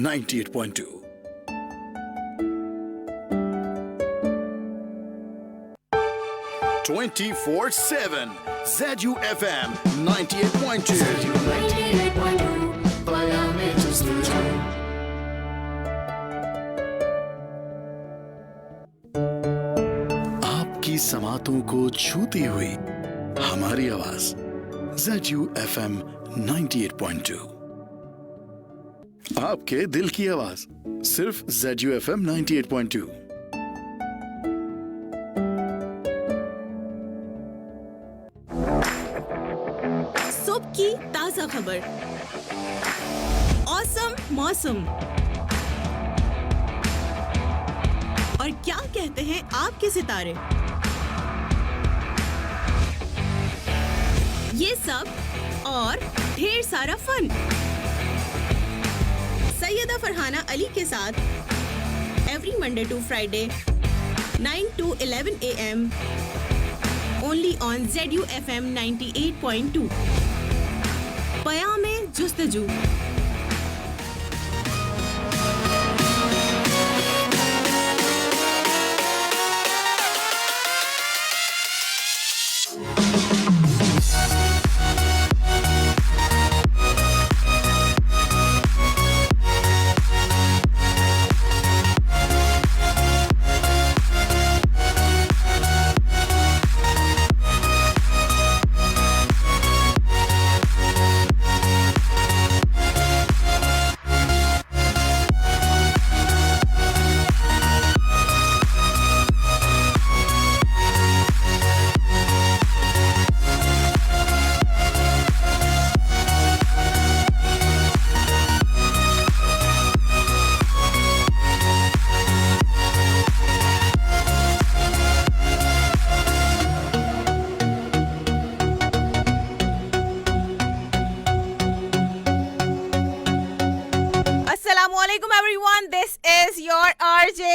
98.2 24/7 ZUFM 98.2 आपकी समातों को छूती हुई हमारी आवाज ZUFM 98.2 आपके दिल की आवाज सिर्फ ZUFM 98.2 सुबह की ताजा खबर, औसम मौसम और क्या कहते हैं आपके सितारे, ये सब और ढेर सारा फन सैयदा फरहाना अली के साथ every Monday to Friday 9 to 11 AM only on ZUFM 98.2 Payame Justuju.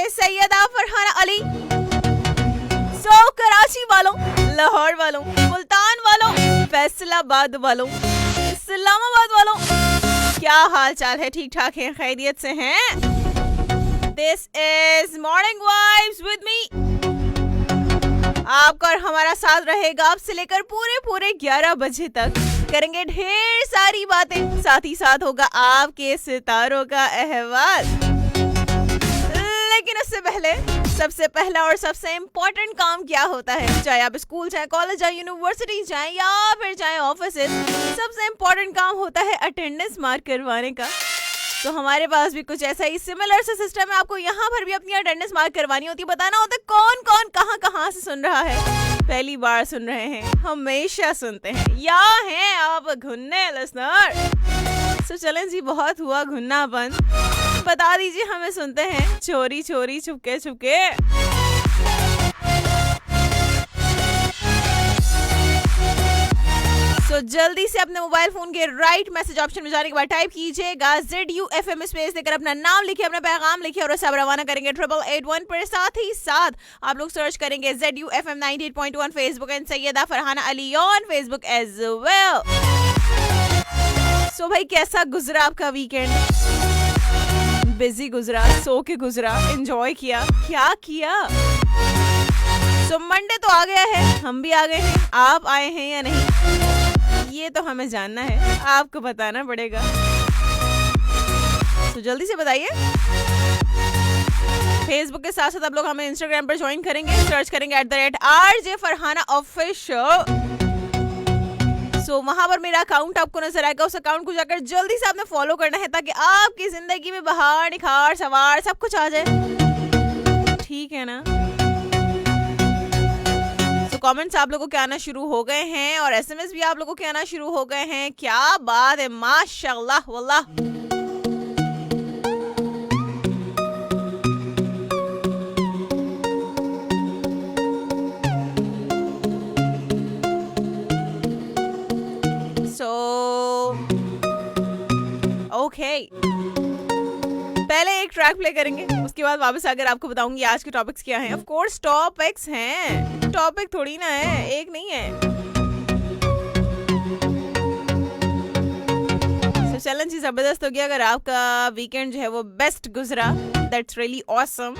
Syeda Farhana Ali. So Karachi वालों, लाहौर वालों, मुल्तान वालों, फैसलाबाद वालों, इस्लामाबाद वालों, क्या हाल चाल है? ठीक ठाक हैं? खैरियत से हैं? This is morning vibes with me. आपका और हमारा साथ रहेगा अब से लेकर पूरे 11 बजे तक। करेंगे ढेर सारी बातें, साथ ही साथ होगा आपके सितारों का अहवाल। लेकिन उससे पहले सबसे पहला और सबसे इम्पोर्टेंट काम क्या होता है, चाहे आप स्कूल जाए, कॉलेज जाए, यूनिवर्सिटी जाए या फिर जाए ऑफिस, सबसे इम्पोर्टेंट काम होता है अटेंडेंस मार्क करवाने का। तो हमारे पास भी कुछ ऐसा ही सिमिलर सा सिस्टम है। आपको यहाँ पर भी अपनी अटेंडेंस मार्क करवानी होती है। बताना होता है कौन कौन कहाँ से सुन रहा है, पहली बार सुन रहे हैं, हमेशा सुनते हैं, या हैं आप घुन्ने लिसनर। तो चलें जी, बहुत हुआ घुन्ना बंद। बता दीजिए हमें सुनते हैं चोरी चोरी छुपके छुपके। तो जल्दी से अपने मोबाइल फोन के राइट मैसेज ऑप्शन में जाने के बाद टाइप कीजिएगा ZUFM स्पेस देकर अपना नाम लिखिए, अपना पैगाम लिखिए और उसे रवाना करेंगे 8881 पर। साथ ही साथ आप लोग सर्च करेंगे ZUFM 98.1 on Facebook and Syeda Farhana Ali on Facebook as well. So भाई, कैसा गुजरा आपका वीकेंड? बिजी गुजरा, सो के गुजरा, एंजॉय किया, क्या किया? सो मंडे तो आ गया है, हम भी आ गए हैं। आप आए हैं या नहीं, ये तो हमें जानना है, आपको बताना पड़ेगा। तो जल्दी से बताइए। फेसबुक के साथ साथ आप लोग हमें इंस्टाग्राम पर ज्वाइन करेंगे, सर्च करेंगे @RJ फरहाना ऑफिशियल। सो वहां पर मेरा अकाउंट आपको नजर आएगा। उस अकाउंट को जाकर जल्दी से आपने फॉलो करना है ताकि आपकी जिंदगी में बहार, निखार, सवार सब कुछ आ जाए। ठीक है ना? तो कमेंट्स आप लोगों के आना शुरू हो गए हैं और SMS भी आप लोगों के आना शुरू हो गए हैं। क्या बात है, माशाल्लाह वल्लाह। ओके, पहले एक ट्रैक प्ले करेंगे, उसके बाद वापस आकर आपको बताऊंगी आज के टॉपिक्स क्या हैं। ऑफ कोर्स टॉपिक्स हैं, टॉपिक थोड़ी ना है, एक नहीं है। चैलेंज ही जबरदस्त हो गया। अगर आपका वीकेंड जो है वो बेस्ट गुजरा, दैट्स रियली ऑसम।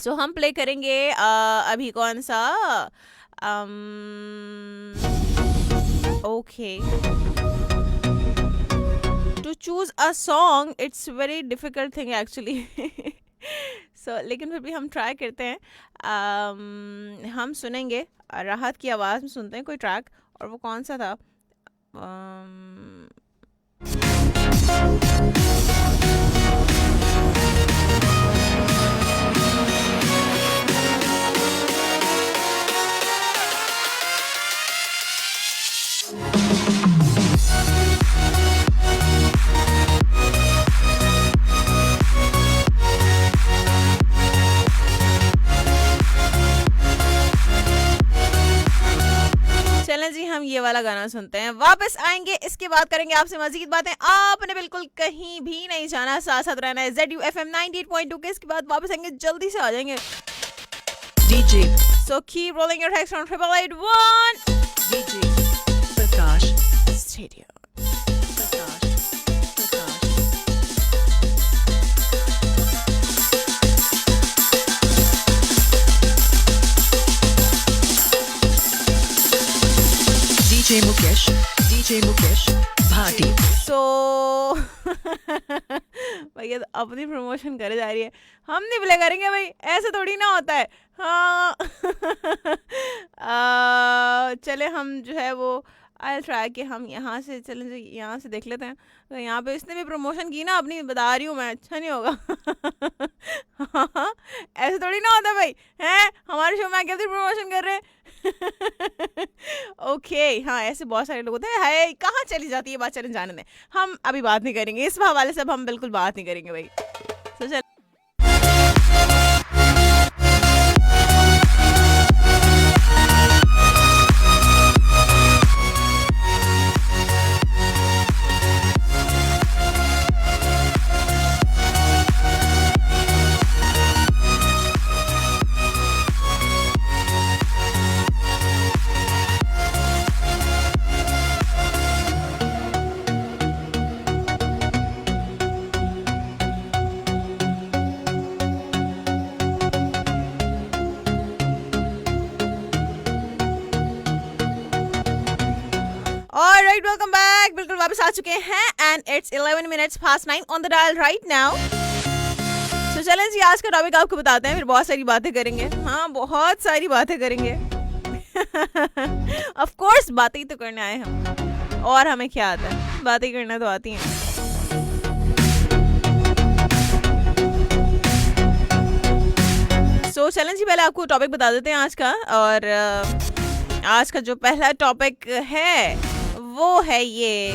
सो हम प्ले करेंगे अभी कौन सा, okay, to choose a song it's very difficult thing actually. So लेकिन फिर भी हम ट्राई करते हैं। हम सुनेंगे, राहत की आवाज़ में सुनते हैं कोई ट्रैक, और वो कौन सा था, जी हम ये वाला गाना सुनते हैं, वापस आएंगे, इसके बाद करेंगे आपसे मजीद बातें। आपने बिल्कुल कहीं भी नहीं जाना, साथ साथ रहना है ZUFM 98.2 के। इसके बाद वापस आएंगे, जल्दी से आ जाएंगे। DJ so keep rolling your text on 8881 DJ Prakash Studio। DJ Mukesh Bhati. So भैया तो अपनी प्रमोशन करे जा रही है, हम नहीं प्ले करेंगे भाई, ऐसे थोड़ी ना होता है। हाँ चले हम जो है वो आई ट्राई कि हम यहाँ से चलें, यहाँ से देख लेते हैं। तो यहाँ पे इसने भी प्रमोशन की ना अपनी, बता रही हूँ मैं, अच्छा नहीं होगा। हाँ ऐसे थोड़ी ना होता भाई, हैं हमारे शो में आके अपनी प्रमोशन कर रहे हैं। ओके हाँ ऐसे बहुत सारे लोग होते हैं। हाय कहाँ चली जाती है बात, चलें जाने दें, हम अभी बात नहीं करेंगे इस हवाले से, अब हम बिल्कुल बात नहीं करेंगे भाई। तो चल Alright, welcome back. बिल्कुल वापस आ चुके हैं and it's 11 minutes past 9 on the dial right now. So चलें जी, आज का टॉपिक आपको बताते हैं, फिर बहुत सारी बातें करेंगे। हाँ बहुत सारी बातें करेंगे। Of course बातें ही तो करने आए हम, और हमें क्या आता है, बातें करना तो आती हैं। So चलें जी, पहले आपको टॉपिक बता देते हैं आज का, और आज का जो पहला टॉपिक है वो है ये,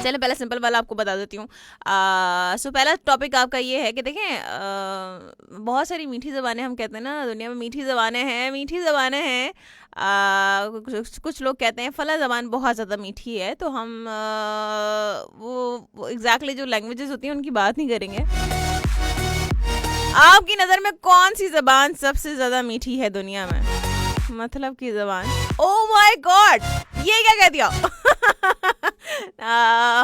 चलें पहले सिंपल वाला आपको बता देती हूँ। सो पहला टॉपिक आपका ये है कि देखें बहुत सारी मीठी ज़बानें, हम कहते हैं ना दुनिया में मीठी ज़बानें हैं, मीठी ज़बानें हैं। कुछ लोग कहते हैं फ़ला ज़बान बहुत ज़्यादा मीठी है, तो हम वो एग्जैक्टली जो लैंग्वेजेस होती हैं उनकी बात नहीं करेंगे। आपकी नज़र में कौन सी ज़बान सबसे ज़्यादा मीठी है दुनिया में? मतलब की ज़बान। ओह माय गॉड, ये क्या कह दिया?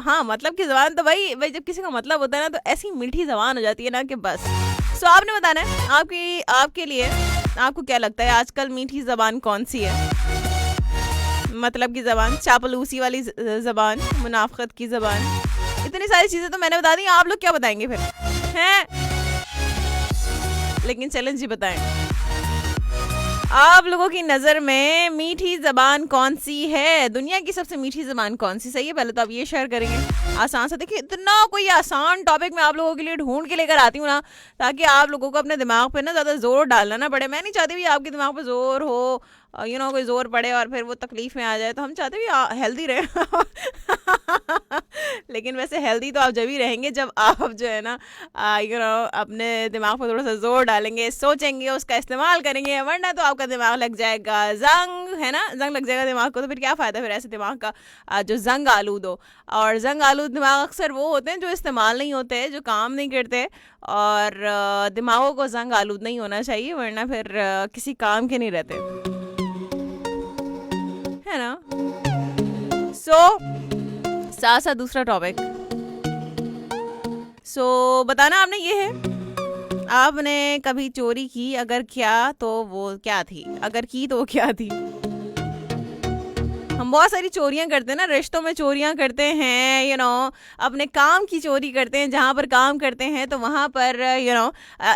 हाँ मतलब की ज़बान, तो भाई जब किसी का मतलब होता है ना तो ऐसी मीठी ज़बान हो जाती है ना कि बस। सो आपने बताना है आपके लिए आपको क्या लगता है आजकल मीठी ज़बान कौन सी है? मतलब की ज़बान, चापलूसी वाली ज़बान, मुनाफ़क़त की ज़बान, इतनी सारी चीज़ें तो मैंने बता दी, आप लोग क्या बताएंगे फिर हैं? लेकिन चैलेंज जी बताएं, आप लोगों की नज़र में मीठी ज़बान कौन सी है? दुनिया की सबसे मीठी ज़बान कौन सी? सही है, पहले तो आप ये शेयर करेंगे आसान से। देखिए इतना कोई आसान टॉपिक मैं आप लोगों के लिए ढूंढ के लेकर आती हूँ ना, ताकि आप लोगों को अपने दिमाग पे ना ज़्यादा जोर डालना ना पड़े। मैं नहीं चाहती भी आपके दिमाग पे जोर हो, कोई जोर पड़े और फिर वो तकलीफ में आ जाए। तो हम चाहते भी हेल्दी रहे। लेकिन वैसे हेल्दी तो आप जब ही रहेंगे जब आप जो है ना अपने दिमाग पर थोड़ा सा जोर डालेंगे, सोचेंगे, उसका इस्तेमाल करेंगे, वरना तो आपका दिमाग लग जाएगा जंग, है ना, जंग लग जाएगा दिमाग को। तो फिर क्या फ़ायदा फिर ऐसे दिमाग का जो जंग आलूद हो। और जंग आलूद दिमाग अक्सर वो होते हैं जो इस्तेमाल नहीं होते, जो काम नहीं करते, और दिमागों को जंग आलूद नहीं होना चाहिए, वरना फिर किसी काम के नहीं रहते, है ना। सो साथ साथ दूसरा टॉपिक, सो बताना आपने ये है, आपने कभी चोरी की, अगर क्या तो वो क्या थी, अगर की तो वो क्या थी। हम बहुत सारी चोरियां करते हैं ना, रिश्तों में चोरियां करते हैं, अपने काम की चोरी करते हैं, जहां पर काम करते हैं तो वहां पर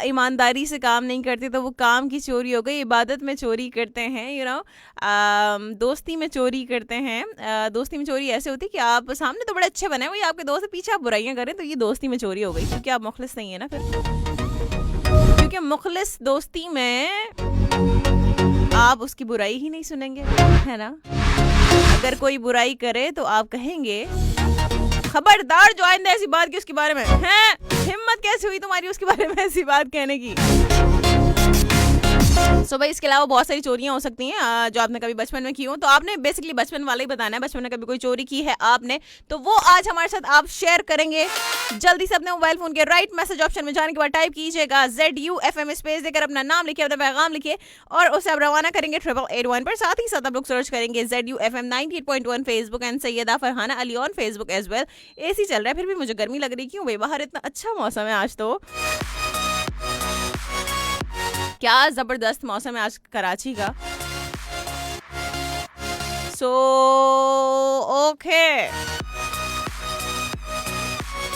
ईमानदारी से काम नहीं करते तो वो काम की चोरी हो गई। इबादत में चोरी करते हैं, दोस्ती में चोरी करते हैं। दोस्ती में चोरी ऐसे होती है कि आप सामने तो बड़े अच्छे बने, वही आपके दोस्त के पीछे आप बुराइयां करें, तो ये दोस्ती में चोरी हो गई, क्योंकि आप मुखलिस नहीं है ना फिर, क्योंकि मुखलिस दोस्ती में आप उसकी बुराई ही नहीं सुनेंगे, है ना। अगर कोई बुराई करे तो आप कहेंगे खबरदार जो आइंदा ऐसी बात की उसके बारे में, हैं हिम्मत कैसे हुई तुम्हारी उसके बारे में ऐसी बात कहने की। सो भाई इसके अलावा बहुत सारी चोरियां हो सकती हैं जो आपने कभी बचपन में की हो, तो आपने बेसिकली बचपन वाला ही बताना है। बचपन में कभी कोई चोरी की है आपने, तो वो आज हमारे साथ आप शेयर करेंगे। जल्दी से अपने मोबाइल फोन के राइट मैसेज ऑप्शन में जाने के बाद टाइप कीजिएगा ZUFM स्पेस देकर अपना नाम लिखिए, अपना पैगाम लिखिए और उसे आप रवाना करेंगे 8881 पर। साथ ही साथ आप लोग सर्च करेंगे ZUFM 98.1 Facebook and Syeda Farhana Ali on Facebook as well. AC चल रहा है फिर भी मुझे गर्मी लग रही, क्यों भाई, बाहर इतना अच्छा मौसम है आज, तो क्या जबरदस्त मौसम है आज कराची का। सो ओके,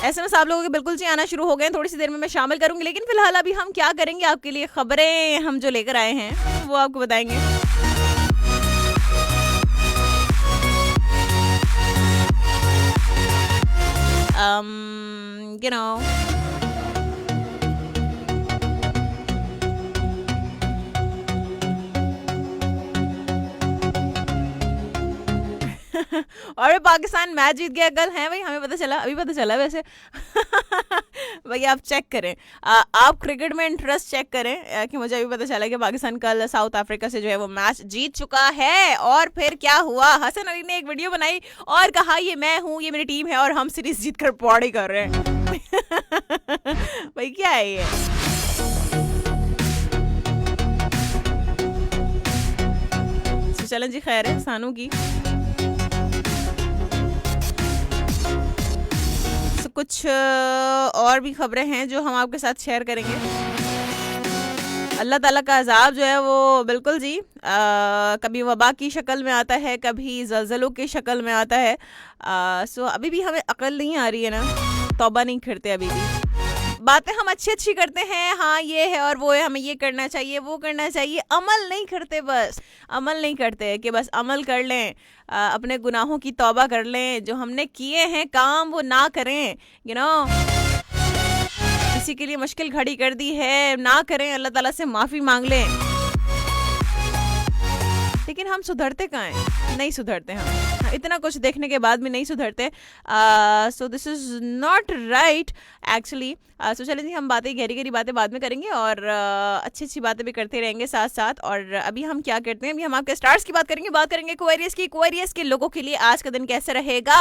SMS आप लोगों के बिल्कुल जी आना शुरू हो गए हैं, थोड़ी सी देर में मैं शामिल करूंगी, लेकिन फिलहाल अभी हम क्या करेंगे, आपके लिए खबरें हम जो लेकर आए हैं वो आपको बताएंगे। You know, और पाकिस्तान मैच जीत गया कल, है भाई, हमें पता चला, अभी पता चला वैसे। भाई आप चेक करें, आप क्रिकेट में इंटरेस्ट चेक करें कि मुझे अभी पता चला कि पाकिस्तान कल साउथ अफ्रीका से जो है वो मैच जीत चुका है। और फिर क्या हुआ, हसन अली ने एक वीडियो बनाई और कहा ये मैं हूँ, ये मेरी टीम है और हम सीरीज जीत कर पौड़ी कर रहे हैं। भाई क्या है ये। चलें जी, खैर है सानू की। कुछ और भी खबरें हैं जो हम आपके साथ शेयर करेंगे। अल्लाह ताला का अजाब जो है वो बिल्कुल जी कभी वबा की शक्ल में आता है, कभी ज़लज़लों की शक्ल में आता है। सो अभी भी हमें अकल नहीं आ रही है ना, तौबा नहीं करते अभी भी। बातें हम अच्छी अच्छी करते हैं, हाँ ये है और वो है, हमें ये करना चाहिए वो करना चाहिए, अमल नहीं करते, बस अमल नहीं करते कि बस अमल कर लें, अपने गुनाहों की तौबा कर लें, जो हमने किए हैं काम वो ना करें, किसी के लिए मुश्किल खड़ी कर दी है ना करें, अल्लाह ताला से माफ़ी मांग लें। लेकिन हम सुधरते कहाँ हैं, नहीं सुधरते हम, इतना कुछ देखने के बाद भी नहीं सुधरते। So this is not right actually. So चलें जी, हम बातें गहरी गहरी बातें बाद में करेंगे और अच्छी अच्छी बातें भी करते रहेंगे साथ साथ। और अभी हम क्या करते हैं, अभी हम आपके स्टार्स की बात करेंगे क्वेरियस की। क्वेरियस के लोगों के लिए आज का दिन कैसे रहेगा।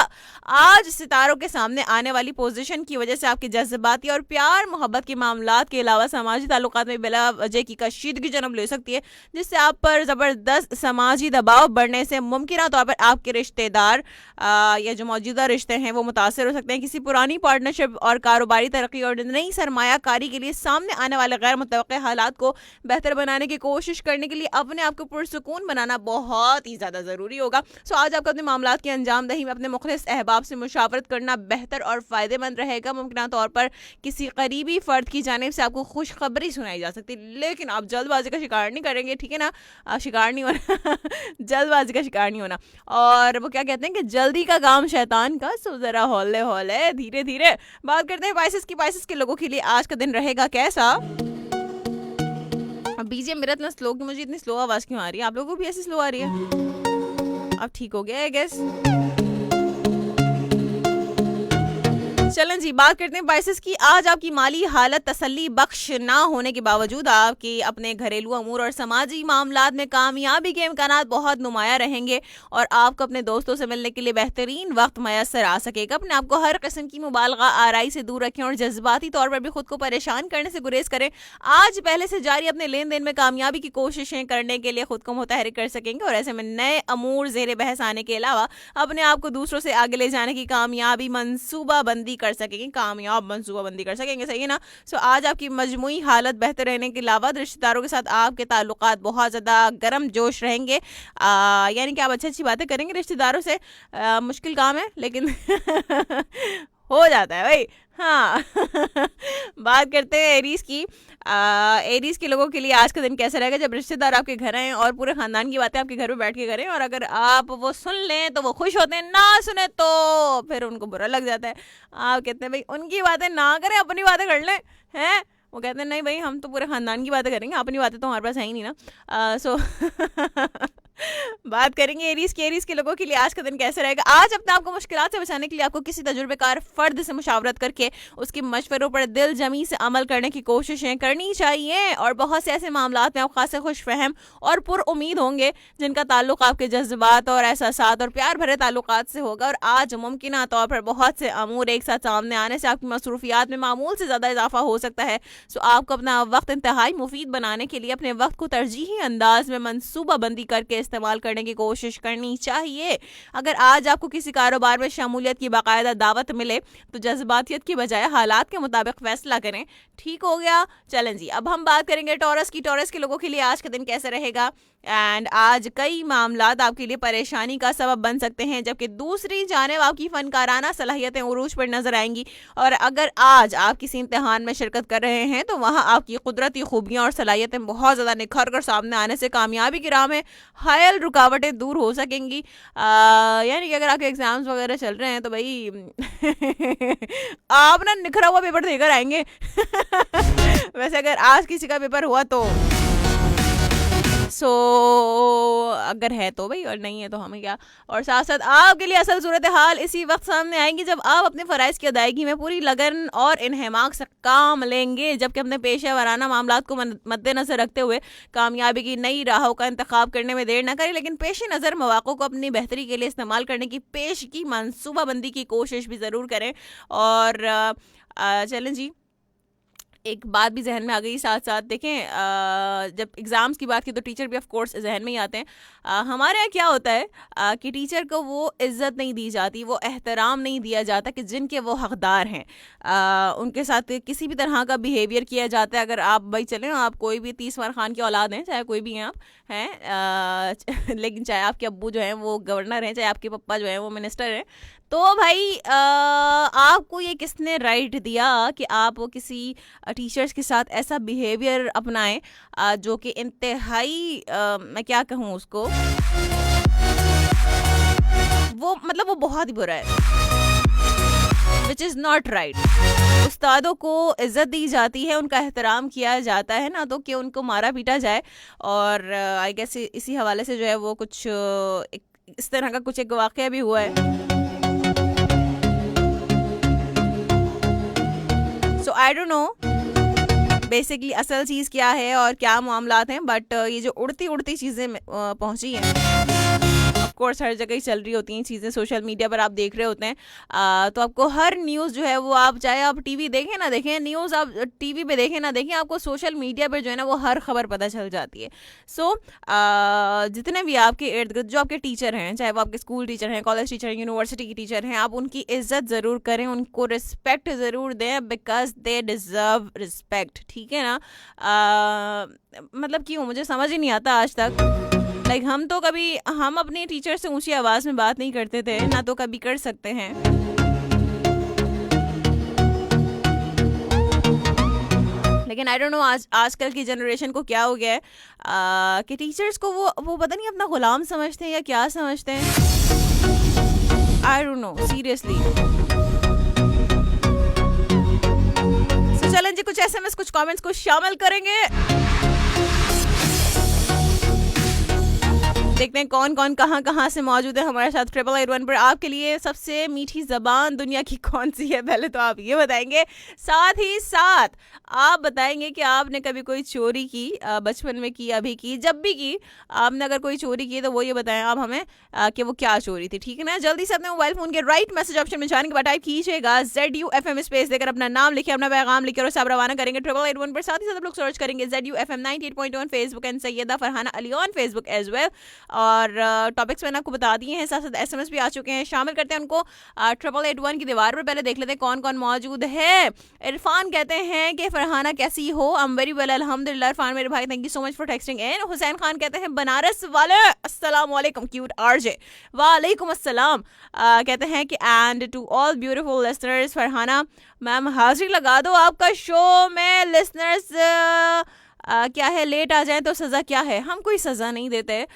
आज सितारों के सामने आने वाली पोजीशन की वजह से आपके जज्बाती और प्यार मोहब्बत के मामलात के अलावा समाजी ताल्लुकात में बिला वजह की कशीदगी जन्म ले सकती है, जिससे आप पर ज़बरदस्त समाजी दबाव बढ़ने से मुमकिन तौर पर आपके रिश्तेदार या जो मौजूदा रिश्ते हैं वो मुतासर हो सकते हैं। किसी पुरानी पार्टनरशिप और कारोबारी तरक्की और नई सरमायाकारी के लिए सामने आने वाले गैर मुतवक्के हालात को बेहतर बनाने की कोशिश करने के लिए अपने आप को पुरसुकून बनाना बहुत ही ज़्यादा ज़रूरी होगा। सो आज आपको अपने मामलात की अंजामदही में अपने मुखलिस अहबाब से मुशावरत करना बेहतर और फ़ायदेमंद रहेगा। मुमकिन तौर पर किसी करीबी फ़र्द की जानिब से आपको खुशखबरी सुनाई जा सकती है, लेकिन आप जल्दबाजी का शिकार नहीं करेंगे, ठीक है ना, शिकार नहीं होना। जल्दबाजी का शिकार नहीं होना। और वो क्या कहते हैं कि जल्दी का काम शैतान का, सो ज़रा हौले हौले धीरे धीरे बात करते हैं पाइसेस की। पाइसेस के लोगों के लिए आज का दिन रहेगा कैसा। बीजीएम मेरा इतना स्लो, कि मुझे इतनी स्लो आवाज क्यों आ रही है, आप लोगों को भी ऐसी स्लो आ रही है। अब ठीक हो गया आई गेस। चलें जी, बात करते हैं पाइसेस की। आज आपकी माली हालत तसल्ली बख्श ना होने के बावजूद आपके अपने घरेलू अमूर और समाजी मामलात में कामयाबी के इम्कानात बहुत नुमाया रहेंगे और आपको अपने दोस्तों से मिलने के लिए बेहतरीन वक्त मैसर आ सकेगा। अपने आपको हर किस्म की मुबालगा आराई से दूर रखें और जज्बाती तौर पर भी खुद को परेशान करने से गुरेज करें। आज पहले से जारी अपने लेन देन में कामयाबी की कोशिशें करने के लिए खुद को मुतहरिक कर सकेंगे और ऐसे में नए अमूर ज़ेरे बहस आने के अलावा अपने आप को दूसरों से आगे ले जाने की कामयाबी मंसूबा बंदी कर सकेंगे, कामयाब मंसूबा बंदी कर सकेंगे, सही है ना। सो आज आपकी मजमुई हालत बेहतर रहने के अलावा रिश्तेदारों के साथ आपके ताल्लुकात बहुत ज़्यादा गर्म जोश रहेंगे। यानी कि आप अच्छी बातें करेंगे रिश्तेदारों से। मुश्किल काम है लेकिन हो जाता है भाई। हाँ बात करते हैं एरीज की। एरीज के लोगों के लिए आज का दिन कैसा रहेगा जब रिश्तेदार आपके घर आए और पूरे खानदान की बातें आपके घर में बैठ के करें और अगर आप वो सुन लें तो वो खुश होते हैं, ना सुने तो फिर उनको बुरा लग जाता है। आप कहते हैं भाई उनकी बातें ना करें, अपनी बातें कर लें, हैं। वो कहते हैं नहीं भाई हम तो पूरे खानदान की बातें करेंगे, अपनी बातें तो हमारे पास है ही नहीं ना। सो बात करेंगे एरीज के लोगों के लिए आज का दिन कैसे रहेगा। आज अपने आपको मुश्किलात से बचाने के लिए आपको किसी तजुर्बेकार फर्द से मुशावरत करके उसके मशवरों पर दिल जमी से अमल करने की कोशिशें करनी चाहिए और बहुत से ऐसे मामलात में आप खासे खुश फहम और पुर उम्मीद होंगे जिनका ताल्लुक आपके जज्बात और एहसासात और प्यार भरे ताल्लुकात से होगा और आज मुमकिन तौर पर बहुत से अमूर एक साथ सामने आने से आपकी मसरूफियात में मामूल से ज़्यादा इजाफा हो सकता है। सो आपको अपना वक्त इंतहाई मुफीद बनाने के लिए अपने वक्त को तरजीही अंदाज में मनसूबा बंदी करके इस्तेमाल करने की कोशिश करनी चाहिए। अगर आज आपको किसी कारोबार में शमूलियत की बाकायदा दावत मिले तो जज्बातियत की बजाय हालात के मुताबिक फैसला करें। ठीक हो गया। चलें जी, अब हम बात करेंगे टॉरस की। टॉरस के लोगों के लिए आज का दिन कैसे रहेगा। एंड आज कई मामलात आपके लिए परेशानी का सबब बन सकते हैं जबकि दूसरी जानिब आपकी फनकाराना सलाहियतें उरूज पर नजर आएंगी और अगर आज आप किसी इम्तिहान में शिरकत कर रहे हैं तो वहाँ आपकी कुदरती खूबियाँ और सलाहियतें बहुत ज़्यादा निखर कर सामने आने से कामयाबी की राह में हायल रुकावटें दूर हो सकेंगी। यानी कि अगर आपके एग्जाम्स वगैरह चल रहे हैं तो भाई आप ना निखरा हुआ पेपर देकर आएंगे। वैसे अगर आज किसी का पेपर हुआ तो अगर है तो भाई और नहीं है तो हमें क्या। और साथ साथ आपके लिए असल सूरत हाल इसी वक्त सामने आएंगी जब आप अपने फ़राइज़ की अदायगी में पूरी लगन और इन्हेमाक से काम लेंगे जबकि अपने पेशा वराना मामलात को मद्देनजर रखते हुए कामयाबी की नई राहों का इंतखाब करने में देर न करें लेकिन पेश नज़र मौक़ों को अपनी बेहतरी के लिए इस्तेमाल करने की पेश की मनसूबाबंदी की कोशिश भी ज़रूर करें। और चलें जी, एक बात भी जहन में आ गई। साथ साथ देखें जब एग्ज़ाम्स की बात की तो टीचर भी ऑफ कोर्स जहन में ही आते हैं। हमारे यहाँ क्या होता है कि टीचर को वो इज़्ज़त नहीं दी जाती, वो एहतराम नहीं दिया जाता कि जिनके वो हकदार हैं। उनके साथ किसी भी तरह का बिहेवियर किया जाता है। अगर आप भाई चलें आप कोई भी 30 मार खान की औलाद हैं, चाहे कोई भी हैं आप हैं लेकिन चाहे आपके अब्बू जो हैं वो गवर्नर हैं, चाहे आपके पप्पा जो हैं वो मिनिस्टर हैं, तो भाई आपको ये किसने राइट दिया कि आप वो किसी टीचर्स के साथ ऐसा बिहेवियर अपनाएं जो कि इंतहाई मैं क्या कहूँ उसको, वो मतलब वो बहुत ही बुरा है, विच इज़ नॉट राइट। उस्तादों को इज़्ज़त दी जाती है, उनका एहतराम किया जाता है, ना तो कि उनको मारा पीटा जाए। और आई गेस इसी हवाले से जो है वो कुछ इस तरह का कुछ एक वाक़या भी हुआ है। सो आई डोंट नो बेसिकली असल चीज़ क्या है और क्या मामलात हैं, बट ये जो उड़ती उड़ती चीज़ें पहुंची हैं, ऑफ कोर्स हर जगह ही चल रही होती हैं चीज़ें, सोशल मीडिया पर आप देख रहे होते हैं। तो आपको हर न्यूज़ जो है वो आप चाहे आप टीवी देखें ना देखें, न्यूज़ आप टीवी पे देखें ना देखें, आपको सोशल मीडिया पर जो है ना वो हर खबर पता चल जाती है। सो जितने भी आपके इर्द गिर्द जो आपके टीचर हैं, चाहे वो आपके स्कूल टीचर हैं, कॉलेज टीचर हैं, यूनिवर्सिटी की टीचर हैं, आप उनकी इज़्ज़त ज़रूर करें, उनको रिस्पेक्ट ज़रूर दें बिकॉज दे डिज़र्व रिस्पेक्ट। ठीक है ना। मतलब क्यों मुझे समझ ही नहीं आता आज तक। लाइक हम अपने टीचर से ऊंची आवाज़ में बात नहीं करते थे, ना तो कभी कर सकते हैं। लेकिन आई डोंट नो आजकल की जनरेशन को क्या हो गया है कि टीचर्स को वो पता नहीं अपना गुलाम समझते हैं या क्या समझते हैं। I don't know seriously. तो चलें जी, कुछ SMS कुछ कमेंट्स को शामिल करेंगे। देखते हैं कौन कौन कहाँ कहाँ से मौजूद है हमारे साथ 8881 पर। आपके लिए सबसे मीठी जबान दुनिया की कौन सी है, पहले तो आप ये बताएंगे। साथ ही साथ आप बताएंगे कि आपने कभी कोई चोरी की, बचपन में की, अभी की, जब भी की आपने अगर कोई चोरी की तो वो ये बताएं आप हमें कि वो क्या चोरी थी, ठीक है ना। जल्दी से अपने मोबाइल फोन के राइट मैसेज ऑप्शन में जाने के बाद टाइप कीजिएगा ZUFM स्पेस देकर अपना नाम लिखिए, अपना पैगाम लिखिए और सब रवाना करेंगे 8881 पर। साथ ही साथ आप लोग सर्च करेंगे ZUFM 98.1 Facebook and Syeda Farhana Ali on Facebook as well. और टॉपिक्स मैंने आपको बता दिए हैं, साथ साथ SMS भी आ चुके हैं, शामिल करते हैं उनको 8881 की दीवार पर। पहले देख लेते हैं कौन कौन मौजूद है। इरफान कहते हैं कि फरहाना कैसी हो, आई एम वेरी वेल अल्हम्दुलिल्लाह। इरफान मेरे भाई, thank you so much for texting in. Hussain Khan कहते हैं बनारस वाले अस्सलाम वालेकुम क्यूट RJ, वालेकुम अस्सलाम। कहते हैं कि and to all beautiful listeners, Farhana ma'am हाजिरी लगा दो आपका शो में। लिसनर्स क्या है, लेट आ जाए तो सज़ा क्या है? हम कोई सज़ा नहीं देते,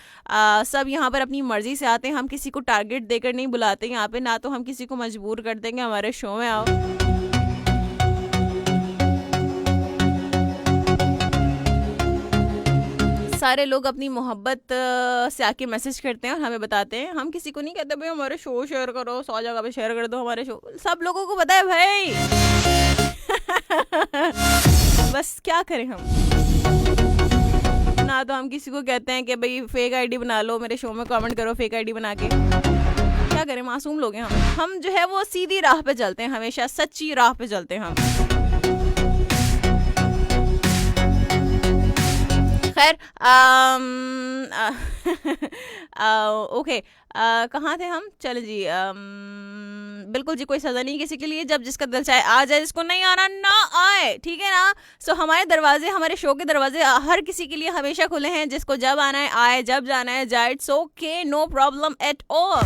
सब यहाँ पर अपनी मर्जी से आते हैं, हम किसी को टारगेट देकर नहीं बुलाते यहाँ पे, ना तो हम किसी को मजबूर कर देंगे हमारे शो में आओ। सारे लोग अपनी मोहब्बत से आके मैसेज करते हैं और हमें बताते हैं, हम किसी को नहीं कहते भाई हमारे शो शेयर करो, 100 जगह पे शेयर कर दो हमारे शो, सब लोगों को पता है भाई। बस क्या करें हम, ना तो हम किसी को कहते हैं कि भाई फेक आईडी बना लो, मेरे शो में कमेंट करो फेक आईडी बना के, क्या करें, मासूम लोग हैं हम जो है वो सीधी राह पे चलते हैं, हमेशा सच्ची राह पे चलते हैं हम। खैर ओके, कहाँ थे हम? चलो जी, बिल्कुल जी, कोई सज़ा नहीं किसी के लिए, जब जिसका दिल चाहे आ जाए, जिसको नहीं आना ना आए, ठीक है ना। सो हमारे दरवाजे, हमारे शो के दरवाजे हर किसी के लिए हमेशा खुले हैं, जिसको जब आना है आए, जब जाना है जाए, it's okay, no problem at all.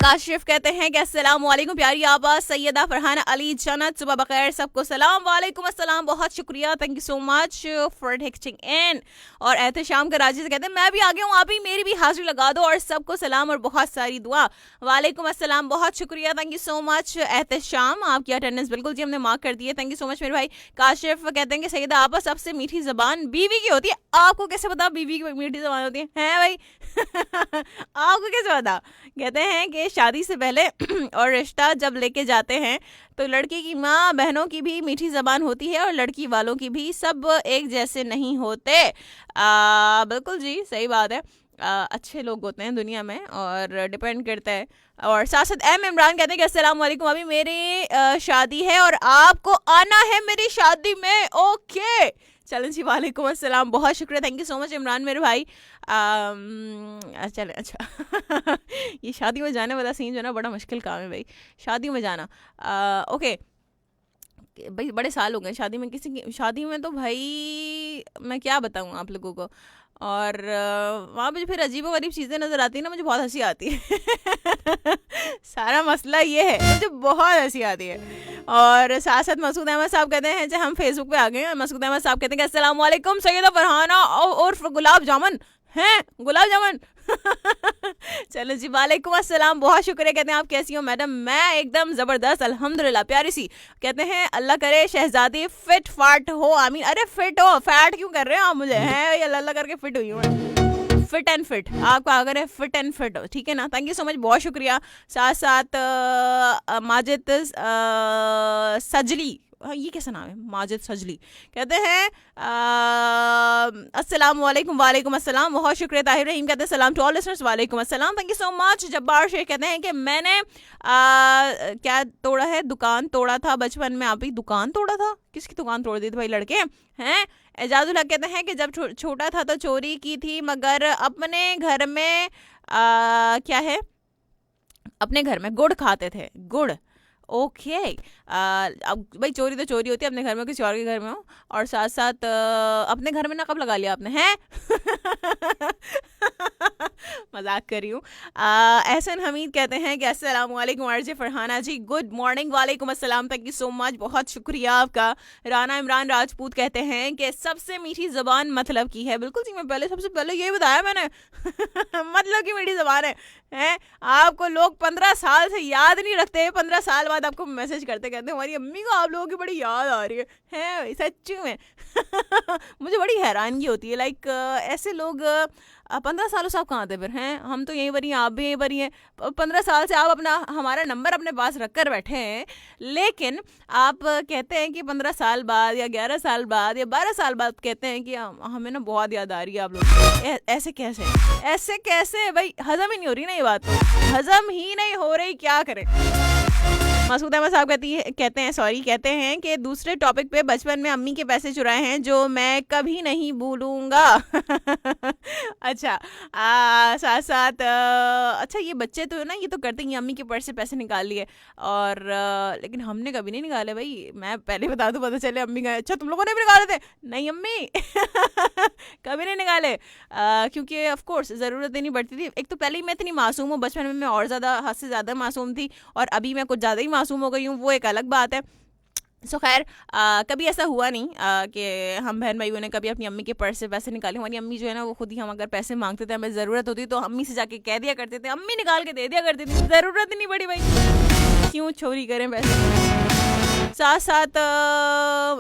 Kashif कहते हैं कि अस्सलाम वालेकुम प्यारी आवाज़ सैयदा फरहाना अली जन्नत, सुबह बखैर सबको सलाम। वालेकुम अस्सलाम, बहुत शुक्रिया, thank you so much for texting in. और एहतशाम कराची से कहते हैं मैं भी आ गया हूँ, आप ही मेरी भी हाजिरी लगा दो और सबको सलाम और बहुत सारी दुआ। वालेकुम अस्सलाम, बहुत शुक्रिया, thank you so much Ehtesham, आपकी अटेंडेंस बिल्कुल जी हमने मार्क कर दी है, थैंक यू सो मच मेरे भाई। काशिफ कहते हैं कि सैयदा आपा सबसे मीठी ज़बान बीवी की होती है, आपको कैसे पता बीवी की मीठी ज़बान होती है? हैं भाई आपको कैसे पता? कहते हैं कि शादी से पहले और रिश्ता जब लेके जाते हैं तो लड़की की माँ बहनों की भी मीठी ज़बान होती है और लड़की वालों की भी, सब एक जैसे नहीं होते। बिल्कुल जी, सही बात है, अच्छे लोग होते हैं दुनिया में और डिपेंड करता है। और साथ साथ इमरान कहते हैं कि अस्सलाम वालेकुम, अभी मेरी शादी है और आपको आना है मेरी शादी में, ओके चलें जी। वालेकुम अस्सलाम, बहुत शुक्रिया, thank you so much Imran मेरे भाई। चलें, अच्छा ये शादी में जाने वाला सीन जो है ना बड़ा मुश्किल काम है भाई, शादी में जाना। ओके भाई, बड़े साल हो गए शादी में, किसी की शादी में तो भाई मैं क्या बताऊँ आप लोगों को। और वहाँ पे फिर अजीब गरीब चीज़ें नज़र आती है ना, मुझे बहुत हंसी आती है। सारा मसला ये है, मुझे बहुत हंसी आती है। और साथ साथ मसूद अहमद साहब कहते हैं जब हम फेसबुक पे आ गए हैं, मसूद अहमद साहब कहते हैं कि अस्सलाम वालेकुम सैयदा फरहाना और गुलाब जामुन हैं, गुलाब जामुन। चलो जी, वालेकुम अस्सलाम, बहुत शुक्रिया। कहते हैं आप कैसी हो मैडम? मैं एकदम ज़बरदस्त अल्हम्दुलिल्लाह, प्यारी सी। कहते हैं अल्लाह करे शहजादी फिट फाट हो, आमीन। अरे फिट हो, फैट क्यों कर रहे हो आप मुझे? हैं अल्लाह अल्लाह करके फिट हुई हूँ, फिट एंड फिट, आपको अगर है फिट एंड फिट हो, ठीक है ना। थैंक यू सो मच, बहुत शुक्रिया। साथ साथ माजिद सजली, ये कैसा नाम है, माजिद सजली, कहते हैं अस्सलाम वालेकुम। वालेकुम अस्सलाम, बहुत शुक्रिया। ताहिर रहीम कहते हैं सलाम टू ऑल लिसनर्स, वालेकुम अस्सलाम, thank you so much. Jabbar Shaikh कहते हैं कि मैंने क्या तोड़ा है, दुकान तोड़ा था बचपन में। आप ही दुकान तोड़ा था? किसकी दुकान तोड़ दी थी भाई लड़के हैं? एजाजुल हक कहते हैं कि जब छोटा था तो चोरी की थी, मगर अपने घर में क्या है, अपने घर में गुड़ खाते थे, गुड़, ओके। अब भाई चोरी तो चोरी होती है, अपने घर में किसी और के घर में हो। और साथ साथ अपने घर में ना कब लगा लिया आपने, हैं? मजाक कर रही हूँ। एहसन हमीद कहते हैं कि अस्सलाम वालेकुम आरजे फरहाना जी, गुड मॉर्निंग। वालेकुम अस्सलाम, थैंक यू सो मच, बहुत शुक्रिया आपका। राना इमरान राजपूत कहते हैं कि सबसे मीठी ज़बान मतलब की है। बिल्कुल जी, मैं पहले सबसे पहले ये बताया मैंने। मतलब की मीठी ज़बान है। आपको लोग 15 साल से याद नहीं रखते, 15 साल बाद बाद आपको मैसेज करते कहते हमारी अम्मी को आप लोगों की बड़ी याद आ रही है भाई सच्ची में। मुझे बड़ी हैरानगी होती है, लाइक ऐसे लोग 15 सालों से आप कहाँ थे फिर हैं? हम तो यहीं पर ही, आप भी यहीं पर ही हैं। 15 साल से आप अपना हमारा नंबर अपने पास रख कर बैठे हैं, लेकिन आप कहते हैं कि 15 साल बाद या 11 साल बाद या 12 साल बाद कहते हैं कि हमें ना बहुत याद आ रही है आप लोग। ऐसे कैसे, ऐसे कैसे भाई? हजम ही नहीं हो रही ना ये बात, तो हजम ही नहीं हो रही, क्या करें। मसूद अहमद साहब कहते हैं कि दूसरे टॉपिक पे बचपन में अम्मी के पैसे चुराए हैं जो मैं कभी नहीं भूलूंगा। अच्छा, साथ साथ अच्छा ये बच्चे तो है ना, ये तो करते हैं, अम्मी के पर्स से पैसे निकाल लिए और लेकिन हमने कभी नहीं निकाले भाई। मैं पहले बता दूं, पता चले अम्मी का अच्छा तुम लोगों ने भी निकाले थे। नहीं अम्मी कभी नहीं निकाले, क्योंकि ऑफ कोर्स ज़रूरत ही नहीं पड़ती थी। एक तो पहले ही मैं इतनी मासूम हूँ, बचपन में मैं और ज़्यादा हद से ज़्यादा मासूम थी, और अभी मैं कुछ ज़्यादा ही मासूम हो गई हूँ, वो एक अलग बात है। सो खैर कभी ऐसा हुआ नहीं कि हम बहन भाइयों ने कभी अपनी अम्मी के पर्स से पैसे निकाले। हमारी अम्मी जो है ना, वो खुद ही, हम अगर पैसे मांगते थे, हमें ज़रूरत होती तो अम्मी से जाके कह दिया करते थे, अम्मी निकाल के दे दिया करती थी, ज़रूरत ही नहीं पड़ी भाई, क्यों चोरी करें पैसे। साथ साथ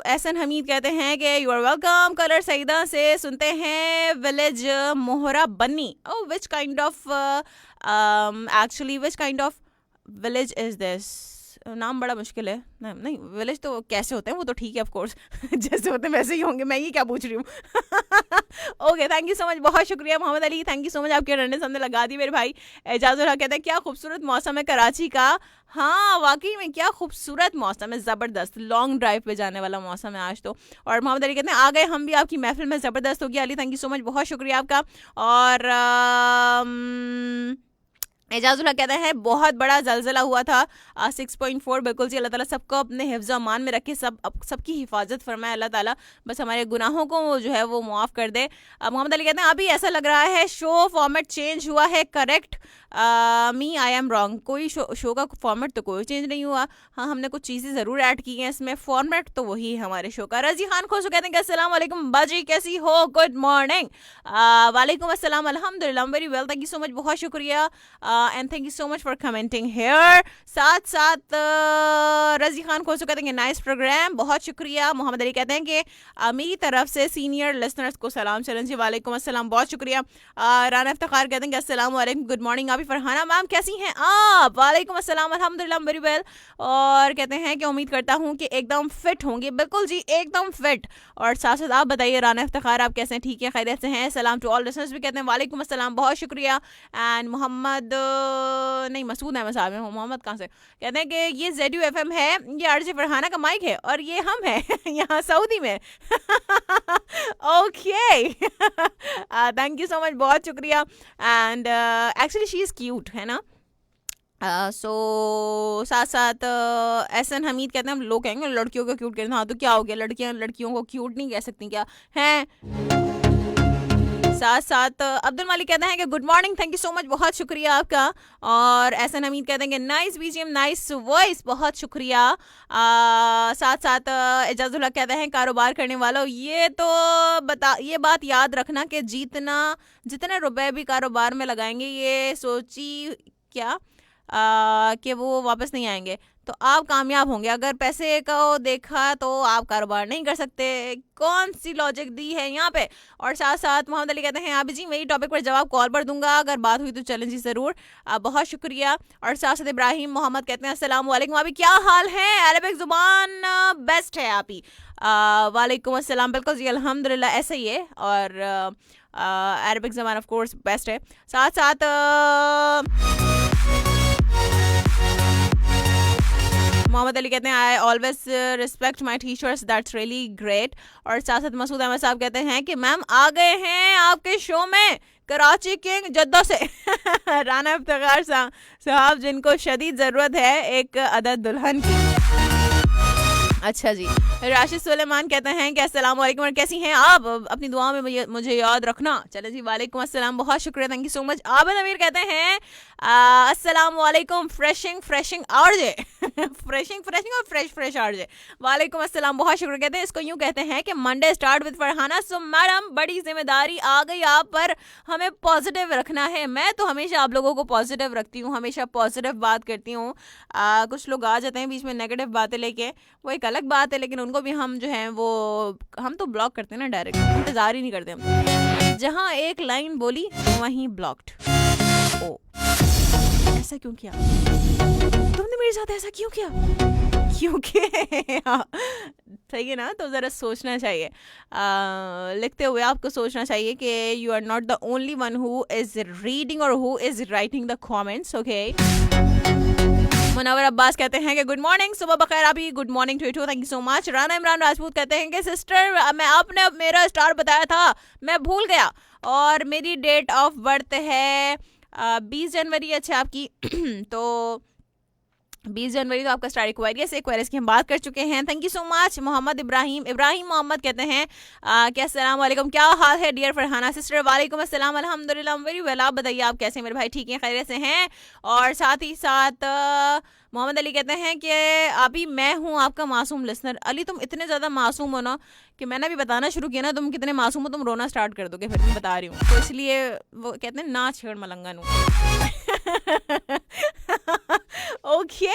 एहसन हमीद कहते हैं कि you are welcome. Caller Saeeda से सुनते हैं village Mohra Banni. Oh which kind of actually which kind of village is this? नाम बड़ा मुश्किल है। नहीं विलेज तो कैसे होते हैं वो तो ठीक है, ऑफ कोर्स जैसे होते हैं वैसे ही होंगे, मैं ये क्या पूछ रही हूँ। Okay, thank you so much, बहुत शुक्रिया Mohammad Ali, thank you so much, आपके रनने सामने लगा दी मेरे भाई। एजाजुल हक कहते हैं क्या खूबसूरत मौसम है कराची का। हाँ वाकई में क्या खूबसूरत मौसम है, ज़बरदस्त, लॉन्ग ड्राइव पे जाने वाला मौसम है आज तो। और मोहम्मद अली कहते हैं आ गए हम भी आपकी महफिल में, ज़बरदस्त हो गया। Ali thank you so much, बहुत शुक्रिया आपका। और एजाजुल्लाह कहते हैं बहुत बड़ा जलजला हुआ था 6.4। बिल्कुल जी, अल्लाह ताला सबको अपने हिफ्ज़ अमान में रखे, सबकी हिफाजत फरमाए अल्लाह ताला, बस हमारे गुनाहों को जो है वो मुआफ़ कर दे। मोहम्मद अली कहते हैं अभी ऐसा लग रहा है शो फॉर्मेट चेंज हुआ है, correct me I am wrong. कोई शो का फॉर्मेट तो कोई चेंज नहीं हुआ, हाँ हमने कुछ चीज़ें ज़रूर ऐड की हैं इसमें, फॉर्मेट तो वही है हमारे शो का। रजी खान खोसो कहते हैं कि अस्सलाम वालेकुम बाजी, कैसी हो? Good morning. वालेकुम अस्सलाम, अल्हम्दुलिल्लाह very well, thank you so much, बहुत शुक्रिया and thank you so much for commenting here. साथ साथ रजी खान खोसो कहते हैं नाइस प्रोग्राम, बहुत शुक्रिया। मोहम्मद अली कहते हैं कि मेरी तरफ से सीनियर लिसनर्स को सलाम चलन जी, वालेकुम अस्सलाम, बहुत शुक्रिया। राना इफ्तिखार कहते हैं कि अस्सलाम वालेकुम, गुड मॉर्निंग। आप फरहाना मैम कैसी हैं आप? वालेकुम अस्सलाम, अल्हम्दुलिल्लाह वेरी वेल। और कहते हैं कि उम्मीद करता हूँ कि एकदम फिट होंगे। बिल्कुल जी एकदम फिट। और साथ साथ आप बताइए राना इफ्तिखार आप कैसे हैं? ठीक है, खैरियत से हैं? सलाम टू ऑल लिसनर्स भी कहते हैं वालेकुम अस्सलाम, बहुत शुक्रिया। एंड मोहम्मद नहीं मसूद अहमद साहब हैं, मोहम्मद कहाँ से? कहते हैं कि ये ZUFM है, ये आरजे फरहाना का माइक है और ये हम हैं यहाँ सऊदी में। Okay thank you so much, बहुत शुक्रिया। And actually she is cute है ना। सो साथ साथ एहसन हमीद कहते हैं हम लोग कहेंगे लड़कियों को क्यूट कहते हैं, हाँ तो क्या हो गया, लड़कियां लड़कियों को क्यूट नहीं कह सकती क्या हैं? साथ साथ अब्दुल मालिक कहते हैं कि good morning, thank you so much, बहुत शुक्रिया आपका। और एहसन हमीद कहते हैं कि नाइस BGM, नाइस वॉइस, बहुत शुक्रिया। साथ साथ एजाजुल हक कहते हैं कारोबार करने वालों ये बात याद रखना कि जितने रुपए भी कारोबार में लगाएंगे ये सोची क्या कि वो वापस नहीं आएंगे तो आप कामयाब होंगे। अगर पैसे को देखा तो आप कारोबार नहीं कर सकते। कौन सी लॉजिक दी है यहाँ पे? और साथ साथ मोहम्मद अली कहते हैं आप जी मेरी टॉपिक पर जवाब कॉल पर दूंगा, अगर बात हुई तो चलें जी ज़रूर, बहुत शुक्रिया। और साथ साथ इब्राहिम मोहम्मद कहते हैं अस्सलाम वालेकुम, अभी क्या हाल है? अरबिक ज़ुबान बेस्ट है आप ही। वालेकुम अस्सलाम, बिल्कुल जी अल्हम्दुलिल्लाह ऐसा ही है। और अरबिक ज़ुबान ऑफ कोर्स बेस्ट है। साथ साथ मोहम्मद अली कहते हैं I always respect my teachers, that's really great. और साथ साथ मसूद अहमद साहब कहते हैं कि मैम आ गए हैं आपके शो में कराची किंग जद्दो से राना इफ्तिखार साहब जिनको शदीद ज़रूरत है एक अदद दुल्हन की। अच्छा जी। राशिद सुलेमान कहते हैं कि अस्सलाम वालेकुम और कैसी हैं आप, अपनी दुआ में मुझे याद रखना। चले जी, वालेकुम अस्सलाम, बहुत शुक्रिया, thank you so much. Abid अमीर कहते हैं अस्सलाम वालेकुम, फ्रेशिंग आरजे फ्रेशिंग और फ्रेश आरजे, वालेकुम अस्सलाम, बहुत शुक्रिया। कहते हैं इसको यूं कहते हैं कि Monday start with Farhana. So madam, बड़ी जिम्मेदारी आ गई आप पर, हमें पॉजिटिव रखना है। मैं तो हमेशा आप लोगों को पॉजिटिव रखती हूँ, हमेशा पॉजिटिव बात करती हूँ। कुछ लोग आ जाते हैं बीच में नेगेटिव बातें लेके, वो एक अलग बात है, लेकिन उनको भी हम जो है वो हम तो ब्लॉक करते हैं ना, डायरेक्ट इंतजार ही नहीं करते हम। जहाँ एक लाइन बोली वहीं ब्लॉक्ड। ओ, ऐसा क्यों किया तुमने मेरे साथ, ऐसा क्यों किया, क्योंकि सही है ना, तो जरा सोचना चाहिए। लिखते हुए आपको सोचना चाहिए कि you are not the only one who is reading और who is writing the comments. Okay, Munawwar Abbas कहते हैं कि गुड मॉर्निंग, सुबह बखैर आप ही, good morning to, thank you so much. Rana Imran Rajput कहते हैं कि सिस्टर, मैं आपने मेरा स्टार बताया था, मैं भूल गया, और मेरी डेट ऑफ बर्थ है 20 जनवरी। अच्छा, आपकी तो 20 जनवरी तो आपका स्टार एक्वायरियस की हम बात कर चुके हैं, thank you so much. Mohammad Ibrahim Mohammad कहते हैं कि अस्सलाम वालेकुम, क्या हाल है डियर फरहाना सिस्टर। वालेकुम अस्सलाम, अल्हम्दुलिल्लाह वेरी वेल, आप बताइए आप कैसे मेरे भाई, ठीक हैं, खैरियत से हैं। और साथ ही साथ मोहम्मद अली कहते हैं कि अभी मैं हूँ आपका मासूम लिसनर। अली, तुम इतने ज़्यादा मासूम हो ना कि मैंने भी बताना शुरू किया ना तुम कितने मासूम हो, तुम रोना स्टार्ट कर दोगे, फिर मैं बता रही हूँ, तो इसलिए वो कहते हैं ना छेड़ मलंगा नू। ओके।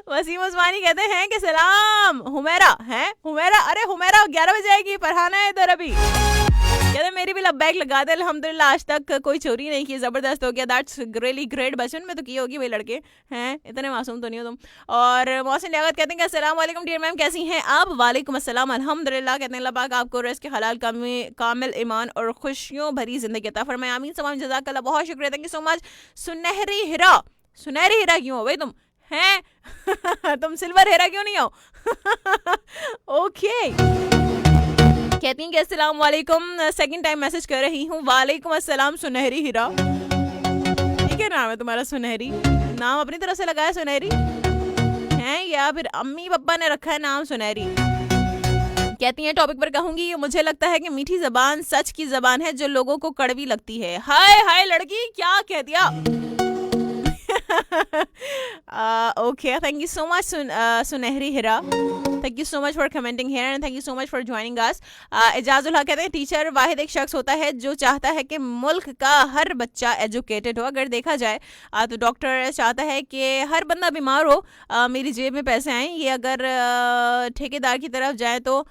वसीम उस्मानी कहते हैं कि सलाम हुमैरा, है हुमैरा, अरे हुमैरा 11 बजे आएगी, फरहाना है इधर अभी। कहते मेरी भी लब्बैक लगा दे, अल्हम्दुलिल्लाह आज तक कोई चोरी नहीं की, जबरदस्त हो गया, दैट्स रियली ग्रेट। बचपन में तो की होगी भाई, लड़के हैं, इतने मासूम तो नहीं हो तुम। और मोहसिन लियाकत कहते हैं कि अस्सलाम वालेकुम डियर मैम, कैसी हैं आप। वालेकुम अस्सलाम, अल्हम्दुलिल्लाह। कहते हैं अल्लाह पाक आपको रिज़्क़ हलाल, कामिल ईमान और खुशियों भरी जिंदगी अता फरमाए, आमीन समान, जज़ाकल्लाह, बहुत शुक्रिया, थैंक यू सो मच। सुनहरी हीरा क्यों हो भाई तुम, हैं तुम सिल्वर हीरा क्यों नहीं हो। ओके, कहती हैं कि अस्सलाम वालेकुम, सेकंड टाइम मैसेज कर रही हूँ। वालेकुम अस्सलाम सुनहरी हीरा, ठीक है, नाम है तुम्हारा सुनहरी, नाम अपनी तरफ से लगाया सुनहरी हैं या फिर अम्मी पापा ने रखा है नाम सुनहरी। कहती हैं टॉपिक पर कहूंगी, मुझे लगता है कि मीठी जबान सच की जबान है जो लोगों को कड़वी लगती है। हाय हाय लड़की, क्या कह दिया। Okay, thank you so much सुनहरी हिरा, thank you so much for commenting here and thank you so much for joining us। Ejazul हक कहते हैं टीचर वाहिद एक शख्स होता है जो चाहता है कि मुल्क का हर बच्चा एजुकेटेड हो। अगर देखा जाए तो डॉक्टर चाहता है कि हर बंदा बीमार हो, मेरी जेब में पैसे आए। ये अगर ठेकेदार की तरफ जाए तो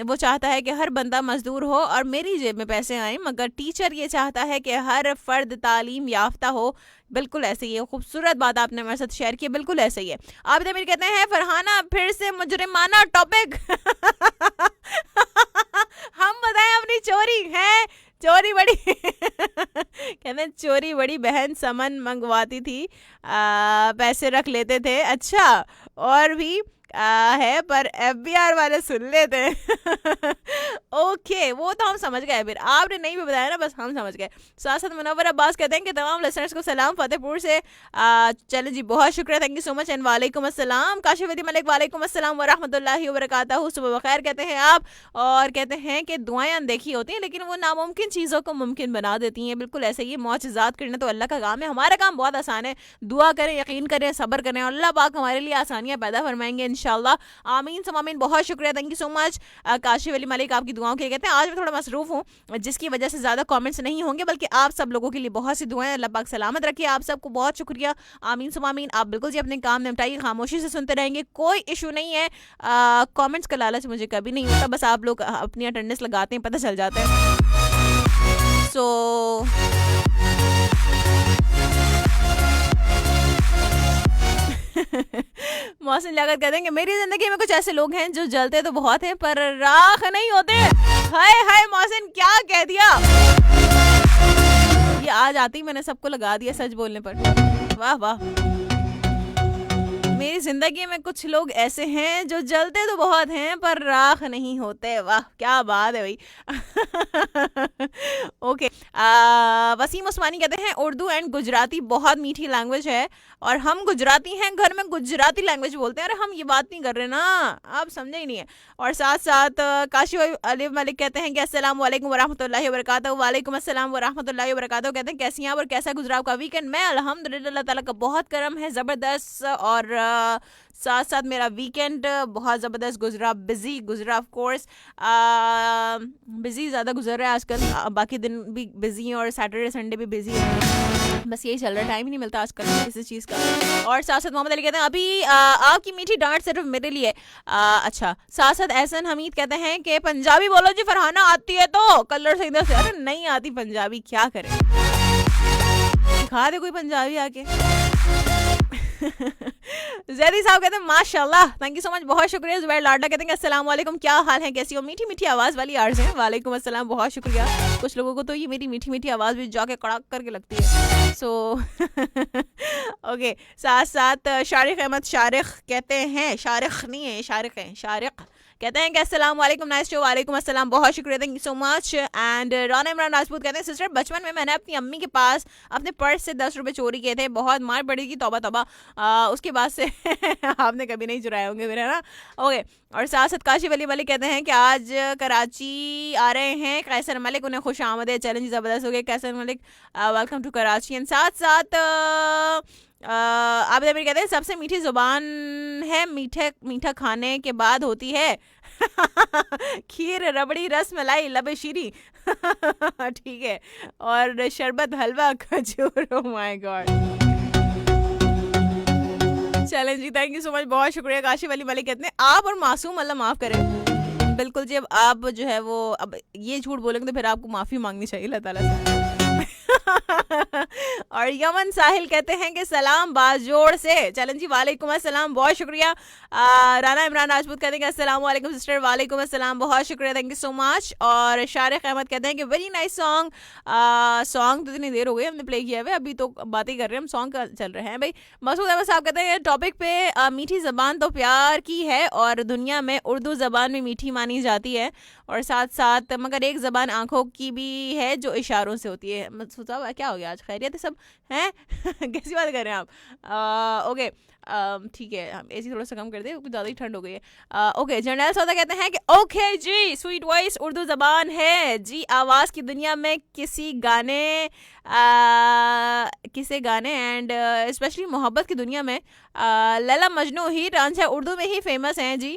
वो चाहता है कि हर बंदा मजदूर हो और मेरी जेब में पैसे आए। मगर टीचर ये चाहता है कि हर फर्द तालीम याफ्ता हो। बिल्कुल ऐसे ही है, खूबसूरत बात आपने हमारे साथ शेयर की, बिल्कुल ऐसे ही है। आप मेरे कहते हैं फरहाना फिर से मुजरिमाना टॉपिक। हम बताएं अपनी चोरी है, चोरी बड़ी कहते हैं चोरी बड़ी बहन समन मंगवाती थी, पैसे रख लेते थे। अच्छा, और भी है पर FBI वाले सुन लेते हैं। ओके, वो तो हम समझ गए, फिर आपने नहीं भी बताया ना, बस हम समझ गए। साथ साथ मुनव्वर अब्बास कहते हैं कि तमाम लिसनर्स को सलाम फतेहपुर से। चले जी, बहुत शुक्रिया, thank you so much and वालेकुम अस्सलाम। काशिफ अली मलिक वालेकुम अस्सलाम व रहमतुल्लाहि व बरकातहू, सुबह बखैर कहते हैं आप। और कहते हैं कि दुआएं अनदेखी होती हैं लेकिन वो नामुमकिन चीज़ों को मुमकिन बना देती हैं। बिल्कुल ऐसे ही, मौजज़ात करना तो अल्लाह का काम है, हमारा काम बहुत आसान है। दुआ करें, यकीन करें, सब्र करें और अल्लाह पाक हमारे लिए आसानियाँ पैदा फरमाएंगे इंशाल्लाह, आमीन समामीन। बहुत शुक्रिया, thank you so much Kashif Ali Malik आपकी दुआओं के लिए। कहते हैं आज मैं थोड़ा मसरूफ हूँ जिसकी वजह से ज़्यादा कमेंट्स नहीं होंगे, बल्कि आप सब लोगों के लिए बहुत सी दुआएं, अल्लाह पाक सलामत रखिए। आप सबको बहुत शुक्रिया, आमीन समामीन। आप बिल्कुल जी अपने काम निपटाइए, खामोशी से सुनते रहेंगे, कोई इशू नहीं है। कमेंट्स का लालच मुझे कभी नहीं होता, बस आप लोग अपनी अटेंडेंस लगाते हैं, पता चल जाता है। सो मौसम लागत कहते हैं कि मेरी जिंदगी में कुछ ऐसे लोग हैं जो जलते तो बहुत हैं पर राख नहीं होते। हाय हाय मौसम, क्या कह दिया। ये आज आती मैंने सबको लगा दिया सच बोलने पर। वाह वाह, मेरी जिंदगी में कुछ लोग ऐसे हैं जो जलते तो बहुत हैं पर राख नहीं होते। वाह क्या बात है भाई। ओके, वसीम उस्मानी कहते हैं उर्दू एंड गुजराती बहुत मीठी लैंग्वेज है और हम गुजराती हैं, घर में गुजराती लैंग्वेज बोलते हैं। अरे हम ये बात नहीं कर रहे ना, आप समझे ही नहीं है। और साथ साथ काशी अली मलिक कहते हैं कि अस्सलाम वालेकुम वरहमतुल्लाहि वबरकातुहू। वालेकुम अस्सलाम वरहमतुल्लाहि वबरकातुहू। कहते हैं कैसी हैं आप और कैसा गुजरा आपका वीकेंड? मैं अल्हम्दुलिल्लाह, अल्लाह ताला का बहुत करम है, ज़बरदस्त। और साथ साथ मेरा वीकेंड बहुत ज़बरदस्त गुजरा, बिजी गुजरा ऑफ कोर्स। बिजी ज़्यादा गुजर रहा है आजकल, बाकी दिन भी बिजी हैं और सैटरडे संडे भी बिजी है, बस यही चल रहा है, टाइम ही नहीं मिलता आजकल किसी चीज़ का। और साथ साथ मोहम्मद अली कहते हैं अभी आपकी मीठी डांट सिर्फ मेरे लिए। अच्छा, साथ साथ एहसन हमीद कहते हैं कि पंजाबी बोलो जी फरहाना, आती है तो कलर से इधर से। अरे नहीं आती पंजाबी, क्या करें, सिखा दे कोई पंजाबी आके। जैदी साहब कहते हैं माशाल्लाह, थैंक यू सो मच, बहुत शुक्रिया। जुबैर लाडा कहते हैं अस्सलाम वालेकुम, क्या हाल है, कैसी हो? मीठी मीठी आवाज़ वाली आर्ज है। वालेकुम अस्सलाम, बहुत शुक्रिया। कुछ लोगों को तो ये मेरी मीठी मीठी आवाज़ भी जाके कड़ाक करके लगती है। सो ओके, साथ साथ शारिक अहमद शारिक कहते हैं, शारिक नहीं है, शारिक है, शारिक कहते हैं कि अस्सलाम वालेकुम, नाइस शो। वालेकुम अस्सलाम, बहुत शुक्रिया, thank you so much. And Rana Imran Rajput कहते हैं सिस्टर बचपन में मैंने अपनी अम्मी के पास अपने पर्स से 10 रुपए चोरी किए थे, बहुत मार पड़ी थी, तौबा तौबा। उसके बाद से आपने कभी नहीं चुराए होंगे मेरे, है ना? ओके। और साथ साथ काशिफ अली मलिक कहते हैं कि आज कराची आ रहे हैं कैसर मलिक, उन्हें खुश आमद है, चैलेंज ज़बरदस्त हो गए Qaiser Malik, welcome to Karachi. And साथ साथ आबिद अमीर कहते हैं सबसे मीठी जुबान है, मीठा खाने के बाद होती है खीर, रबड़ी, रस मलाई, लबे शीरी। ठीक है, और शरबत, हलवा, खजूर। ओह माय गॉड, चैलेंज जी, थैंक यू सो मच, बहुत शुक्रिया। काशिफ अली मलिक कहते हैं आप और मासूम अल्लाह माफ़ करें। बिल्कुल जी, अब आप जो है वो अब ये झूठ बोलेंगे तो फिर आपको माफ़ी मांगनी चाहिए अल्लाह ताला से। और यमन साहिल कहते हैं कि सलाम बाजोड़ से। चलन जी, वालेकुम अस्सलाम, बहुत शुक्रिया। राना इमरान राजपूत कहते हैं कि अस्सलाम वालेकुम सिस्टर। वालेकुम अस्सलाम, बहुत शुक्रिया, थैंक यू सो मच। और शारिक अहमद कहते हैं कि वेरी नाइस सॉन्ग। सॉन्ग तो इतनी देर हो गई हमने प्ले किया हुआ, अभी तो बातें कर रहे हैं हम, सॉन्ग का चल रहे हैं भाई। मसूद अहमद साहब कहते हैं टॉपिक पे मीठी ज़बान तो प्यार की है और दुनिया में उर्दू ज़बान भी मीठी मानी जाती है, और साथ साथ मगर एक ज़बान आंखों की भी है जो इशारों से होती है। साहब क्या हो गया आज, खैरियत है सब हैं? कैसी बात कर रहे हैं आप? ओके, ठीक है, हम एसी थोड़ा सा कम कर दे, कुछ ज़्यादा ही ठंड हो गई है। ओके, जर्नल सौदा कहते हैं कि ओके जी, स्वीट वॉइस उर्दू ज़बान है जी, आवाज़ की दुनिया में किसी गाने एंड स्पेशली मोहब्बत की दुनिया में लैला मजनू ही रांझा उर्दू में ही फेमस हैं जी।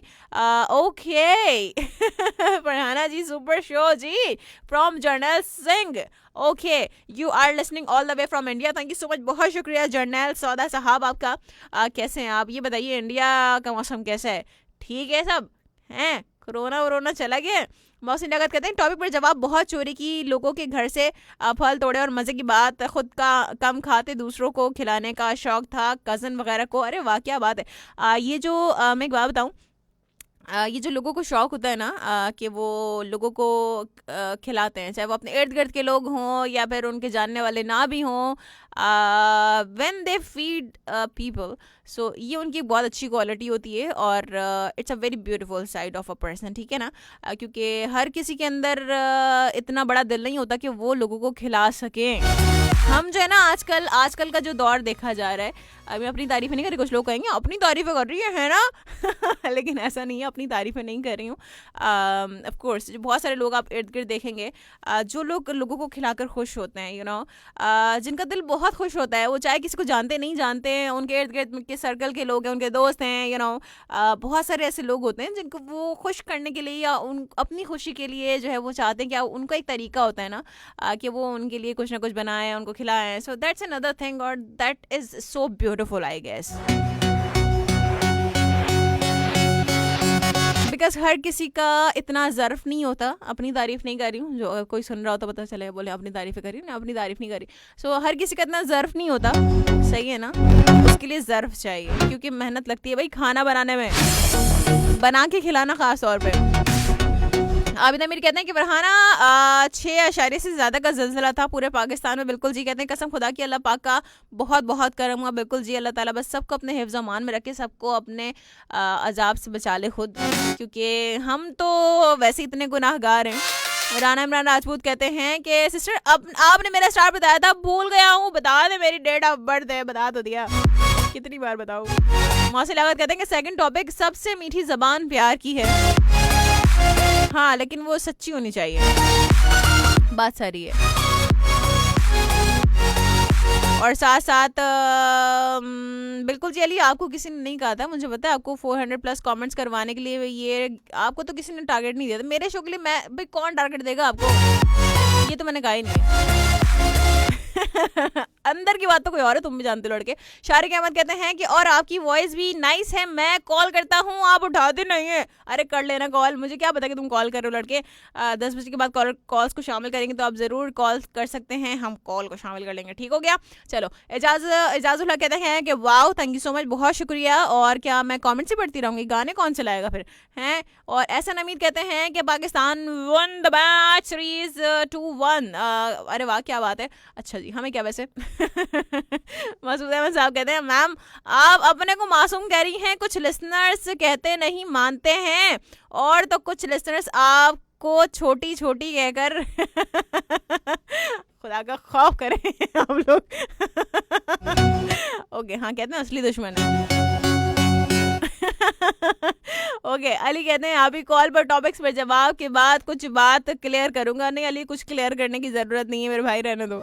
Okay Farhana ji, super show ji, from Jarnail Singh. Okay, you are listening all the way from India, thank you so much, बहुत शुक्रिया जर्नल सौदा साहब आपका। कैसे हैं आप, ये बताइए इंडिया का मौसम कैसा है? ठीक है सब हैं? कोरोना वरोना चला गया? मौसम जगत कहते हैं टॉपिक पर जवाब, बहुत चोरी की, लोगों के घर से फल तोड़े और मज़े की बात, खुद का कम खाते दूसरों को खिलाने का शौक था, कज़न वगैरह को। अरे वाह क्या बात है। ये जो मैं एक बात बताऊँ, ये जो लोगों को शौक़ होता है ना कि वो लोगों को खिलाते हैं, चाहे वो अपने इर्द गिर्द के लोग हों या फिर उनके जानने वाले ना भी हों, व्हेन दे फीड पीपल, सो ये उनकी बहुत अच्छी क्वालिटी होती है और it's a very beautiful side of a person, ठीक है ना? क्योंकि हर किसी के अंदर इतना बड़ा दिल नहीं होता कि वो लोगों को खिला सकें। हम जो है ना आजकल का जो दौर देखा जा रहा है, मैं अपनी तारीफ़ें नहीं कर रही, कुछ लोग कहेंगे अपनी तारीफ़ें कर रही है ना लेकिन ऐसा नहीं है, अपनी तारीफ़ें नहीं कर रही हूँ। ऑफ कोर्स बहुत सारे लोग आप इर्द गिर्द देखेंगे जो लोग लोगों को खिलाकर खुश होते हैं, यू नो, जिनका दिल बहुत खुश होता है, वो चाहे किसी को जानते नहीं जानते हैं, उनके इर्द गिर्द के सर्कल के लोग हैं, उनके दोस्त हैं, यू नो, बहुत सारे ऐसे लोग होते हैं जिनको वो खुश करने के लिए या अपनी खुशी के लिए जो है वो चाहते हैं कि उनका एक तरीका होता है ना कि वो उनके लिए कुछ ना कुछ बनाए, उनको खिलाएं। सो दैट्स अनदर थिंग और that is so beautiful I guess, because हर किसी का इतना ज़र्फ नहीं होता। अपनी तारीफ़ नहीं कर रही हूँ, जो कोई सुन रहा होता पता चले बोले अपनी तारीफ़ें करी ना, अपनी तारीफ़ नहीं करी। सो हर किसी का इतना ज़र्फ नहीं होता, सही है ना? उसके लिए ज़र्फ चाहिए क्योंकि मेहनत लगती है भाई खाना बनाने में, बना के खिलाना ख़ास तौर पे। आबिद अमीर कहते हैं कि फरहाना 6 से ज्यादा का जल्जला था पूरे पाकिस्तान में। बिल्कुल जी, कहते हैं कसम खुदा की अल्लाह पाक का बहुत बहुत करम हुआ। बिल्कुल जी, अल्लाह ताला बस सबको अपने हिफ्ज़ अमान में रखे, सबको अपने अजाब से बचा ले खुद, क्योंकि हम तो वैसे इतने गुनाहगार हैं। राना इमरान राजपूत कहते हैं कि सिस्टर अब आपने मेरा स्टार बताया था, भूल गया हूँ, बता दे मेरी डेट ऑफ बर्थ है, बता तो दिया, कितनी बार बताऊँ। मौसी लागत कहते हैं कि सेकंड टॉपिक, सबसे मीठी जबान प्यार की है। हाँ, लेकिन वो सच्ची होनी चाहिए, बात सारी है। और साथ साथ बिल्कुल जी अली, आपको किसी ने नहीं कहा था, मुझे पता है, आपको 400+ कमेंट्स करवाने के लिए, ये आपको तो किसी ने टारगेट नहीं दिया था मेरे शो के लिए। मैं भाई कौन टारगेट देगा आपको, ये तो मैंने कहा ही नहीं है। अंदर की बात तो कोई और है, तुम भी जानते हो लड़के। शारिक अहमद कहते हैं कि और आपकी वॉइस भी नाइस है, मैं कॉल करता हूँ आप उठाते नहीं है। अरे कर लेना कॉल, मुझे क्या पता कि तुम कॉल कर रहे हो लड़के। 10 बजे के बाद कॉल्स को शामिल करेंगे तो आप ज़रूर कॉल कर सकते हैं, हम कॉल को शामिल कर लेंगे, ठीक हो गया। चलो, एजाजुल्लाह कहते हैं कि wow thank you so much, बहुत शुक्रिया। और क्या मैं कॉमेंट से पढ़ती रहूँगी, गाने कौन चलाएगा फिर हैं। और ऐसा नमीद कहते हैं कि Pakistan one the match series 2-1। अरे वाह क्या बात है, अच्छा जी, हमें क्या वैसे। मसूद अहमद साहब कहते हैं मैम आप अपने को मासूम कह रही हैं, कुछ लिसनर्स कहते नहीं मानते हैं, और तो कुछ लिसनर्स आपको छोटी छोटी कहकर खुदा का खौफ करें हम लोग। ओके हाँ, कहते हैं असली दुश्मन है। ओके अली कहते हैं अभी कॉल पर टॉपिक्स पर जवाब के बाद कुछ बात क्लियर करूंगा। नहीं अली, कुछ क्लियर करने की जरूरत नहीं है मेरे भाई, रहने दो।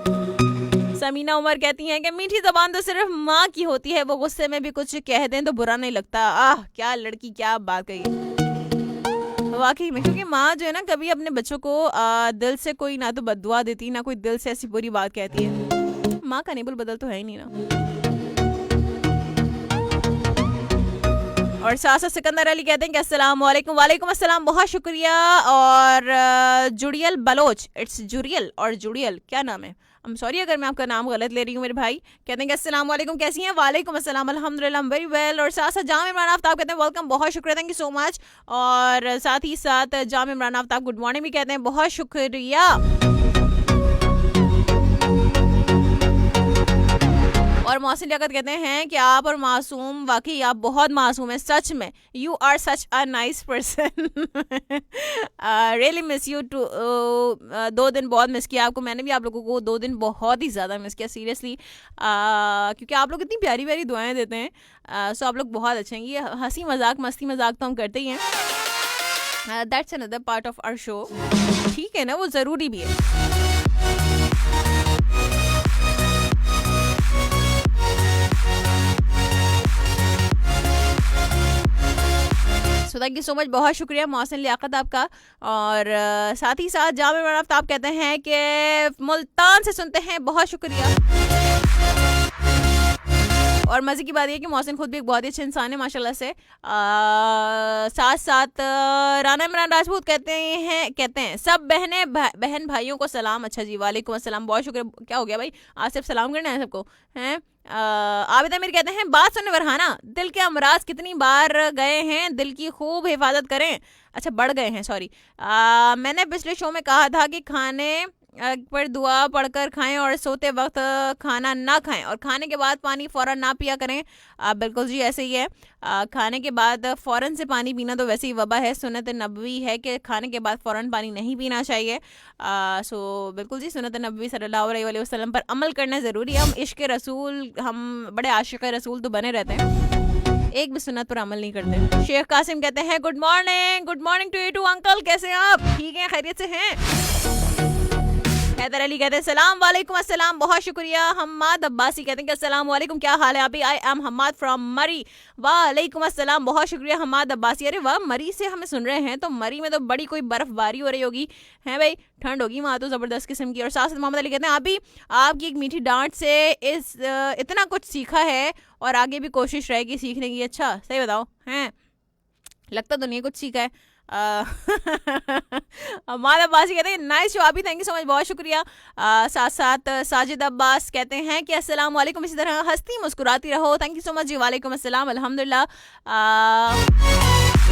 समीना उमर कहती हैं कि मीठी जबान तो सिर्फ माँ की होती है, वो गुस्से में भी कुछ कह दें तो बुरा नहीं लगता। आह क्या लड़की, क्या बात कही वाकई में, क्योंकि माँ जो है ना, कभी अपने बच्चों को दिल से कोई ना तो बद्दुआ देती, ना कोई दिल से ऐसी बुरी बात कहती है। माँ का निबुल बदल तो है ही नहीं ना। और सासा सिकंदर अली कहते हैं कि अस्सलाम वालेकुम। वालेकुम अस्सलाम, बहुत शुक्रिया। और जुड़ियल बलोच, इट्स जुड़ियल और जुड़ियल, क्या नाम है, I'm सॉरी अगर मैं आपका नाम गलत ले रही हूँ मेरे भाई। कहते हैं कि अस्सलाम वालेकुम, कैसी हैं। वालेकुम अस्सलाम, अल्हम्दुलिल्लाह वेरी वेल। और साथ साथ जाम इमरान आफ्ताब कहते हैं वेलकम, बहुत शुक्रिया, थैंक यू सो मच। और साथ ही साथ जाम इमरान आफ्ताब गुड मॉर्निंग भी कहते हैं, बहुत शुक्रिया। और मोहसिन लियाकत कहते हैं कि आप और मासूम, वाकई आप बहुत मासूम हैं, सच में you are such a nice person. Really miss you too. 2 दिन बहुत मिस किया आपको मैंने भी, आप लोगों को 2 दिन बहुत ही ज़्यादा मिस किया सीरियसली, क्योंकि आप लोग इतनी प्यारी प्यारी दुआएं देते हैं। सो आप लोग बहुत अच्छे हैं। ये हंसी मजाक मस्ती मजाक तो हम करते ही हैं, that's another part of our show, ठीक है ना, वो ज़रूरी भी है। So thank you so much, बहुत शुक्रिया मोहसिन लियाकत आपका। और साथ ही साथ जाम इमरान आफ्ताब कहते हैं कि मुल्तान से सुनते हैं, बहुत शुक्रिया। और मज़े की बात यह कि मोहसिन खुद भी एक बहुत ही अच्छे इंसान है माशाल्लाह से। साथ साथ राना इमरान राजपूत कहते हैं सब बहन भाइयों को सलाम। अच्छा जी, वालेकुम अस्सलाम, बहुत शुक्रिया। क्या हो गया भाई, आज सिर्फ सलाम करना है सबको हैं। आबिद अमीर कहते हैं बात सुनने फरहाना, दिल के अमराज कितनी बार गए हैं, दिल की खूब हिफाजत करें। अच्छा बढ़ गए हैं, सॉरी। मैंने पिछले शो में कहा था कि खाने पर दुआ पढ़कर खाएं और सोते वक्त खाना ना खाएं, और खाने के बाद पानी फ़ौरन ना पिया करें। बिल्कुल जी ऐसे ही है, खाने के बाद फ़ौरन से पानी पीना तो वैसे ही वबा है। सुन्नत नबवी है कि खाने के बाद फ़ौरन पानी नहीं पीना चाहिए। सो बिल्कुल जी, सुन्नत नबवी सल्लल्लाहु अलैहि वसल्लम पर अमल करना ज़रूरी है। हम इश्क़ रसूल, हम बड़े आशिक़ रसूल तो बने रहते हैं, एक भी सुन्नत पर अमल नहीं करते। शेख कासिम कहते हैं good morning to you too uncle, कैसे हैं आप, ठीक हैं, खैरियत से हैं। हैदर अली कहते हैं सलाम वालेकुम अस्सलाम, बहुत शुक्रिया। हम्माद अब्बासी कहते हैं कि अस्सलाम वालेकुम, क्या हाल है अभी। आई एम हम्माद फ्रॉम मरी। वालेकुम अस्सलाम, बहुत शुक्रिया हम्माद अब्बासी। अरे वाह, मरी से हमें सुन रहे हैं, तो मरी में तो बड़ी कोई बर्फबारी हो रही होगी, है भाई, ठंड होगी वहाँ तो ज़बरदस्त किस्म की। और साथ मोहम्मद अली कहते हैं अभी आपकी एक मीठी डांट से इतना कुछ सीखा है और आगे भी कोशिश रहेगी सीखने की। अच्छा सही बताओ, हैं लगता तो नहीं कुछ सीखा है। हमारा अब्बास कहते हैं नाइस शो अभी, थैंक यू सो मच, बहुत शुक्रिया। साथ साथ साजिद अब्बास कहते हैं कि अस्सलाम वालेकुम, इसी तरह हंसती मुस्कुराती रहो, थैंक यू सो मच जी। वालेकुम अस्सलाम, अल्हम्दुलिल्लाह।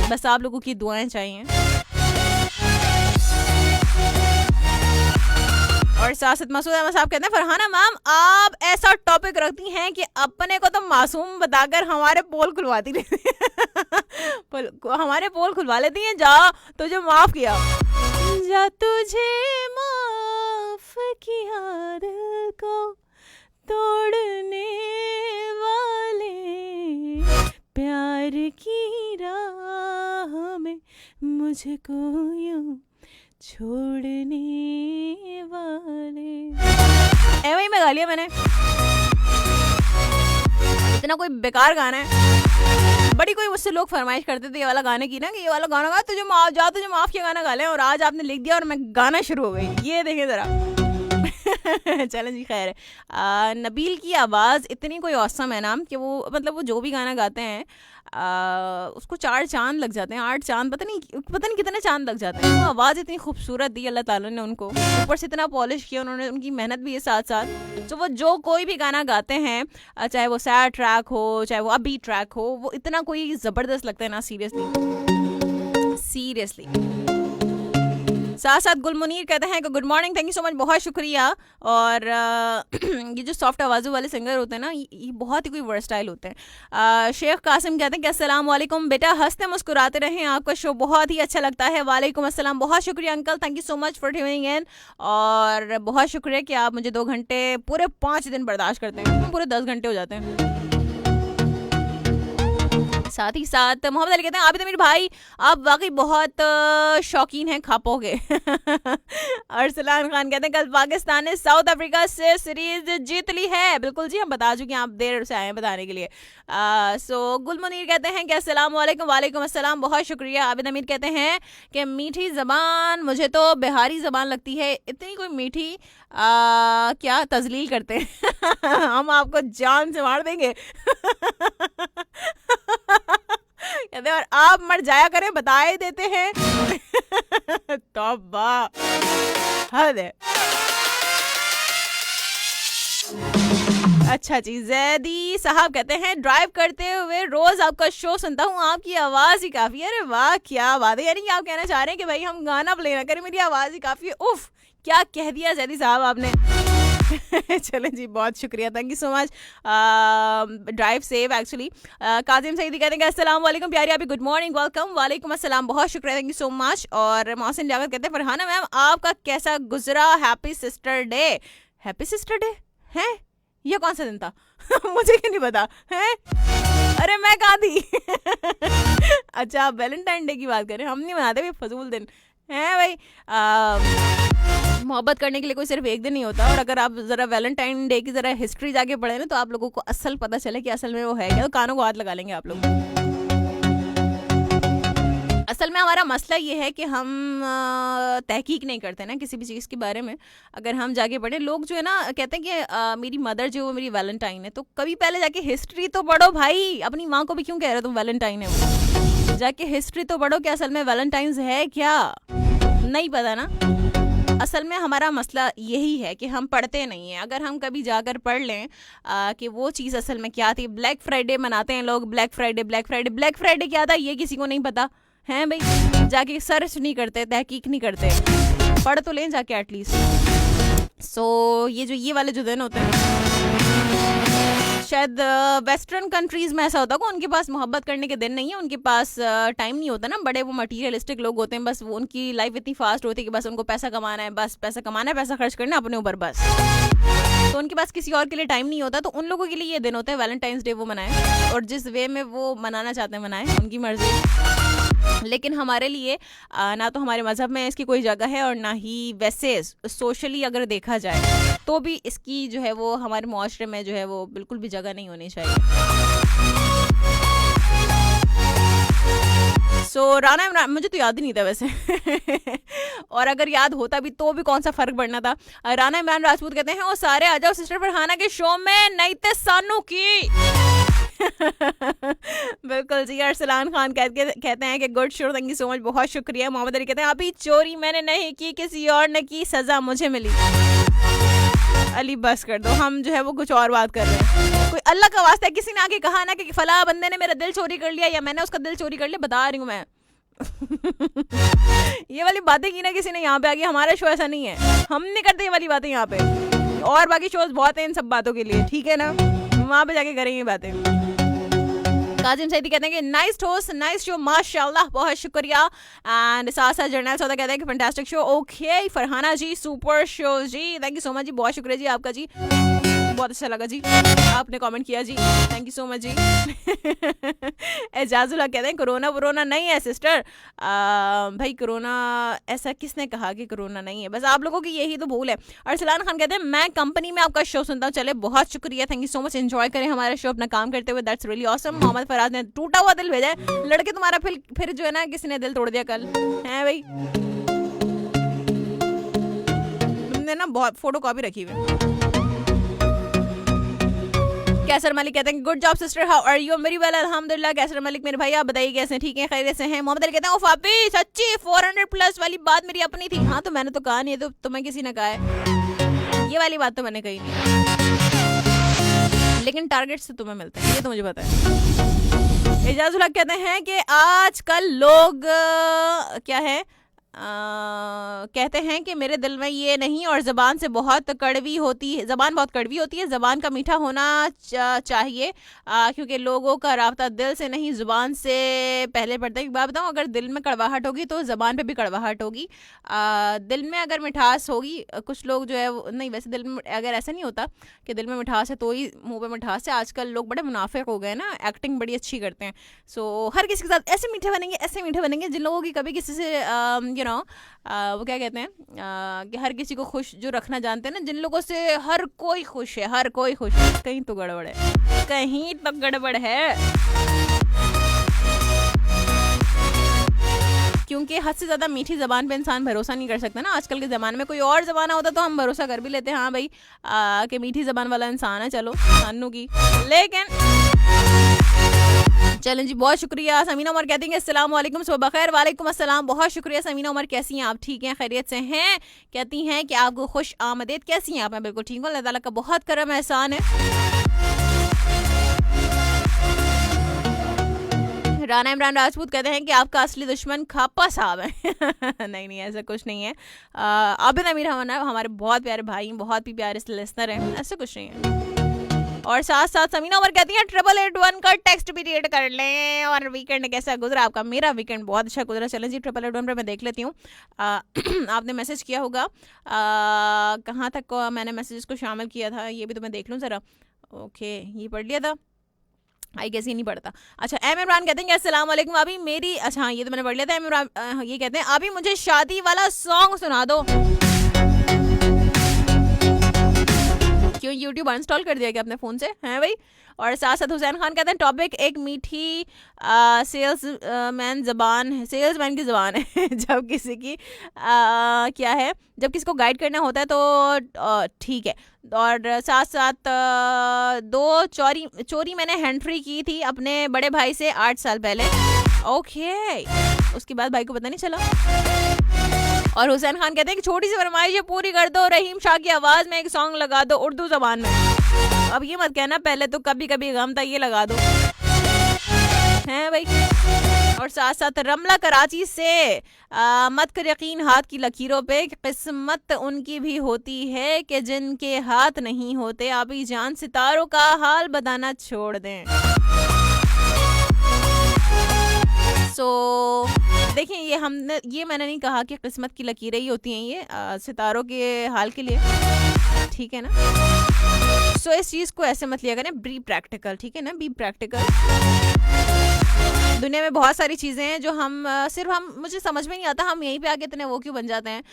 बस आप लोगों की दुआएं चाहिए। और साथ मसूद अहमद साहब कहते हैं फरहाना मैम आप ऐसा टॉपिक रखती हैं कि अपने को तो मासूम बताकर हमारे पोल खुलवाती रहती हैं हमारे पोल खुलवा लेती हैं। जा तुझे माफ किया, जा तुझे माफ किया दिल को तोड़ने वाले, प्यार की राह में मुझको यूं छोड़ने वाले। वही में गा लिया मैंने, इतना कोई बेकार गाना है। बड़ी कोई मुझसे लोग फरमाइश करते थे ये वाला गाने की ना, कि ये वाला गाना गा तुझे माफ किया गाना गा ले, और आज आपने लिख दिया और मैं गाना शुरू हो गई। ये देखें जरा। चलें जी, खैर है। नबील की आवाज़ इतनी कोई औसम है ना कि वो मतलब वो जो भी गाना गाते हैं उसको 4 चांद लग जाते हैं, 8 चांद, पता नहीं कितने चांद लग जाते हैं। वो आवाज़ इतनी खूबसूरत दी अल्लाह ताला ने उनको, ऊपर से इतना पॉलिश किया उन्होंने, उनकी मेहनत भी है साथ साथ। तो वो जो कोई भी गाना गाते हैं, चाहे वो सैड ट्रैक हो चाहे वो अबी ट्रैक हो, वो इतना कोई ज़बरदस्त लगता है ना, सीरियसली। साथ साथ गुलमुनीर कहते हैं कि good morning, thank you so much, बहुत शुक्रिया। और ये जो सॉफ्ट आवाज़ों वाले सिंगर होते हैं ना, ये बहुत ही कोई वर्सटाइल होते हैं। शेख कासिम कहते हैं कि अस्सलाम वालेकुम बेटा, हंसते मुस्कुराते रहें, आपका शो बहुत ही अच्छा लगता है। वालेकुम अस्सलाम, बहुत शुक्रिया uncle, thank you so much for tuning in. और बहुत शुक्रिया कि आप मुझे 2 घंटे पूरे 5 दिन बर्दाश्त करते हैं, पूरे 10 घंटे हो जाते हैं। साथ ही साथ मोहम्मद अली कहते हैं आबिद अमीर भाई आप वाकई बहुत शौकीन हैं खापों के। अरसलान खान कहते हैं कल पाकिस्तान ने साउथ अफ्रीका से सीरीज जीत ली है। बिल्कुल जी, हम बता चुके हैं, आप देर से आए हैं बताने के लिए। सो गुलमुनीर कहते हैं कि अस्सलाम वालेकुम। वालेकुम अस्सलाम, बहुत शुक्रिया। आबिद अमीर कहते हैं कि मीठी ज़बान मुझे तो बिहारी ज़बान लगती है, इतनी कोई मीठी क्या तजलील करते हैं। हम आपको जान से मार देंगे। कहते और आप मर जाया करें, बता ही देते हैं। तौबा, हद है। अच्छा जी, जैदी साहब कहते हैं ड्राइव करते हुए रोज आपका शो सुनता हूँ, आपकी आवाज ही काफी है। अरे वाह, क्या बात है। यानी कि आप कहना चाह रहे हैं कि भाई हम गाना प्ले ना करें, मेरी आवाज ही काफी है। उफ, क्या कह दिया जैदी साहब आपने। चलें जी, बहुत शुक्रिया, thank you so much. Drive save actually. Kazim Saeedi कहते हैं अस्सलाम वालेकुम प्यारी आपी, गुड मॉर्निंग, वेलकम। वालेकुम अस्सलाम, बहुत शुक्रिया, थैंक यू सो मच। और मोहसिन जावेद कहते हैं फरहाना मैम आपका कैसा गुजरा, happy sister day. Happy sister day है, ये कौन सा दिन था? मुझे क्यों नहीं पता है? अरे मैं कहाँ थी? अच्छा, आप वैलेंटाइन डे की बात करें, हम नहीं मनाते भाई, फजूल दिन है भाई। मोहब्बत करने के लिए कोई सिर्फ एक दिन नहीं होता। और अगर आप ज़रा वैलेंटाइन डे की ज़रा हिस्ट्री जाके पढ़े ना, तो आप लोगों को असल पता चले कि असल में वो है क्या। तो कानों को हाथ लगा लेंगे आप लोग। असल में हमारा मसला ये है कि हम तहकीक नहीं करते ना किसी भी चीज़ के बारे में। अगर हम जाके पढ़े, लोग जो है ना कहते हैं कि मेरी मदर जो वो मेरी वैलेंटाइन है, तो कभी पहले जाके हिस्ट्री तो पढ़ो भाई। अपनी माँ को भी क्यों कह रहे हो तुम वैलेंटाइन है वो? जाके हिस्ट्री तो पढ़ो कि असल में वैलेंटाइन्स है क्या, नहीं पता ना। असल में हमारा मसला यही है कि हम पढ़ते नहीं हैं। अगर हम कभी जाकर पढ़ लें कि वो चीज़ असल में क्या थी। ब्लैक फ्राइडे मनाते हैं लोग, ब्लैक फ्राइडे क्या था ये किसी को नहीं पता है भाई। जाके सर्च नहीं करते, तहकीक नहीं करते, पढ़ तो लें जाके एटलीस्ट। सो ये वाले जो दिन होते हैं, शायद वेस्टर्न कंट्रीज़ में ऐसा होता है कि उनके पास मोहब्बत करने के दिन नहीं है, उनके पास टाइम नहीं होता ना। बड़े वो मटीरियलिस्टिक लोग होते हैं, बस वो उनकी लाइफ इतनी फास्ट होती है कि बस उनको पैसा कमाना है, बस पैसा कमाना है, पैसा खर्च करना है अपने ऊपर बस। तो उनके पास किसी और के लिए टाइम नहीं होता। तो उन लोगों के लिए ये दिन होते हैं वैलेंटाइंस डे, वो मनाएं और जिस वे में वो मनाना चाहते हैं मनाएं, उनकी मर्जी। लेकिन हमारे लिए ना तो हमारे मज़हब में इसकी कोई जगह है और ना ही वैसे सोशली अगर देखा जाए तो भी इसकी जो है वो हमारे मुआशरे में जो है वो बिल्कुल भी जगह नहीं होनी चाहिए। सो राना इमरान, मुझे तो याद ही नहीं था वैसे। और अगर याद होता भी तो भी कौन सा फ़र्क पड़ना था। राना इमरान राजपूत कहते हैं ओ सारे आ जाओ सिस्टर फरहाना के शो में, नहीं ते सानू की। बिल्कुल जी। अरसलान खान कहते हैं कि good show, thank you so much, बहुत शुक्रिया। मोहम्मद अली कहते हैं अभी चोरी मैंने नहीं की, किसी और ने की, सज़ा मुझे मिली। अली बस कर दो, हम जो है वो कुछ और बात कर रहे हैं। कोई अल्लाह का वास्ता है, किसी ने आके कहा ना कि फला बंदे ने मेरा दिल चोरी कर लिया या मैंने उसका दिल चोरी कर लिया, बता रही हूँ मैं, ये वाली बातें की ना किसी ने यहाँ पे आके, हमारा शो ऐसा नहीं है, हम नहीं करते ये वाली बातें यहाँ पे, और बाकी शोज बहुत हैं इन सब बातों के लिए, ठीक है ना, वहां पे जाके करेंगे बातें। काजिम सैदी कहते हैं कि नाइस होस्ट, नाइस शो, माशाल्लाह, बहुत शुक्रिया। एंड साथ साथ जर्नल सौदा कहते हैं कि fantastic show. Okay Farhana ji, super show ji, thank you so much ji, बहुत शुक्रिया जी आपका जी, बहुत अच्छा लगा जी आपने कमेंट किया जी, थैंक यू सो मच जी। एजाजुल हक कहते हैं कोरोना वरोना नहीं है सिस्टर। भाई कोरोना ऐसा किसने कहा कि कोरोना नहीं है, बस आप लोगों की यही तो भूल है। अरसलान खान कहते हैं मैं कंपनी में आपका शो सुनता हूँ, चले बहुत शुक्रिया, thank you so much, enjoy करें हमारा शो अपना काम करते हुए, that's really awesome. Mohammad Faraz ने टूटा हुआ दिल भेजा है, लड़के तुम्हारा फिर जो है ना किसी ने दिल तोड़ दिया कल, है भाई, तुमने ना बहुत फोटो कॉपी रखी हुई। कैसर मलिक कहते हैं good job sister, how are you, very well अल्हम्दुलिल्लाह। कैसर मलिक मेरे भाई, आप बताइए कैसे, ठीक है, खैरियत से हैं। मोहम्मद अली कहते हैं फापी सच्ची 400 प्लस वाली बात मेरी अपनी थी। हाँ तो मैंने तो कहा नहीं, तो तुम्हें किसी ने कहा है, ये वाली बात तो मैंने कही नहीं, लेकिन टारगेट से तुम्हें मिलता है, ये तो मुझे पता है। एजाजुल हक कहते हैं कि आजकल लोग क्या है कहते हैं कि मेरे दिल में ये नहीं, और ज़बान से बहुत कड़वी होती है, ज़बान बहुत कड़वी होती है, ज़बान का मीठा होना चाहिए, क्योंकि लोगों का राब्ता दिल से नहीं ज़ुबान से पहले पड़ता है। एक बात बताऊँ, अगर दिल में कड़वाहट होगी तो ज़बान पे भी कड़वाहट होगी। दिल में अगर मिठास होगी, कुछ लोग जो है नहीं, वैसे दिल में अगर ऐसा नहीं होता कि दिल में मिठास है तो ही मुँह पे मिठास है, आजकल लोग बड़े मुनाफिक हो गए ना, एक्टिंग बड़ी अच्छी करते हैं। सो हर किसी के साथ ऐसे मीठे बनेंगे, ऐसे मीठे बनेंगे, जिन लोगों की कभी किसी से वो क्या कहते हैं कि हर किसी को खुश जो रखना जानते हैं ना, जिन लोगों से हर कोई खुश है, हर कोई खुश है, कहीं तो गड़बड़ है, कहीं तो गड़बड़ है, क्योंकि हद से ज्यादा मीठी जबान पे इंसान भरोसा नहीं कर सकता ना आजकल के जमाने में। कोई और जमाना होता तो हम भरोसा कर भी लेते, हाँ भाई कि मीठी जबान वाला इंसान है, चलो नानू की, लेकिन चलें जी, बहुत शुक्रिया। समीना उमर कहती हैं अस्सलाम वालेकुम, सुबह बखैर। वालेकुम अस्सलाम, बहुत शुक्रिया समीना उमर, कैसी हैं आप, ठीक हैं, खैरियत से हैं। कहती हैं कि आपको खुश आमदीद, कैसी हैं आप, मैं बिल्कुल ठीक हूँ, अल्लाह ताला का बहुत करम एहसान है। राना इमरान राजपूत कहते हैं कि आपका असली दुश्मन खापा साहब है। नहीं नहीं, ऐसा कुछ नहीं है। आबिद अमीर हमारे बहुत प्यारे भाई, बहुत ही प्यारे लिसनर हैं, ऐसा कुछ नहीं है। और साथ साथ समीना उमर कहती हैं 8881 का टेक्स्ट भी रीड कर लें। और वीकेंड कैसा गुजरा आपका, मेरा वीकेंड बहुत अच्छा गुजरा। चलें जी 8881 पर मैं देख लेती हूँ, आपने मैसेज किया होगा, कहाँ तक मैंने मैसेज को शामिल किया था, ये भी तो मैं देख लूँ ज़रा। ओके, ये पढ़ लिया था, आई गेस ये नहीं पढ़ता। अच्छा, एम इमरान कहते हैं अस्सलाम वालेकुम, अभी मेरी, अच्छा हाँ ये तो मैंने पढ़ लिया था। एम इमरान ये कहते हैं अभी मुझे शादी वाला सॉन्ग सुना दो। क्यों YouTube अनस्टॉल कर दिया क्या अपने फ़ोन से, हैं भाई। और साथ साथ हुसैन खान कहते हैं टॉपिक एक मीठी सेल्समैन ज़बान है, सेल्समैन की ज़बान है। जब किसी की क्या है, जब किसी को गाइड करना होता है तो ठीक है। और साथ साथ दो चोरी मैंने हैंड्री की थी अपने बड़े भाई से 8 साल पहले। ओके, उसके बाद भाई को पता नहीं चला। और हुसैन खान कहते हैं कि छोटी सी फरमाइश पूरी कर दो, रहीम शाह की आवाज में एक सॉन्ग लगा दो उर्दू जबान में। अब ये मत कहना पहले तो कभी कभी गम था, ये लगा दो, हैं भाई। और साथ साथ रमला कराची से मत कर यकीन हाथ की लकीरों पे, किस्मत उनकी भी होती है कि जिनके हाथ नहीं होते। अभी जान सितारों का हाल बताना छोड़ दें। सो देखिए, ये मैंने नहीं कहा कि किस्मत की लकीरें ही होती हैं, ये सितारों के हाल के लिए, ठीक है ना। सो इस चीज़ को ऐसे मत लिया करें, बी प्रैक्टिकल, ठीक है ना, बी प्रैक्टिकल। दुनिया में बहुत सारी चीज़ें हैं जो हम मुझे समझ में नहीं आता, हम यहीं पे आके इतने वो क्यों बन जाते हैं,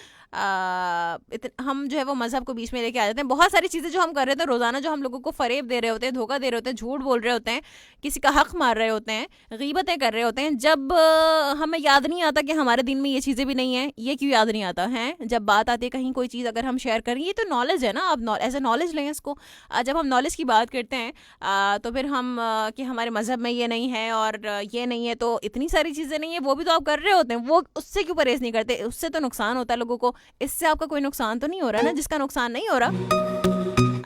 हम जो है वो मज़हब को बीच में लेके आ जाते हैं। बहुत सारी चीज़ें जो हम कर रहे थे रोज़ाना, जो हम लोगों को फ़रेब दे रहे होते हैं, धोखा दे रहे होते हैं, झूठ बोल रहे होते हैं, किसी का हक़ मार रहे होते हैं, गीबतें कर रहे होते हैं, जब हमें याद नहीं आता कि हमारे दिन में ये चीज़ें भी नहीं हैं। ये क्यों याद नहीं आता है, जब बात आती है कहीं कोई चीज़ अगर हम शेयर करें, ये तो नॉलेज है ना, आप एज ए नॉलेज लें इसको। जब हम नॉलेज की बात करते हैं तो फिर हम कि हमारे मज़हब में ये नहीं है और ये नहीं है, तो इतनी सारी चीज़ें नहीं है, वो भी तो आप कर रहे होते हैं, वो उससे क्यों परहेज़ नहीं करते, उससे तो नुकसान होता है लोगों को। इससे आपका कोई नुकसान तो नहीं हो रहा ना, जिसका नुकसान नहीं हो रहा।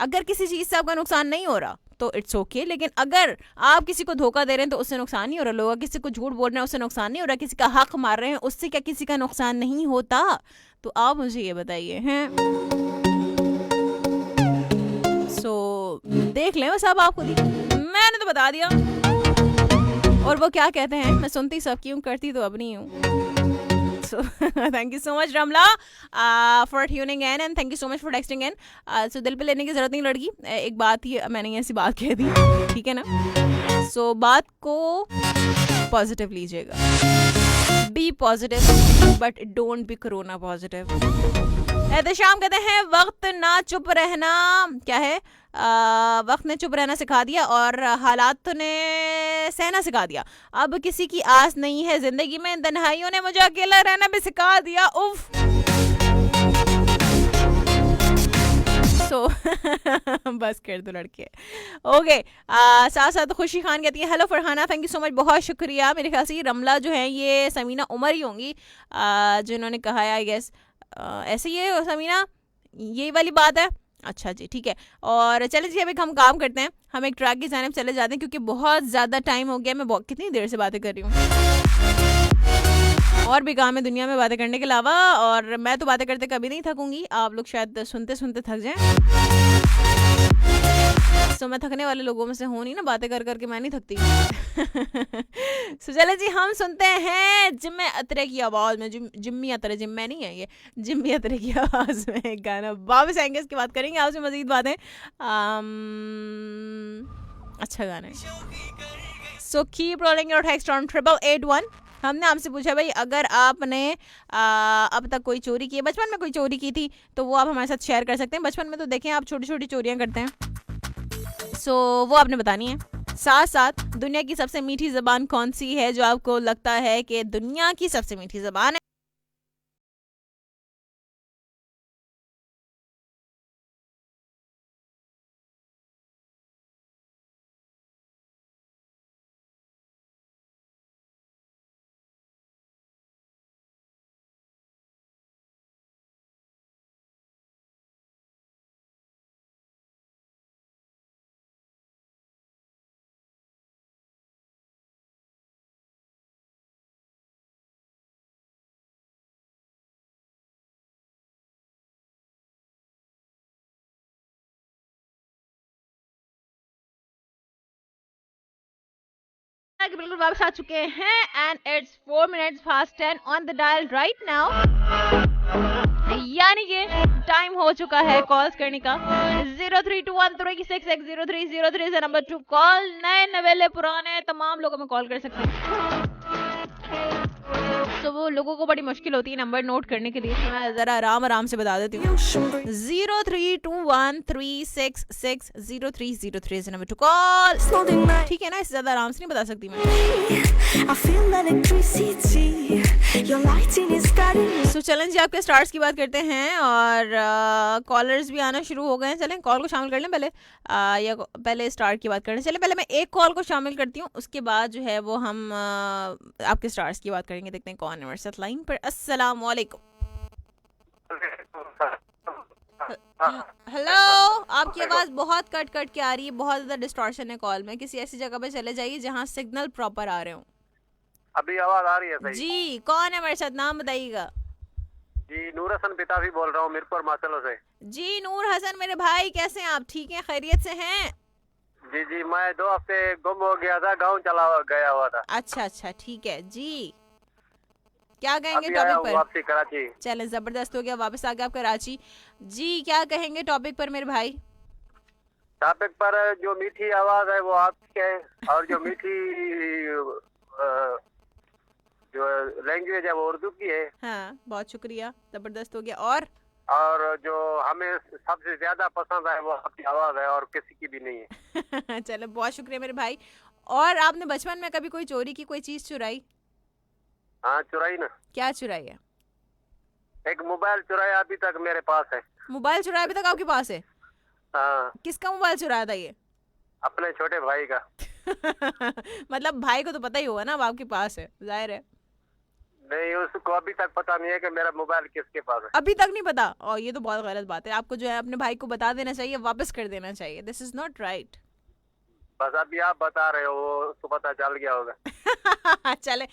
अगर किसी चीज़ से आपका नुकसान नहीं हो रहा तो इट्स ओके, लेकिन अगर आप किसी को धोखा दे रहे हैं तो उससे नुकसान नहीं हो रहा, लोग किसी को झूठ बोल रहे हैं उससे नुकसान नहीं हो रहा, किसी का हक मार रहे हैं उससे क्या किसी का नुकसान नहीं होता? तो आप मुझे ये बताइए हैं। देख लें बस अब आप खुद ही, मैंने तो बता दिया। और वो क्या कहते हैं, मैं सुनती सबकी हूँ, करती तो अब नहीं हूँ। So thank you so much Ramla for tuning in and thank you so much for texting in. So दिल पे लेने की जरूरत नहीं लड़की, एक बात ही मैंने ऐसी बात कह दी, ठीक है ना? So बात को पॉजिटिव लीजिएगा, be positive but don't be corona positive. Ehtesham कहते हैं वक्त ना चुप रहना, क्या है, वक्त ने चुप रहना सिखा दिया और हालात ने सहना सिखा दिया। अब किसी की आस नहीं है जिंदगी में, तन्हाइयों ने मुझे अकेला रहना भी सिखा दिया। उफ बस कर दो लड़के। ओके, साथ साथ खुशी खान कहती है hello Farhana, thank you so much, बहुत शुक्रिया। मेरे ख्याल से ये रमला जो है ये समीना उमर ही होंगी जिन्होंने कहा है, आई गेस ऐसे ये समीना यही वाली बात है। अच्छा जी ठीक है, और चले जी अभी हम काम करते हैं, हम एक ट्रैक की जानिब चले जाते हैं क्योंकि बहुत ज़्यादा टाइम हो गया, मैं कितनी देर से बातें कर रही हूँ, और भी काम है दुनिया में बातें करने के अलावा, और मैं तो बातें करते कभी नहीं थकूंगी, आप लोग शायद सुनते सुनते थक जाएं। तो मैं थकने वाले लोगों में से हूँ नहीं ना, बातें कर करके मैं नहीं थकती। चले जी हम सुनते हैं जिम्मे अतरे की आवाज़ में, जिम्मी अतरे, जिम्मे नहीं है ये, जिम्मी अतरे की आवाज़ में एक गाना, वापस आएंगे इसकी बात करेंगे आपसे मजीद बातें। अच्छा गाना है। So keep rolling your text on 8881। हमने आपसे पूछा भाई अगर आपने अब तक कोई चोरी की है, बचपन में कोई चोरी की थी तो वो आप हमारे साथ शेयर कर सकते हैं। बचपन में तो देखें आप छोटी छोटी चोरियां करते हैं, सो वो आपने बतानी है। साथ साथ दुनिया की सबसे मीठी ज़बान कौन सी है जो आपको लगता है कि दुनिया की सबसे मीठी ज़बान है। बिल्कुल वापस आ चुके हैं and it's 4 minutes past 10 on the dial right now, यानी कि टाइम हो चुका है कॉल्स करने का। 032136x0303 से नंबर 2 कॉल, नए नवेले पुराने तमाम लोगों में कॉल कर सकते हैं। तो वो लोगों को बड़ी मुश्किल होती है नंबर नोट करने के लिए, तो मैं जरा आराम से बता देती हूँ। 032136600303 से नंबर 2 कॉल, ठीक है ना, इससे ज्यादा आराम से नहीं बता सकती मैं। सो चलें जी आपके स्टार्स की बात करते हैं और कॉलर्स भी आना शुरू हो गए हैं। चलें कॉल को शामिल कर लें पहले, या पहले स्टार्ट की बात करने चलें। पहले मैं एक कॉल को शामिल करती हूँ, उसके बाद जो है वो हम आपके स्टार्स की बात करेंगे। देखते हैं कौन है हमारे साथ लाइन पर। अस्सलाम वालेकुम। हेलो, आपकी आवाज़ बहुत कट कट के आ रही है, बहुत ज़्यादा डिस्टॉर्शन है कॉल में। किसी ऐसी जगह पे चले जाइए जहाँ सिग्नल प्रॉपर आ रहे हो। अभी आवाज आ रही है सही? जी, कौन है हमारे साथ, नाम बताइएगा। जी नूर हसन पिताजी बोल रहा हूँ मीरपुर माचलो से। जी नूर हसन मेरे भाई, कैसे हैं आप, ठीक हैं, खैरियत से हैं? जी जी मैं 2 हफ्ते गुम हो गया था, गाँव चला गया हुआ था। अच्छा ठीक है जी, क्या कहेंगे टॉपिक पर? वापसी कराची। चले जबरदस्त हो गया, वापस आ गया आप कराची। जी क्या कहेंगे टॉपिक पर मेरे भाई? टॉपिक पर जो मीठी आवाज है वो आपकी है, और जो मीठी जो लैंग्वेज है वो उर्दू की है। हाँ बहुत शुक्रिया, जबरदस्त हो गया। और जो हमें सबसे ज्यादा पसंद है वो आपकी आवाज है और किसी की भी नहीं है। चलो बहुत शुक्रिया मेरे भाई। और आपने बचपन में कभी कोई चोरी की, कोई चीज चुराई? हाँ चुराई ना। क्या चुराई है? एक मोबाइल चुराया, अभी तक मेरे पास है। मोबाइल चुराया अभी तक आपके पास है? हाँ। किसका मोबाइल चुराया था ये? अपने छोटे भाई का। मतलब भाई को तो पता ही होगा ना अब आपके पास है, जाहिर है। नहीं, उसको अभी तक पता नहीं है कि मेरा मोबाइल किसके पास है। अभी तक नहीं पता? और ये तो बहुत गलत बात है, आपको जो है अपने भाई को बता देना चाहिए, वापस कर देना चाहिए। This is not right. बस अभी आप बता रहे हो, वो उसको पता चल गया होगा। चले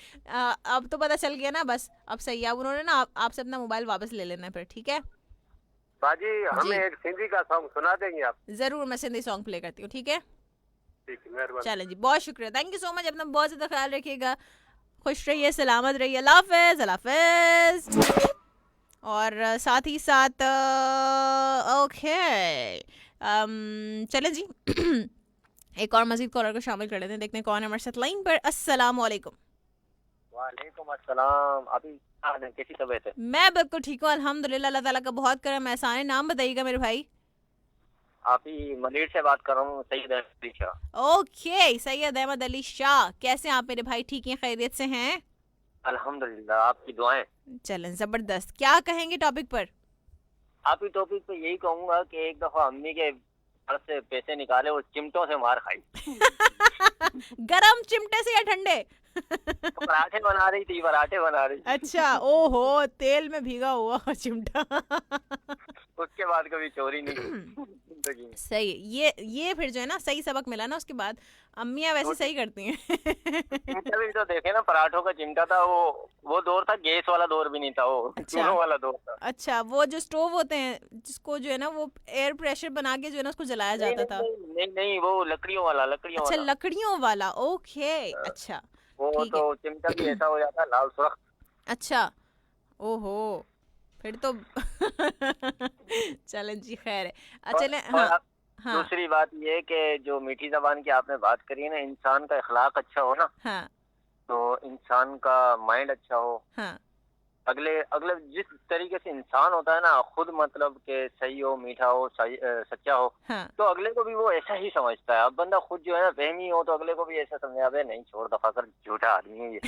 अब तो पता चल गया ना, बस अब सही है। अब उन्होंने ना आपसे अपना मोबाइल वापस ले लेना है फिर, ठीक है? बाजी हमें एक सिंधी का सॉन्ग सुना देंगे आप? जरूर, मैं सिंधी सॉन्ग प्ले करती हूँ, ठीक है? ठीक है, मेहरबानी। चलें जी, बहुत शुक्रिया, थैंक यू सो मच। अपना बहुत ज़्यादा ख्याल रखिएगा, खुश रहिए, सलामत रहिए, अल्लाह हाफ़िज़, अल्लाह हाफ़िज़। और साथ ही साथ ओके चलें जी एक और मज़ीद कॉलर को शामिल कर लेते हैं, देखते हैं कौन है हमारे साथ लाइन पर। अस्सलाम वालेकुम। वालेकुम अस्सलाम। अभी कैसी तबीयत है? मैं बिल्कुल ठीक हूँ अल्हम्दुलिल्लाह, अल्लाह ताला का बहुत करम एहसान है। नाम बताइएगा मेरे भाई। आप ही मलीर से बात कर रहा हूँ, सैयद अली शाह। ओके, सैयद अहमद अली शाह, कैसे हैं आप मेरे भाई? ठीक हैं, खैरियत से हैं? अल्हम्दुलिल्लाह, आपकी दुआएं। चलें, जबरदस्त। क्या कहेंगे टॉपिक पर? आप ही टॉपिक पे यही कहूंगा कि एक दफा अम्मी के घर से पैसे निकाले और चिमटों से मार खाई। गरम चिमटे से या ठंडे? पराठे बना रही थी, पराठे बना रही थी। अच्छा, ओहो, तेल में भीगा हुआ चिमटा। उसके बाद कभी चोरी नहीं जिंदगी में। सही, ये फिर जो है ना सही सबक मिला ना उसके बाद। अम्मियाँ वैसे सही करती हैं। भी तो देखे ना, पराठों का चिमटा था, वो दौर था, गैस वाला दौर भी नहीं था, वो चूल्हों वाला दौर था। अच्छा, वो जो स्टोव होते हैं जिसको जो है ना वो एयर प्रेशर बना के जो है ना उसको जलाया जाता था। नहीं, वो लकड़ियों वाला। अच्छा, लकड़ियों वाला, ओके, अच्छा। वो तो चिमटा भी ऐसा हो जाता है लाल सुर्ख। अच्छा, ओहो, फिर तो चलें जी, खैर है। चलें, हाँ। दूसरी बात ये कि जो मीठी जबान की आपने बात करी है ना, इंसान का इखलाक अच्छा हो ना, हाँ, तो इंसान का माइंड अच्छा हो, हाँ, अगले जिस तरीके से इंसान होता है ना, खुद मतलब के सही हो, मीठा हो, सच्चा हो, हाँ। तो अगले को भी वो ऐसा ही समझता है। अब बंदा खुद जो है ना वहमी हो, तो अगले को भी ऐसा समझा, अबे नहीं छोड़, दफा कर, झूठा आदमी है ये।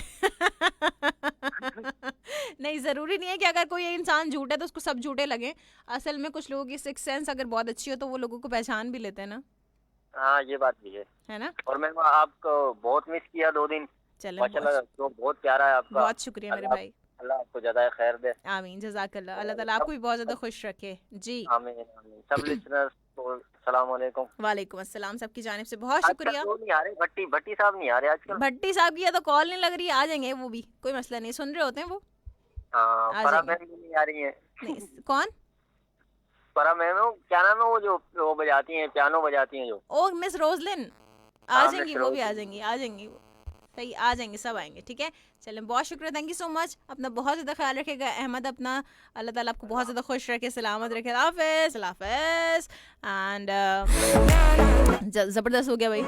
नहीं, जरूरी नहीं है कि अगर कोई इंसान झूठा है तो उसको सब झूठे लगे। असल में कुछ लोगों की सिक्स सेंस अगर बहुत अच्छी हो तो वो लोगों को पहचान भी लेते हैं ना। हाँ, ये बात भी है ना। और मैं आपको बहुत मिस किया 2 दिन। चलें, माशाल्लाह, तो बहुत प्यारा है आपका। बहुत शुक्रिया मेरे भाई। अल्लाह आपको ज्यादा खैर दे। आमीन, जज़ाकल्लाह। अल्लाह ताला आपको भी बहुत ज्यादा खुश रखे जी। आमीन आमीन। सब लिसनर्स को अस्सलाम वालेकुम। वालेकुम अस्सलाम, सबकी जानिब से बहुत शुक्रिया। नहीं आ रहे भट्टी साहब नहीं आ रहे आजकल। भट्टी साहब की या तो कॉल नहीं लग रही, आ जाएंगे वो भी, कोई मसला नहीं, सुन रहे होते हैं वो। फरा मैम नहीं आ रही है। नहीं, कौन? फरा मैम, क्या नाम है वो जो वो बजाती हैं, पियानो बजाती हैं जो? ओ, मिस रोजलिन आ हाँ, जाएंगी, मिस वो भी आ रोजलिन। जाएंगी वो। सही, आ जाएंगे, सब आएंगे, ठीक है। चलें, बहुत शुक्रिया, थैंक यू सो मच। अपना बहुत ज़्यादा ख्याल रखेगा अहमद अपना, अल्लाह ताला आपको बहुत ज़्यादा खुश रखे, सलामत रखे, अल्लाह हाफ़िज़, अल्लाह हाफ़िज़। एंड ज़बरदस्त हो गया भाई।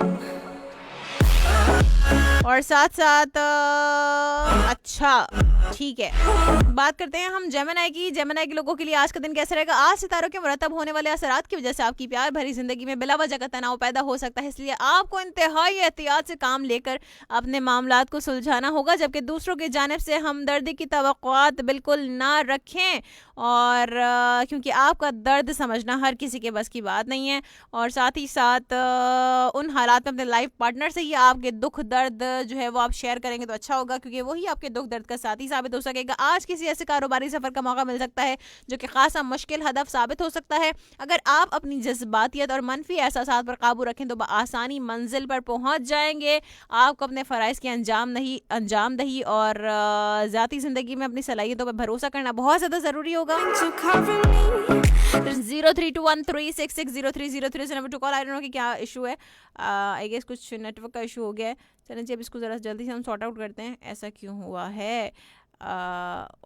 और साथ साथ अच्छा, ठीक है, बात करते हैं हम जेमिनी की। जेमिनी के लोगों के लिए आज का दिन कैसा रहेगा? आज सितारों के मुरतब होने वाले असरात की वजह से आपकी प्यार भरी जिंदगी में बिला वजह का तनाव पैदा हो सकता है, इसलिए आपको इंतहाई एहतियात से काम लेकर अपने मामलात को सुलझाना होगा, जबकि दूसरों की जानिब से हमदर्दी की तवक्कुआत बिल्कुल ना रखें, और क्योंकि आपका दर्द समझना हर किसी के बस की बात नहीं है। और साथ ही साथ उन हालात में अपने लाइफ पार्टनर से ही आपके दुख दर्द जो है वो आप शेयर करेंगे तो अच्छा होगा, क्योंकि वही आपके दुख दर्द का साथी साबित हो सकेगा। आज किसी ऐसे कारोबारी सफर का मौका मिल सकता है जो कि खासा मुश्किल हदफ साबित हो सकता है। अगर आप अपनी जज्बातियत और मनफी एहसासात पर काबू रखें तो आसानी मंजिल पर पहुंच जाएंगे। आपको अपने फ़राइज़ की अंजामदही और ज़ाती ज़िंदगी में अपनी सलाहियतों पर भरोसा करना बहुत ज़्यादा ज़रूरी होगा। 0321366030 से number two call. I don't know कि क्या इशू है, आई गेस कुछ नेटवर्क का इशू हो गया है। चलें जी, अब इसको ज़रा जल्दी से हम सॉर्ट आउट करते हैं, ऐसा क्यों हुआ है।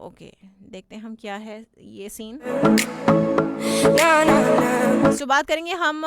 ओके, देखते हैं हम क्या है ये सीन। तो बात करेंगे हम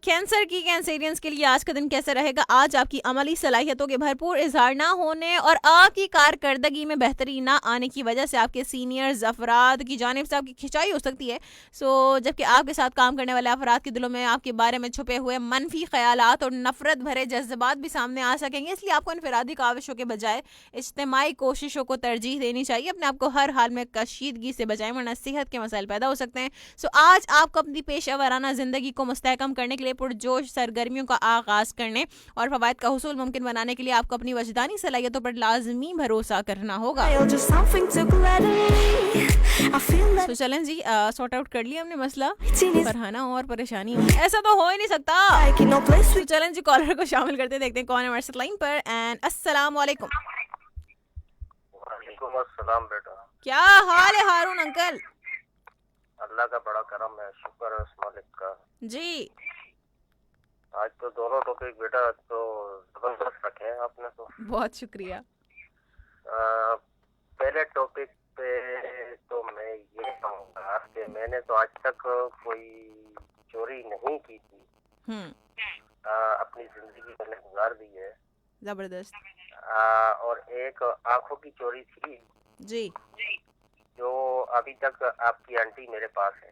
कैंसर की। कैंसरियंस के लिए आज का दिन कैसे रहेगा? आज आपकी अमली सलाहियतों के भरपूर इजहार ना होने और आपकी कारकर्दगी में बेहतरी ना आने की वजह से आपके सीनियर्स अफराद की जानिब से आपकी खिंचाई हो सकती है। जबकि आपके साथ काम करने वाले अफराद के दिलों में आपके बारे में छुपे हुए मनफी ख्यालात और नफरत भरे जज्बात भी सामने आ सकेंगे, इसलिए आपको इनफरादी काविशों के बजाय इज्तिमाई कोशिशों को तरजीह तरजीह देनी चाहिए। अपने आप को हर हाल में कशीदगी से बचाएं वरना सेहत के मसाइल पैदा हो सकते हैं। सो आज आपको अपनी पेशा वराना ज़िंदगी को मुस्तहकम करने के लिए पुरजोश सरगर्मियों का आगाज़ करने और फ़वाइद का हुसूल मुमकिन बनाने के लिए आपको अपनी वजदानी सलाहियतों पर लाजमी भरोसा करना होगा। तो चलें जी, सॉर्ट आउट कर लिया हमने मसला, फरहाना और परेशानी ऐसा तो हो ही नहीं सकता। तो चलें जी, कॉलर को शामिल करते देखते हैं कौन है हमारे साथ लाइन पर। एंड अस्सलाम वालेकुम। वालेकुम अस्सलाम बेटा, क्या हाल है हारून अंकल? अल्लाह का बड़ा करम है, शुक्र है उस मालिक का जी। आज तो दोनों टॉपिक बेटा तो जबरदस्त रखे हैं आपने तो। बहुत शुक्रिया। पहले टॉपिक पे तो मैं ये कहूँगा कि मैंने तो आज तक कोई चोरी नहीं की थी। अपनी जिंदगी मैंने गुजार दी है। जबरदस्त। और एक आंखों की चोरी थी जी, जो अभी तक आपकी आंटी मेरे पास है।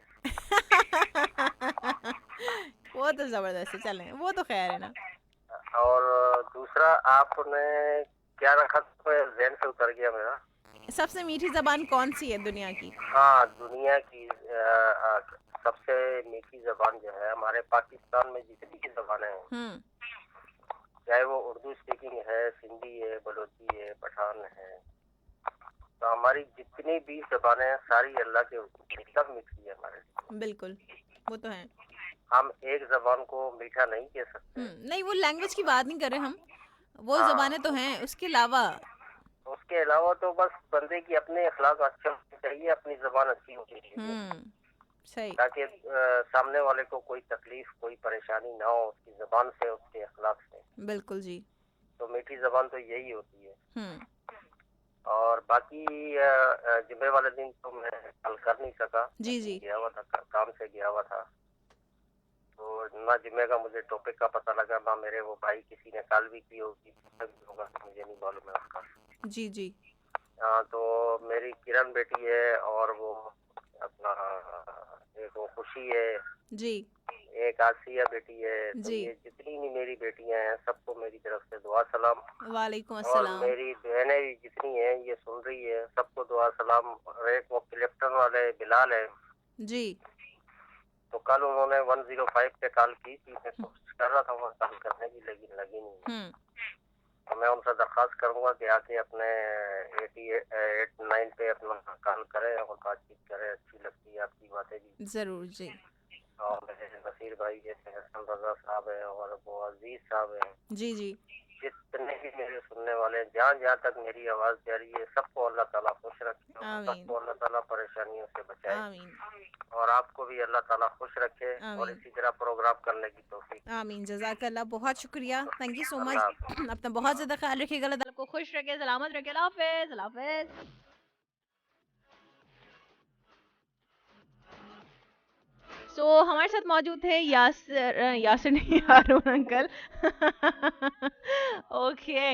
वो तो जबरदस्त है, चलें वो तो खैर है ना। और दूसरा आपने क्या रखा तो ज़हन से उतर गया मेरा। सबसे मीठी जबान कौन सी है दुनिया की? हाँ, दुनिया की सबसे मीठी जबान जो है हमारे पाकिस्तान में जितनी की जबानें हैं, चाहे वो उर्दू स्पीकिंग है, सिंधी है, बलोची है, पठान है, तो हमारी जितनी भी जबानें हैं सारी अल्लाह के सब मीठी है हमारे लिए। बिल्कुल, वो तो है। हम एक जबान को मीठा नहीं कह सकते। नहीं, वो लैंग्वेज की बात नहीं कर रहे हम, वो जबानें तो हैं। उसके अलावा तो बस बंदे की अपने अखलाक अच्छे होने चाहिए, अपनी जबान अच्छी होनी चाहिए, सही, ताकि सामने वाले को कोई तकलीफ कोई परेशानी ना हो उसकी जबान से, उसके अखलाक से। बिल्कुल जी। तो मीठी जबान तो यही होती है। और बाकी जुम्मे वाले दिन तो मैं कल कर नहीं सका, जी जी, गया हुआ था, काम से गया हुआ था, तो ना जुम्मे का मुझे टॉपिक का पता लगा, ना मेरे वो भाई किसी ने कॉल भी की होगी, मुझे नहीं मालूम है उसका। जी जी। तो मेरी किरण बेटी है और वो अपना एक वो खुशी है जी, एक आसिया बेटी है। तो ये जितनी भी मेरी बेटियां हैं सबको मेरी तरफ से दुआ सलाम। वालेकुम अस्सलाम। और मेरी बहनें भी जितनी हैं ये सुन रही है, सबको दुआ सलाम। और एक वो क्लिफ्टन वाले बिलाल है जी, तो कल उन्होंने 105 पे कॉल की थी, मैं कोशिश कर रहा था वहाँ कॉल करने की, लेकिन लगी नहीं। तो मैं उनसे दरख्वास्त करूंगा कि आके अपने 8889 पे अपना कॉल करें और बातचीत करें, अच्छी लगती है आपकी बातें भी। जरूर जी। और मेरे नसीर भाई जैसे हसन रजा साहब है और वो अजीज साहब है, जी जी, जितने भी मेरे सुनने वाले हैं, जहाँ जहाँ तक मेरी आवाज जा रही है, सबको अल्लाह ताला खुश रखे, सबको अल्लाह ताला परेशानियों से बचाए। और आपको भी अल्लाह ताला खुश रखे और इसी तरह प्रोग्राम करने की तौफीक। आमीन, जज़ाकल्लाह, बहुत शुक्रिया, थैंक यू सो मच। अपना बहुत ज्यादा ख्याल रखिएगा, अल्लाह ताला को खुश रखे, सलामत रखे। अल्लाह हाफिज़, अल्लाह हाफिज़। सो हमारे साथ मौजूद थे यासिर नहीं, हारून अंकल। ओके,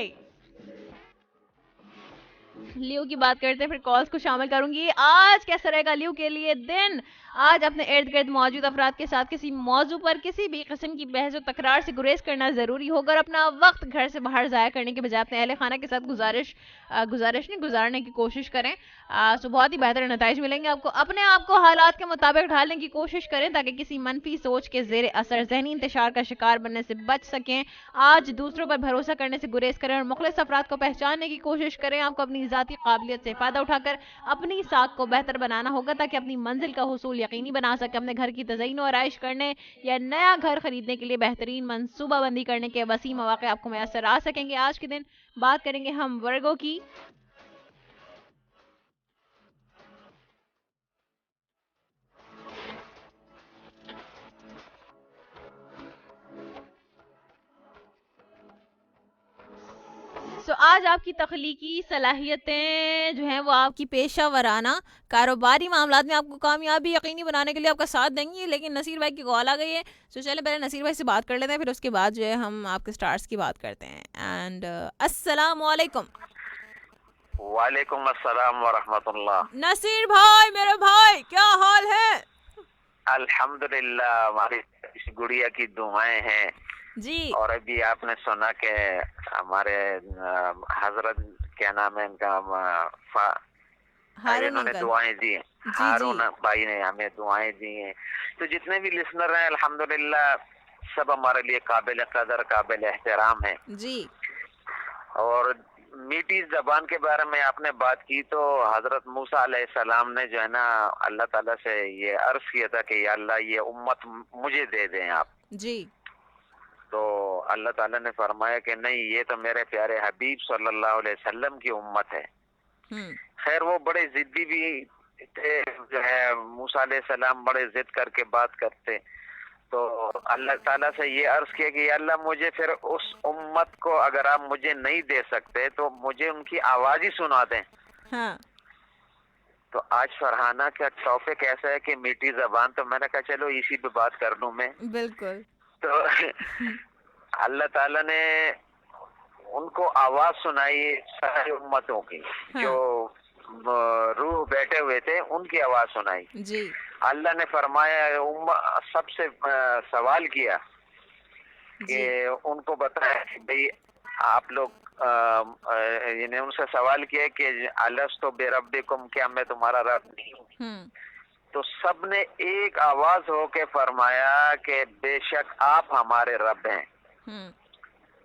लियो की बात करते हैं, फिर कॉल्स को शामिल करूंगी। आज कैसा रहेगा लियो के लिए दिन? आज अपने इर्द गिर्द मौजूद अफराद के साथ किसी मौजू पर किसी भी किस्म की बहस और तकरार से गुरेज करना जरूरी होगा और अपना वक्त घर से बाहर जाया करने के बजाय अपने अहले खाना के साथ गुजारने की कोशिश करें। तो बहुत ही बेहतर नतीजे मिलेंगे आपको। अपने आप को हालात के मुताबिक ढालने की कोशिश करें ताकि किसी मनफी सोच के जेर असर जहनी इंतशार का शिकार बनने से बच सकें। आज दूसरों पर भरोसा करने से गुरेज करें और मुखलिस अफराद को पहचानने की कोशिश करें। आपको अपनी ज़ाती काबिलियत से फ़ायदा उठाकर अपनी साख को बेहतर बनाना होगा ताकि अपनी मंजिल का हुसूल यकीनी बना सके। अपने घर की तज़यीन और आइश करने या नया घर खरीदने के लिए बेहतरीन मनसूबाबंदी करने के वसी मौके आपको मैसर आ सकेंगे। आज के दिन बात करेंगे हम वर्गों की। आज आपकी तख्लीकी सलाहियतें जो हैं वो आपकी पेशा वराना कारोबारी मामलात में आपको कामयाबी यकीनी बनाने के लिए आपका साथ देंगी। लेकिन नसीर भाई की कॉल आ गई है, तो चले पहले नसीर भाई से बात कर लेते हैं, फिर उसके बाद जो है हम आपके स्टार्स की बात करते हैं। एंड अस्सलाम वालेकुम। वालेकुम अस्सलाम व रहमतुल्लाह। नसीर भाई, मेरे भाई, क्या हाल है? अल्हम्दुलिल्लाह, हमारी गुड़िया की दुआएं हैं जी और अभी आपने सुना कि हमारे हजरत क्या नाम है इनका, हारून इन्होंने अंकल। दुआएं दी हैं, जी हारून जी भाई ने हमें दुआएं दी हैं। तो जितने भी लिसनर हैं अल्हम्दुलिल्लाह सब हमारे लिए काबिल कदर काबिल एहतराम है। जी और मीठी जबान के बारे में आपने बात की तो हजरत मूसा अलैहिस्सलाम ने जो है ना अल्लाह ताला से ये अर्ज किया था कि या अल्लाह ये उम्मत मुझे दे दें आप। जी तो अल्लाह ताला ने फरमाया कि नहीं, ये तो मेरे प्यारे हबीब सल्लल्लाहु अलैहि वसल्लम की उम्मत है। खैर वो बड़े जिद्दी भी थे, जो है मूसा अलैहिस्सलाम बड़े जिद करके बात करते। तो अल्लाह ताला से ये अर्ज किया कि अल्लाह मुझे फिर उस उम्मत को अगर आप मुझे नहीं दे सकते तो मुझे उनकी आवाज ही सुना दें। हाँ तो आज फरहाना का टॉपिक ऐसा है कि मीठी जबान, तो मैंने कहा चलो इसी पे बात कर लूं मैं। बिल्कुल। तो अल्लाह ताला ने उनको आवाज सुनाई सारी उम्मतों की। हाँ। जो रूह बैठे हुए थे उनकी आवाज सुनाई जी अल्लाह ने फरमाया सबसे सवाल किया कि उनको बताया कि भाई आप लोग यानी उनसे सवाल किया कि अलस्तो बेरब्बिकुम, क्या मैं तुम्हारा रब नहीं हूँ? तो सबने एक आवाज होके फरमाया कि बेशक आप हमारे रब हैं।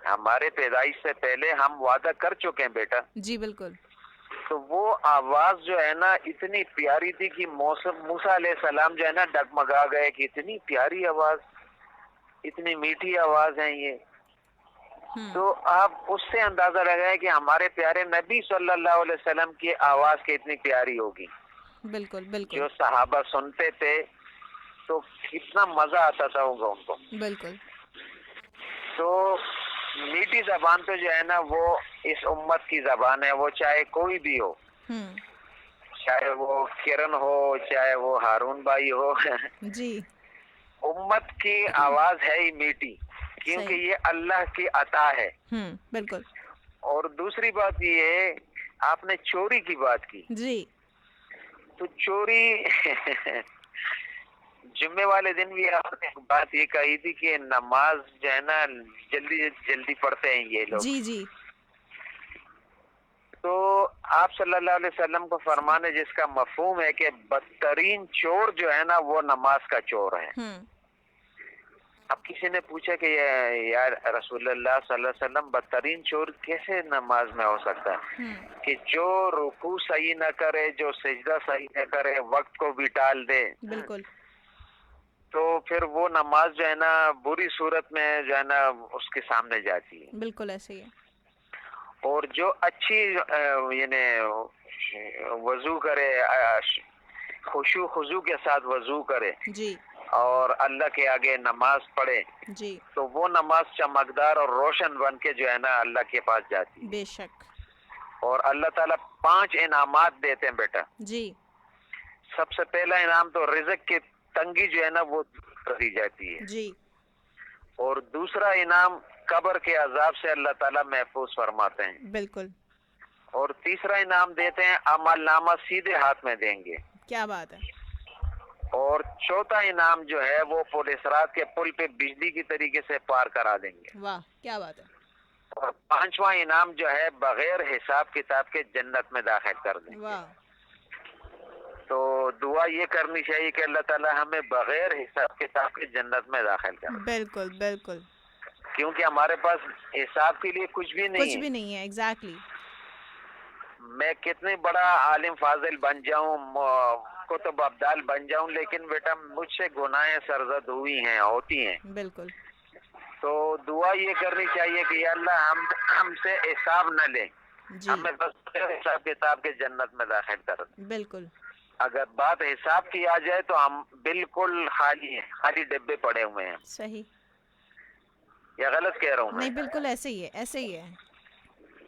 हमारे पैदाइश से पहले हम वादा कर चुके हैं बेटा। जी बिल्कुल। तो वो आवाज जो है ना इतनी प्यारी थी कि मूसा अलैहिस्सलाम जो है ना डगमगा गए कि इतनी प्यारी आवाज, इतनी मीठी आवाज है ये। तो आप उससे अंदाजा लगाए कि हमारे प्यारे नबी सल्लल्लाहु अलैहि वसल्लम की आवाज कितनी प्यारी होगी। बिल्कुल बिल्कुल। जो सहाबा सुनते थे तो कितना मजा आता था होगा उनको। बिल्कुल। तो मीठी जबान तो जो है ना वो इस उम्मत की जबान है, वो चाहे कोई भी हो, चाहे वो किरण हो, चाहे वो हारून भाई हो। जी उम्मत की आवाज है ही मीठी, क्योंकि ये अल्लाह की अता है। बिल्कुल। और दूसरी बात ये, आपने चोरी की बात की। जी तो चोरी जुम्मे वाले दिन भी आपने बात ये कही थी कि नमाज जो है ना जल्दी जल्दी पढ़ते हैं ये लोग। जी जी। तो आप सल्लल्लाहु अलैहि वसल्लम को फरमाने जिसका मफहूम है कि बदतरीन चोर जो है ना वो नमाज का चोर है। अब किसी ने पूछा कि यार रसूलुल्लाह सल्लल्लाहु अलैहि वसल्लम बदतरीन चोर कैसे नमाज में हो सकता है? कि जो रुकू सही न करे, जो सजदा सही न करे, वक्त को भी टाल दे। बिल्कुल। तो फिर वो नमाज जो है ना बुरी सूरत में जो है ना उसके सामने जाती है। बिल्कुल ऐसे ही है। और जो अच्छी यानी वजू करे, खुशू खुजू के साथ वजू करे जी और अल्लाह के आगे नमाज पढ़े जी, तो वो नमाज चमकदार और रोशन बन के जो है ना अल्लाह के पास जाती है। बेशक। और अल्लाह ताला 5 इनामात देते हैं बेटा। जी। सबसे पहला इनाम तो रिज़्क की तंगी जो है ना वो कर दी जाती है जी। और दूसरा इनाम कब्र के अजाब से अल्लाह ताला महफूज फरमाते हैं। बिल्कुल। और तीसरा इनाम देते हैं अमलनामा सीधे हाथ में देंगे। क्या बात है। और चौथा इनाम जो है वो पुलिस रात के पुल पे बिजली की तरीके से पार करा देंगे। वाह क्या बात है। और 5वां इनाम जो है बगैर हिसाब किताब के जन्नत में दाखिल कर देंगे। वाह। तो दुआ ये करनी चाहिए कि अल्लाह ताला हमें बगैर हिसाब किताब के जन्नत में दाखिल करे। बिल्कुल बिल्कुल। क्योंकि हमारे पास हिसाब के लिए कुछ भी नहीं है। कुछ भी नहीं है। एग्जैक्टली। मैं कितने बड़ा आलिम फाजिल बन जाऊं, कुतुब अब्दाल बन जाऊं, लेकिन बेटा मुझसे गुनाहें सरजद हुई हैं, होती हैं। बिल्कुल। तो दुआ ये करनी चाहिए कि अल्लाह हमसे हिसाब न ले, हमें बस हिसाब किताब के जन्नत में दाखिल कर दे। बिल्कुल। अगर बात हिसाब की आ जाए तो हम बिल्कुल खाली हैं, खाली डिब्बे पड़े हुए हैं। सही। या गलत कह रहा हूँ मैं? नहीं बिल्कुल ऐसे ही है, ऐसे ही है।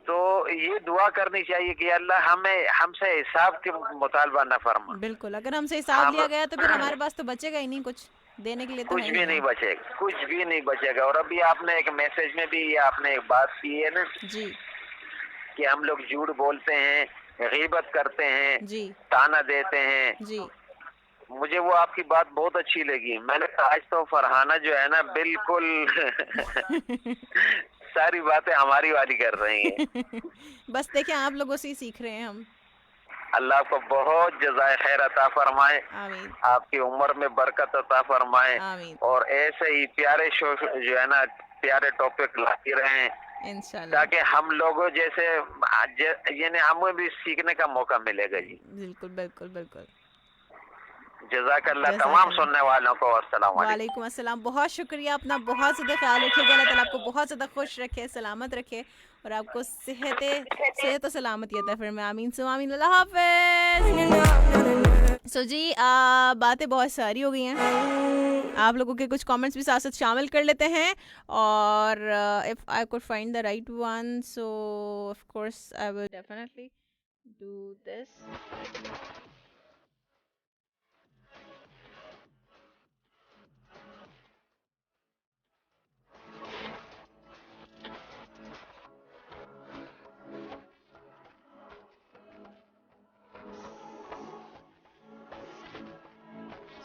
तो ये दुआ करनी चाहिए कि अल्लाह हमें हमसे हिसाब के मुतालबा न फरमा। बिल्कुल। अगर हमसे हिसाब लिया गया तो फिर हमारे पास तो बचेगा ही नहीं कुछ देने के लिए। तो कुछ भी नहीं बचेगा, कुछ भी नहीं बचेगा। और अभी आपने एक मैसेज में भी आपने एक बात की है ना जी कि हम लोग झूठ बोलते हैं, गीबत करते हैं जी, ताना देते हैं। जी। मुझे वो आपकी बात बहुत अच्छी लगी। मैंने कहा आज तो फरहाना जो है ना बिल्कुल सारी बातें हमारी वाली कर रही हैं। बस देखिए आप लोगों से ही सीख रहे हैं हम। अल्लाह आपको बहुत जज़ाए खैर अता फरमाए, आमीन आपकी उम्र में बरकत अता फरमाए, आमीन और ऐसे ही प्यारे शो जो है ना प्यारे टॉपिक लाते रहें, इंशाल्लाह। ताकि हम लोगों जैसे यानी हमें भी सीखने का मौका मिलेगा जी। बिल्कुल बिल्कुल बिल्कुल। जज़ाकल्लाह तमाम सुनने वालों को। अस्सलाम वालेकुम। वालेकुम अस्सलाम। बहुत शुक्रिया, अपना बहुत ज़्यादा ख्याल रखिएगा। अल्लाह ताला आपको बहुत ज़्यादा खुश रखे, सलामत रखे और आपको सेहत और सलामती अता फरमाए। आमीन सो आमीन। अल्लाह हाफ़िज़। सो जी बातें बहुत सारी हो गई हैं, आप लोगों के कुछ कमेंट्स भी साथ साथ शामिल कर लेते हैं, और if I could find the right one so of course I will definitely do this.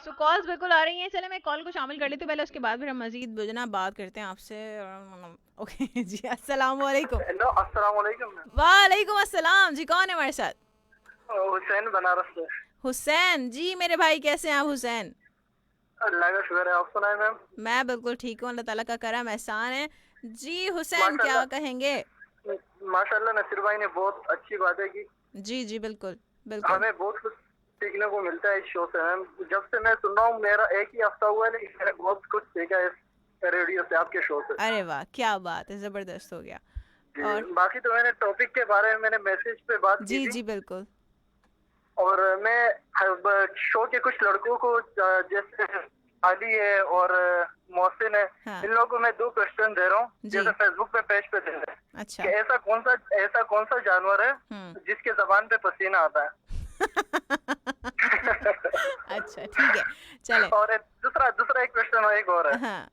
तो कॉल्स बिल्कुल आ रही हैं। चले मैं कॉल को शामिल कर लेती हूँ पहले, उसके बाद फिर हम मजीद बुझना बात करते हैं आपसे। ओके जी, अस्सलाम वालेकुम। हेलो अस्सलाम वालेकुम। वालेकुम अस्सलाम जी, कौन है हमारे साथ? हुसैन बनारस से। हुसैन जी मेरे भाई, कैसे हैं आप हुसैन? अल्लाह का शुक्र है, आप सुनाए मैम? मैं बिल्कुल ठीक हूँ, अल्लाह ताला का करम एहसान है जी। हुसैन क्या कहेंगे? माशाल्लाह नसीर भाई ने बहुत अच्छी बातें की। जी जी बिल्कुल बिल्कुल। हमें बहुत कुछ सीखने को मिलता है इस शो से मैम। जब से मैं सुन रहा हूँ, मेरा एक ही हफ्ता हुआ है, लेकिन मैंने बहुत कुछ सीखा है इस रेडियो से, आपके शो से। अरे वाह क्या बात है, जबरदस्त हो गया। और बाकी तो मैंने टॉपिक के बारे में मैंने मैसेज पे बात जी की जी बिल्कुल। और मैं शो के कुछ लड़कों को जैसे आली है और मोहसिन है, हाँ। इन लोगों को मैं 2 क्वेश्चन दे रहा हूँ, जैसे फेसबुक पे पेज पे दे रहे हैं। अच्छा कि ऐसा कौन सा जानवर है जिसके जबान पे पसीना आता है? अच्छा ठीक है चले। और दूसरा एक क्वेश्चन एक और है। हाँ।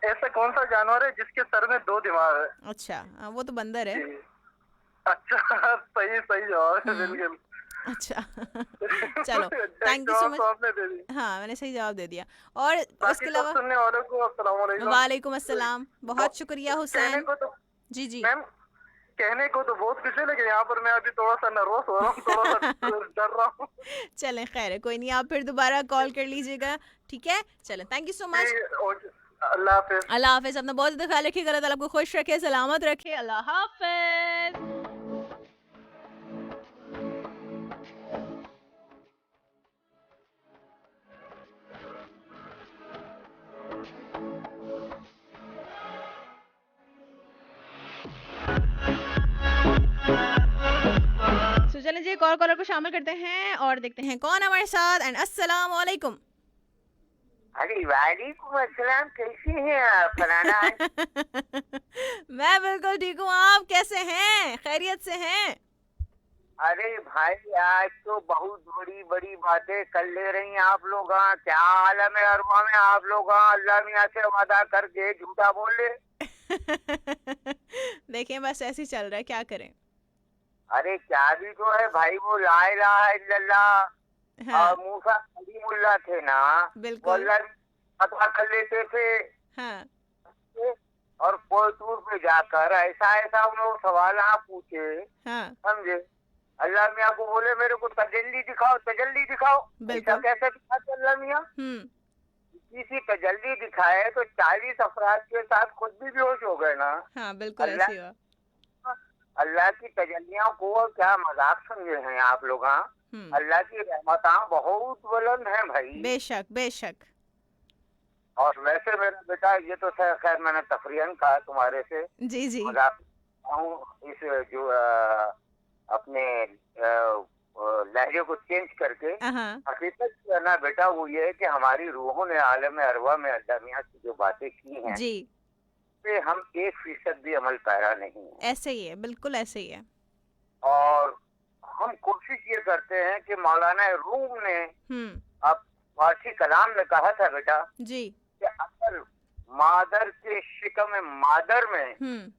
ऐसा कौन सा जानवर है जिसके सर में 2 दिमाग है? अच्छा वो तो बंदर है। अच्छा सही जवाब है बिल्कुल। अच्छा चलो थैंक यू सो मच। आपने दे दी। हाँ मैंने सही जवाब दे दिया। और बाकी उसके अलावा सुनने वालों को अस्सलाम वालेकुम। वालेकुम अस्सलाम, बहुत शुक्रिया हुसैन। जी जी मैम कहने को तो बहुत कुछ है, लेकिन यहाँ पर मैं अभी थोड़ा सा नर्वस हो रहा हूँ, थोड़ा सा डर रहा हूँ। चलें खैर है, कोई नहीं, आप फिर दोबारा कॉल कर लीजिएगा, ठीक है? चलें, थैंक यू सो मच। अल्लाह हाफिज। अल्लाह हाफिज। अपना बहुत ज़्यादा ख्याल रखिएगा, अल्लाह ताला आपको खुश रखे, सलामत रखे। अल्लाह हाफिज। चलें जी, एक और कॉलर को शामिल करते हैं और देखते हैं कौन हमारे साथ। एंड अस्सलाम वालेकुम। अरे वालेकुम अस्सलाम, कैसे हैं आप फलाना? मैं बिल्कुल ठीक हूँ, आप कैसे हैं? खैरियत से हैं? अरे भाई आज तो बहुत बड़ी बड़ी बातें कर ले रही हैं आप लोग। क्या आलम है अरवा में आप लोग अल्लाह मियाँ से वादा करके झूठा बोल ले। देखें बस ऐसे ही चल रहा है, क्या करें। अरे क्या भी तो है भाई, वो ला इलाहा इल्लल्लाह हाँ। मूसा कलीमुल्लाह थे ना, बिल्कुल पता कर लेते थे। हाँ। और कोई टूर पे जाकर ऐसा उन लोग सवाल पूछे, हाँ। समझे? अल्लाह मियाँ को बोले मेरे को तजल्ली दिखाओ, तजल्ली दिखाओ। ऐसा कैसे दिखाते अल्लाह मियाँ? किसी तजल्ली दिखाए तो 40 अफराद के साथ खुद भी बेहोश हो गए ना। हाँ बिल्कुल ऐसे ही हुआ। अल्लाह की तजल्लियों को क्या मजाक समझे हैं आप लोग? अल्लाह की रहमतां बहुत बुलंद है भाई। बेशक बेशक। और वैसे मेरा बेटा, ये तो खैर मैंने तफरीहन कहा तुम्हारे से, जी जी मजाक इस जो अपने लहजे को चेंज करके। हकीकत ना बेटा वो ये है कि हमारी रूहों ने आलम अरवा में अल्लाह मियां की जो बातें की हैं जी, पे हम 1% भी अमल पैरा नहीं है। ऐसे ही है, बिल्कुल ऐसे ही है। और हम कोशिश ये करते हैं कि मौलाना रूम ने अब फारसी कलाम में कहा था बेटा जी कि अगर मादर के शिकम मादर में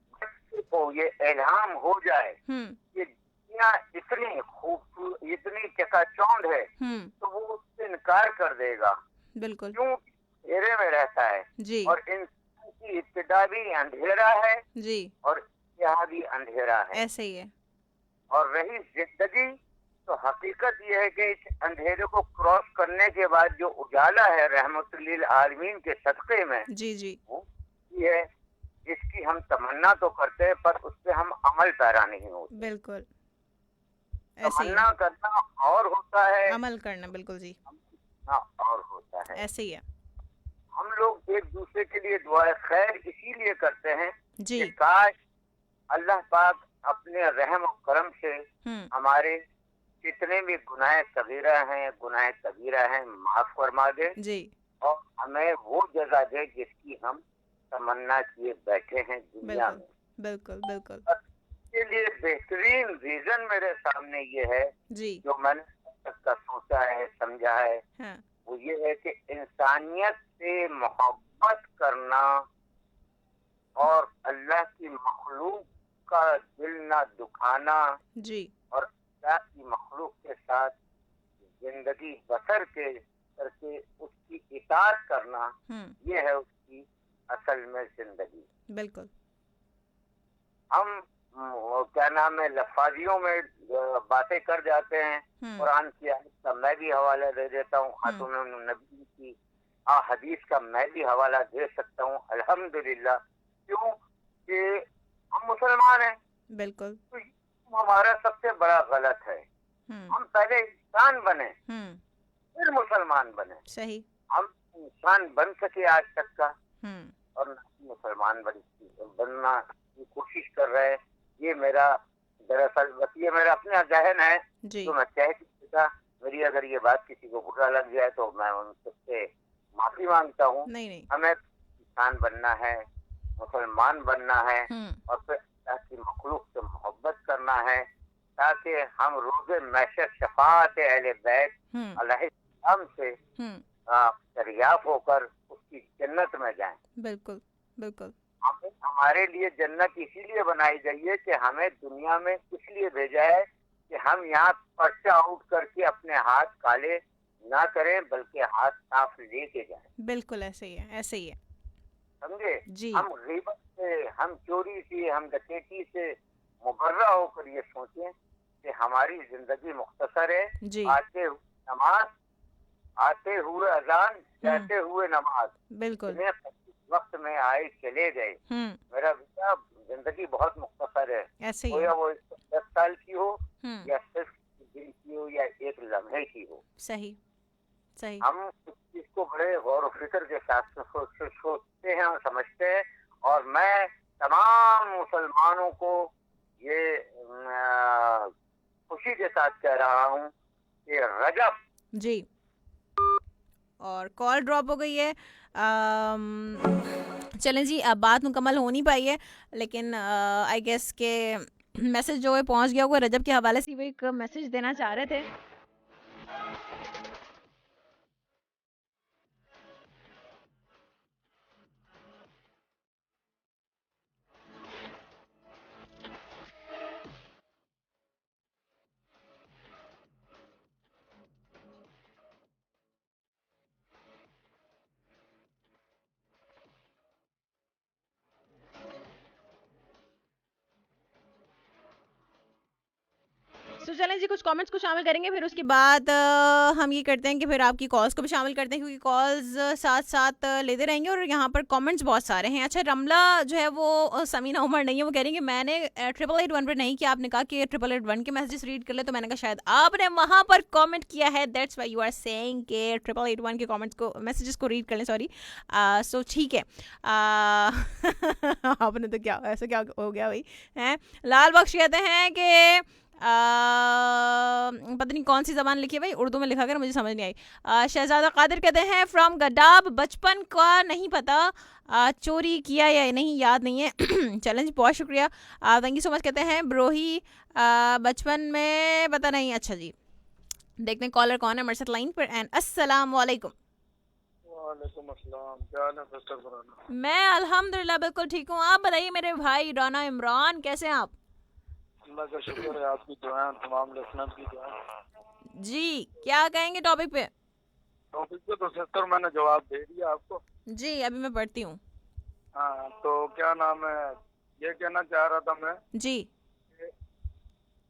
को ये इल्हाम हो जाए कि दुनिया इतनी खूबसूरत, इतनी चकाचौंध है, तो वो उससे इनकार कर देगा। बिल्कुल। क्यों? अंधेरे में रहता है जी। और इंसान की इब्तिदा भी अंधेरा है जी। और यहाँ भी अंधेरा है। ऐसे ही है। और रही जिंदगी, तो हकीकत यह है कि इस अंधेरे को क्रॉस करने के बाद जो उजाला है रहमतुल्लिल आलमीन के सदक़े में, जी जी, वो ये है जिसकी हम तमन्ना तो करते हैं पर उस पे हम अमल पैरा नहीं होते। बिल्कुल ऐसे ही तमन्ना करना और होता है, अमल करना। बिल्कुल जी, और होता है। ऐसे ही है हम लोग एक दूसरे के लिए दुआ खैर इसीलिए करते हैं जी। कि काश अल्लाह पाक अपने रहम और करम से हमारे जितने भी गुनाह सगीरा हैं, गुनाह कबीरा हैं, माफ फरमा दे जी, और हमें वो जगह दे जिसकी हम तमन्ना किए बैठे हैं दुनिया में। बिल्कुल बिल्कुल। इसके लिए बेहतरीन रीजन मेरे सामने ये है जी, जो मैंने तक का सोचा है, समझा है, हाँ, वो ये है कि इंसानियत से मोहब्बत करना और अल्लाह की मखलूक का दिल ना दुखाना जी, और अल्लाह की मखलूक के साथ जिंदगी बसर करके उसकी इताअत करना, ये है उसकी असल में जिंदगी। बिल्कुल। हम क्या नाम है लफाजियों में बातें कर जाते हैं। कुरान की आयत का मैं भी हवाला दे देता हूँ, खातून नबी की हदीस का मैं भी हवाला दे सकता हूँ, अल्हम्दुलिल्लाह। क्यों कि हम मुसलमान हैं। बिल्कुल। तो हमारा सबसे बड़ा गलत है। हम पहले इंसान बने फिर मुसलमान बने। सही। हम इंसान बन सके आज तक का और मुसलमान बनना की कोशिश कर रहे हैं। ये मेरा दरअसल बस ये मेरा अपना जहन है जो मैं कह चुका। मेरी अगर ये बात किसी को बुरा लग जाए तो मैं उन सबसे माफी मांगता हूँ। नहीं। हमें इंसान बनना है, मुसलमान बनना है और फिर अल्लाह की मखलूक से मोहब्बत करना है ताकि हम रोज़े महशर शफाअत अहले बैत अलैहिस्सलाम से दरियाफ़ होकर उसकी जन्नत में जाएं। बिल्कुल बिल्कुल। हमारे लिए जन्नत इसीलिए बनाई गई है कि हमें दुनिया में इसलिए भेजा है कि हम यहाँ पर्चा आउट करके अपने हाथ काले ना करें बल्कि हाथ साफ लेके जाएं। बिल्कुल ऐसे ही है, ऐसे ही है। समझे जी। हम गीबत से, हम चोरी से, हम डकैती से मुबर्रा होकर ये सोचें कि हमारी जिंदगी मुख्तसर है जी। आते हुए नमाज, आते हुए अजान, जाते हुए नमाज। बिल्कुल। वक्त में आए चले गए। मेरा बेटा जिंदगी बहुत मुख्तसर है। ऐसे ही है। वो 10 साल की हो या सिर्फ दिन की हो या एक लम्हे की हो। सही सही। हम इस चीज को बड़े गौर और फिक्र के साथ सोचते हैं और समझते हैं। और मैं तमाम मुसलमानों को ये खुशी के साथ कह रहा हूँ कि रजब जी। और कॉल ड्रॉप हो गई है। चलें जी, अब बात मुकम्मल हो नहीं पाई है लेकिन आई गेस के मैसेज जो है पहुंच गया होगा रजब के हवाले से। वो एक मैसेज देना चाह रहे थे। तो चलें जी, कुछ कमेंट्स को शामिल करेंगे, फिर उसके बाद हम ये करते हैं कि फिर आपकी कॉल्स को भी शामिल करते हैं क्योंकि कॉल्स साथ साथ लेते रहेंगे और यहाँ पर कमेंट्स बहुत सारे हैं। अच्छा, रमला जो है वो समीना उमर नहीं है, वो कह रही है कि मैंने 8881 पर नहीं किया, आपने कहा कि 8881 के मैसेजेस रीड कर ले, तो मैंने कहा शायद आपने वहाँ पर कॉमेंट किया है, that's why you are saying कि 8881 के कॉमेंट्स को, मैसेजेस को रीड कर लें। सॉरी। सो ठीक है। आपने तो क्या ऐसा क्या हो गया भाई हैं। लाल बख्श कहते हैं कि पता नहीं कौन सी ज़बान लिखी है भाई, उर्दू में लिखा कर मुझे समझ नहीं आई। शहजादा कादिर कहते हैं फ्रॉम गडाब, बचपन का नहीं पता चोरी किया या नहीं याद नहीं है। चैलेंज बहुत शुक्रिया, थैंक यू सो मच। कहते हैं ब्रोही बचपन में पता नहीं। अच्छा जी, देखते हैं कॉलर कौन है हमारे साथ लाइन पर। एंड अस्सलाम वालेकुम। वालेकुम अस्सलाम, क्या हाल है सिस्टर राना? मैं अल्हम्दुलिल्लाह बिल्कुल ठीक हूँ, आप बताइए मेरे भाई राना इमरान कैसे हैं आप? अल्लाह का शुक्र है, आपकी दुआएं, तमाम लिसनर्स की दुआएं। जी, क्या कहेंगे टॉपिक पे? टॉपिक पे तो सिस्टर मैंने जवाब दे दिया आपको जी। अभी मैं पढ़ती हूँ। हाँ, तो क्या नाम है, ये कहना चाह रहा था मैं जी।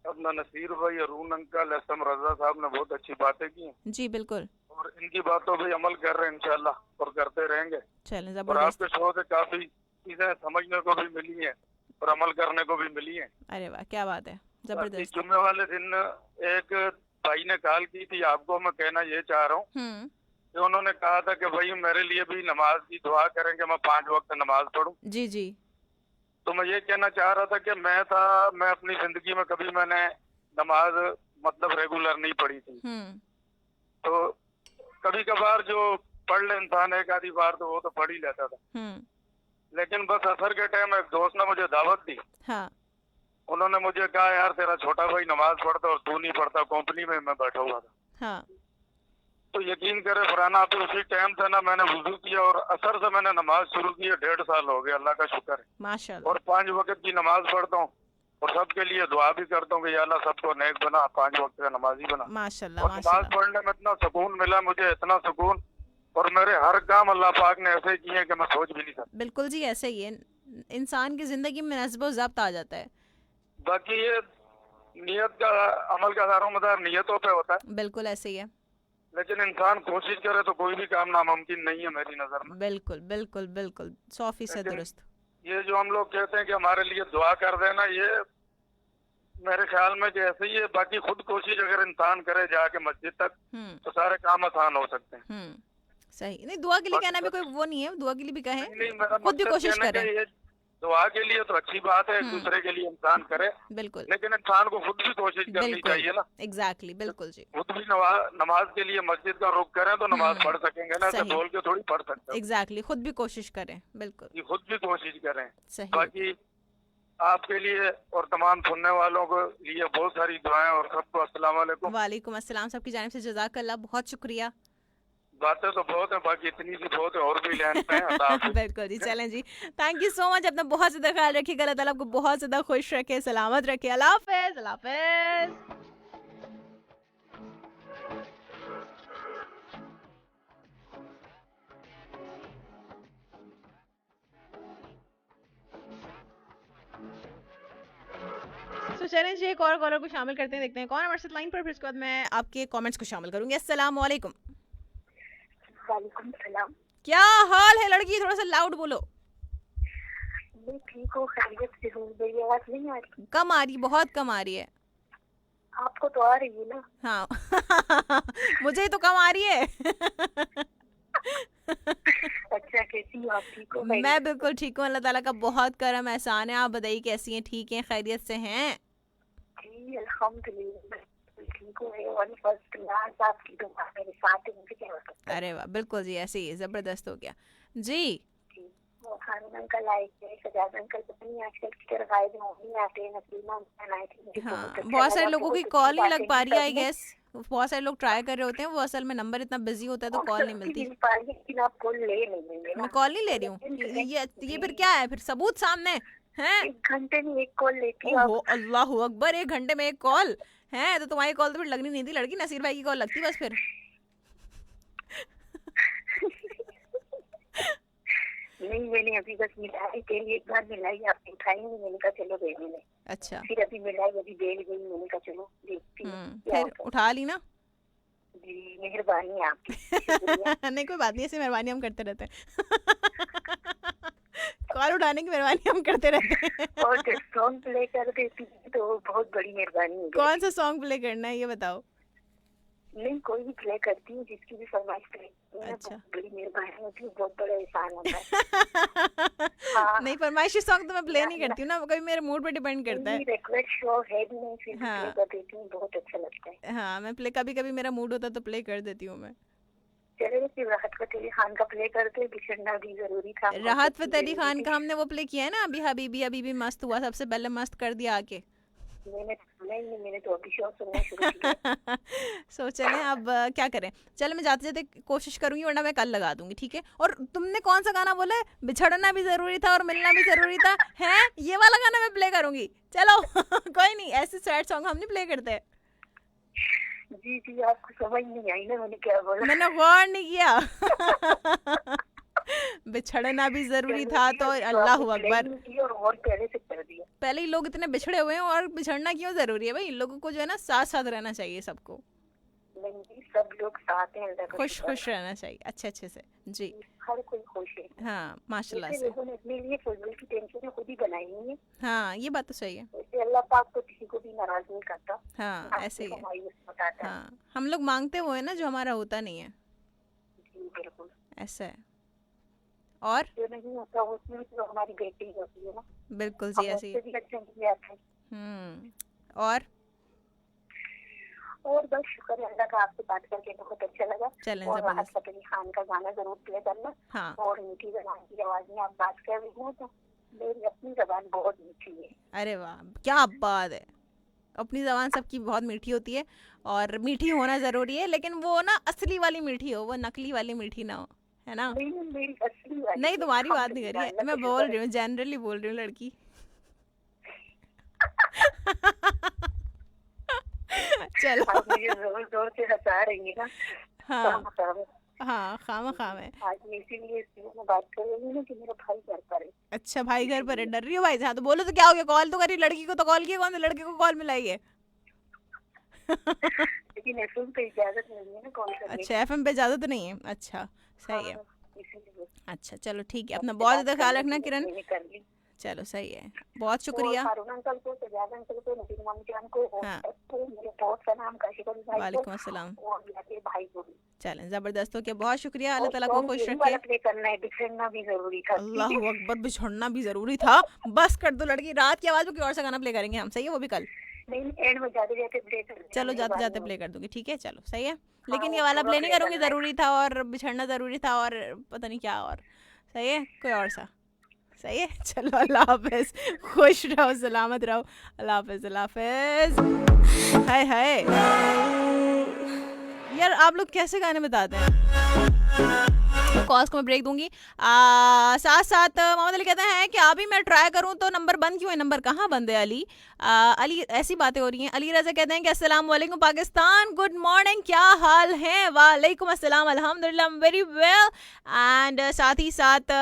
अपना नसीर भाई, अरुण अंकल, एसएम रजा साहब ने बहुत अच्छी बातें की जी बिल्कुल। और इनकी बातों पे अमल कर रहे हैं इंशाल्लाह और करते रहेंगे। चलें, और जबरदस्त। आपके शो से काफी चीजें समझने को भी मिली हैं और अमल करने को भी मिली हैं। अरे वाह, क्या बात है, जबरदस्त। जुम्मे वाले दिन एक भाई ने कॉल की थी आपको, मैं कहना ये चाह रहा हूँ कि उन्होंने कहा था कि भाई मेरे लिए भी नमाज की दुआ करेंगे, मैं 5 वक्त नमाज पढ़ूं। जी जी। तो मैं ये कहना चाह रहा था कि मैं अपनी जिंदगी में कभी मैंने नमाज मतलब रेगुलर नहीं पढ़ी थी। तो कभी कभार जो पढ़ ले इंसान एक आधी बार तो वो तो पढ़ ही लेता था। लेकिन बस असर के टाइम एक दोस्त ने मुझे दावत दी। हाँ। उन्होंने मुझे कहा यार तेरा छोटा भाई नमाज पढ़ता और तू नहीं पढ़ता, कंपनी में मैं बैठा हुआ था। हाँ। तो यकीन करे फराना, तो उसी टाइम से ना मैंने वुजू किया और असर से मैंने नमाज शुरू की। 1.5 साल हो गया, अल्लाह का शुक्र है माशाल्लाह। और 5 वक्त की नमाज पढ़ता हूँ और सबके लिए दुआ भी करता हूँ कि या अल्लाह सबको नेक बना, 5 वक्त का नमाजी बना। माशाल्लाह और नमाज पढ़ने में इतना सुकून मिला मुझे, इतना सुकून, और मेरे हर काम अल्लाह पाक ने ऐसे किए कि मैं सोच भी नहीं सकता। बिल्कुल जी, ऐसे ही है, इंसान की जिंदगी में नस्ब ज़ब्त आ जाता है। बाकी ये नियत का अमल का दारोमदार नियतों पे होता है। बिल्कुल ऐसे ही है। लेकिन इंसान कोशिश करे तो कोई भी काम नामुमकिन नहीं है मेरी नजर में। बिल्कुल बिल्कुल बिल्कुल, 100% दुरुस्त। ये जो हम लोग कहते हैं कि हमारे लिए दुआ कर देना, ये मेरे ख्याल में कि ऐसे ही है। बाकी खुद कोशिश अगर इंसान करे जाके मस्जिद तक तो सारे काम आसान हो सकते हैं। सही। नहीं, दुआ के लिए कहना भी कोई वो नहीं है, दुआ के लिए भी कहें, नहीं, खुद भी कोशिश करें। दुआ के लिए तो अच्छी बात है, एक दूसरे के लिए इंसान करे, बिल्कुल, लेकिन इंसान को खुद भी कोशिश करनी चाहिए ना। एग्जैक्टली, बिल्कुल जी। खुद भी नमाज के लिए मस्जिद का रुख करें तो नमाज पढ़ सकेंगे ना, तो बोल के थोड़ी पढ़ सकते। एग्जैक्टली, खुद भी कोशिश करें। बिल्कुल, खुद भी कोशिश करें। सही। बाकी आपके लिए और तमाम सुनने वालों को लिए बहुत सारी दुआएं और सबको अस्सलाम वालेकुम। वालेकुम अस्सलाम। सबकी जानिब से जज़ाकल्लाह, बहुत शुक्रिया। बातें तो बहुत है, बाकी इतनी सी बहुत है, और भी लेने हैं। बिल्कुल जी, चलें जी, थैंक यू सो मच। अपना बहुत ज़्यादा ख्याल रखिएगा, अल्लाह ताला आपको बहुत ज़्यादा खुश रखे, सलामत रखे। अल्लाह हाफ़िज़, अल्लाह हाफ़िज़। तो चलें जी, एक और कॉलर को शामिल करते हैं, देखते हैं कौन हमारे साथ लाइन पर, फिर उसके बाद मैं आपके कमेंट्स को शामिल करूंगी। अस्सलाम वालेकुम। वालेकुम सलाम। क्या हाल है लड़की, थोड़ा सा लाउड बोलो। मैं ठीक हूँ, खैरियत से हूँ। मेरी आवाज नहीं आ रही? कम आ रही, बहुत कम आ रही है। आपको तो आ रही है ना? हाँ मुझे तो कम आ रही है। अच्छा, कैसी हो आप? ठीक हो? मैं बिल्कुल ठीक हूँ, अल्लाह ताला का बहुत करम एहसान है। आप बताइए कैसी हैं? ठीक हैं, खैरियत से हैं? जी अल्हम्दुलिल्लाह ठीक हूँ। और फर्स्ट क्लास, आपकी दुआ मेरे साथ है, मुझे क्या हो सकता है। अरे वाह, बिल्कुल जी, ऐसे ही जबरदस्त हो गया जी। वो खान अंकल आए थे, सजाद अंकल पता नहीं आजकल की तरफ आए थे, नहीं आते हैं। नसीमा आए थे। हाँ, बहुत सारे लोगों की कॉल नहीं लग पा रही है, आई गेस बहुत सारे लोग ट्राई कर रहे होते हैं, वो असल में नंबर इतना बिजी होता है तो कॉल नहीं मिलती। आप कॉल ले नहीं, मैं कॉल नहीं ले रही हूँ। ये फिर क्या है, फिर सबूत सामने हैं। 1 घंटे में 1 कॉल लेती हूँ। अल्लाह अकबर, 1 घंटे में 1 कॉल है तो तुम्हारी कॉल तो फिर लगनी नहीं थी लड़की, नसीर भाई की कॉल लगती बस फिर। नहीं, मैंने अभी बस मिलाई के लिए, एक बार मिलाई, आपने उठाई नहीं, मैंने कहा चलो देने में। अच्छा, फिर अभी मिलाई, अभी बेल गई, मैंने कहा चलो देखती हूँ। फिर उठा ली ना? जी मेहरबानी आपकी। नहीं कोई बात नहीं, ऐसी मेहरबानी हम करते रहते हैं। कॉल उठाने की मेहरबानी हम करते रहते हैं। और जब सॉन्ग प्ले कर देती तो बहुत बड़ी मेहरबानी है। कौन सा सॉन्ग प्ले करना है ये बताओ? नहीं, कोई भी प्ले करती हूँ, जिसकी भी फरमाइश करें। अच्छा, बड़ी मेहरबानी होती है, बहुत बड़ा एहसान होता है। हाँ। नहीं, फरमाइशी सॉन्ग तो मैं प्ले नहीं करती हूँ ना, कभी मेरे मूड पे डिपेंड करता है। रिक्वेस्ट शो है भी नहीं, फिर प्ले कर देती हूँ, बहुत अच्छा लगता है। हाँ, मैं प्ले कभी कभी मेरा मूड होता है तो प्ले कर देती हूँ मैं। चले फिर राहत फतेह अली खान का प्ले करते, बिछड़ना भी जरूरी था। राहत फतेह अली खान का हमने वो प्ले किया है ना, अभी हबीबी हबीबी मस्त हुआ, सबसे पहले मस्त कर दिया आके। मैंने तो अभी शो सुनना शुरू किया। सो चलें, अब क्या करें। चलो मैं जाते जाते कोशिश करूंगी, वरना मैं कल लगा दूंगी, ठीक है? और तुमने कौन सा गाना बोला? बिछड़ना भी जरूरी था और मिलना भी जरूरी था, हैं? ये वाला गाना मैं प्ले करूंगी। चलो कोई नहीं, ऐसे सैड सॉन्ग हम नहीं प्ले करते। जी जी, आपको समझ नहीं आई ना मैंने क्या बोला। मैंने गौर नहीं किया। बिछड़ना भी जरूरी था तो अल्लाह अकबर। और पहले से कर दिया। पहले ही लोग इतने बिछड़े हुए हैं और बिछड़ना क्यों जरूरी है भाई? लोगों को जो है ना साथ साथ रहना चाहिए सबको। नहीं, सब लोग साथ हैं, खुश खुश रहना चाहिए अच्छे से जी। हर कोई खुश है। हाँ माशाल्लाह से। लोगों ने अपने लिए फजूल की टेंशन खुद ही बनाई हुई है। हाँ ये बात तो सही है। वैसे अल्लाह पाक तो किसी को भी नाराज नहीं करता। हाँ ऐसे ही है। बताता हाँ हम लोग मांगते हुए ना जो हमारा होता नहीं है। जी बिल्कुल ऐसा है। और जो नहीं होता उसमें तो हमारी बेटी होती है ना। बिल्कुल जी ऐसे ही। और बस शुक्र है अल्लाह का, आपसे बात करके बहुत अच्छा लगा। चलें और राहत फतेह अली खान का गाना जरूर प्ले करना। हाँ। और मीठी जबान की आवाज में आप बात कर रही हैं तो मेरी अपनी जबान बहुत मीठी है। अरे वाह क्या बात है। अपनी जबान सबकी बहुत मीठी होती है और मीठी होना जरूरी है, लेकिन वो ना असली वाली मीठी हो, वो नकली वाली मीठी ना हो, है ना? मेरी असली वाली। नहीं तुम्हारी बात नहीं करी है, मैं बोल रही हूँ जनरली बोल रही हूँ लड़की। चलो मुझे जोर से हंसा रही है ना। हाँ खामा खाम है। आज मैं इसीलिए मैं बात कर रही हूँ कि मेरा भाई घर पर है। अच्छा भाई घर पर है, डर रही हो भाई? हाँ तो बोलो तो क्या हो गया, कॉल तो करी, लड़की को तो कॉल किया, कौन से लड़के को कॉल मिलाई है? लेकिन एफएम पे इजाजत नहीं है ना कॉल करने की। अच्छा एफएम पे इजाजत नहीं है, अच्छा सही है। अच्छा चलो ठीक है, अपना बहुत ज्यादा ख्याल रखना किरण। चलो सही है, बहुत शुक्रिया। अंकल को, सजाद अंकल को, नबील मामी जान को, हाँ। मेरे बहुत का नाम काशिफ अली भाई को, वालेकुम अस्सलाम। और मेरे भाई को भी। चलें जबरदस्त हो गया, बहुत शुक्रिया। अल्लाह ताला को खुश रखे। प्ले करना है, बिछड़ना भी जरूरी था। अल्लाह अकबर, बिछड़ना भी जरूरी था। बस कर दो लड़की, रात की आवाज में कोई और सा गाना प्ले करेंगे हम, सही है? वो भी कल। नहीं एंड में जाते जाते प्ले कर। चलो जाते जाते प्ले कर दूंगी, ठीक है चलो सही है। लेकिन ये वाला प्ले नहीं करूंगी, जरूरी था और बिछड़ना जरूरी था और पता नहीं क्या और, सही है? कोई और सा सही है। चलो अल्लाह हाफिज, खुश रहो, सलामत रहो, अल्लाह हाफिज, अल्लाह हाफिज। हाय हाय यार, आप लोग कैसे गाने बताते हैं? कॉल्स को मैं ब्रेक दूंगी। साथ साथ मोहम्मद अली कहते हैं कि अभी मैं ट्राई करूं तो नंबर बंद क्यों है? नंबर कहाँ बंद है अली? अली ऐसी बातें हो रही हैं। अली रजा कहते हैं कि अस्सलाम वालेकुम पाकिस्तान, गुड मॉर्निंग, क्या हाल है? वालेकुम अस्सलाम, अल्हम्दुलिल्लाह वेरी वेल। एंड साथ ही साथ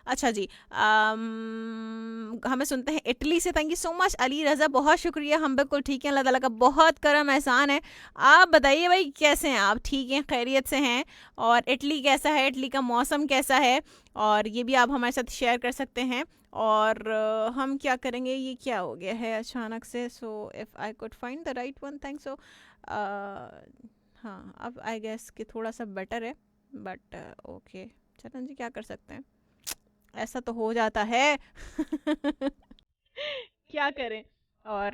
अच्छा जी, हमें सुनते हैं इटली से। Thank you so much Ali Raza, बहुत शुक्रिया। हम बिल्कुल ठीक हैं, अल्लाह ताला का बहुत करम एहसान है। आप बताइए भाई कैसे हैं आप? ठीक हैं, खैरियत से हैं? और इटली कैसा है, इटली का मौसम कैसा है? और ये भी आप हमारे साथ शेयर कर सकते हैं। और हम क्या करेंगे, ये क्या हो गया है अचानक से? So if I could find the right one, thank so. हाँ अब आई गेस कि थोड़ा सा बेटर है, बट ओके चलन जी, क्या कर सकते हैं, ऐसा तो हो जाता है। क्या करें। और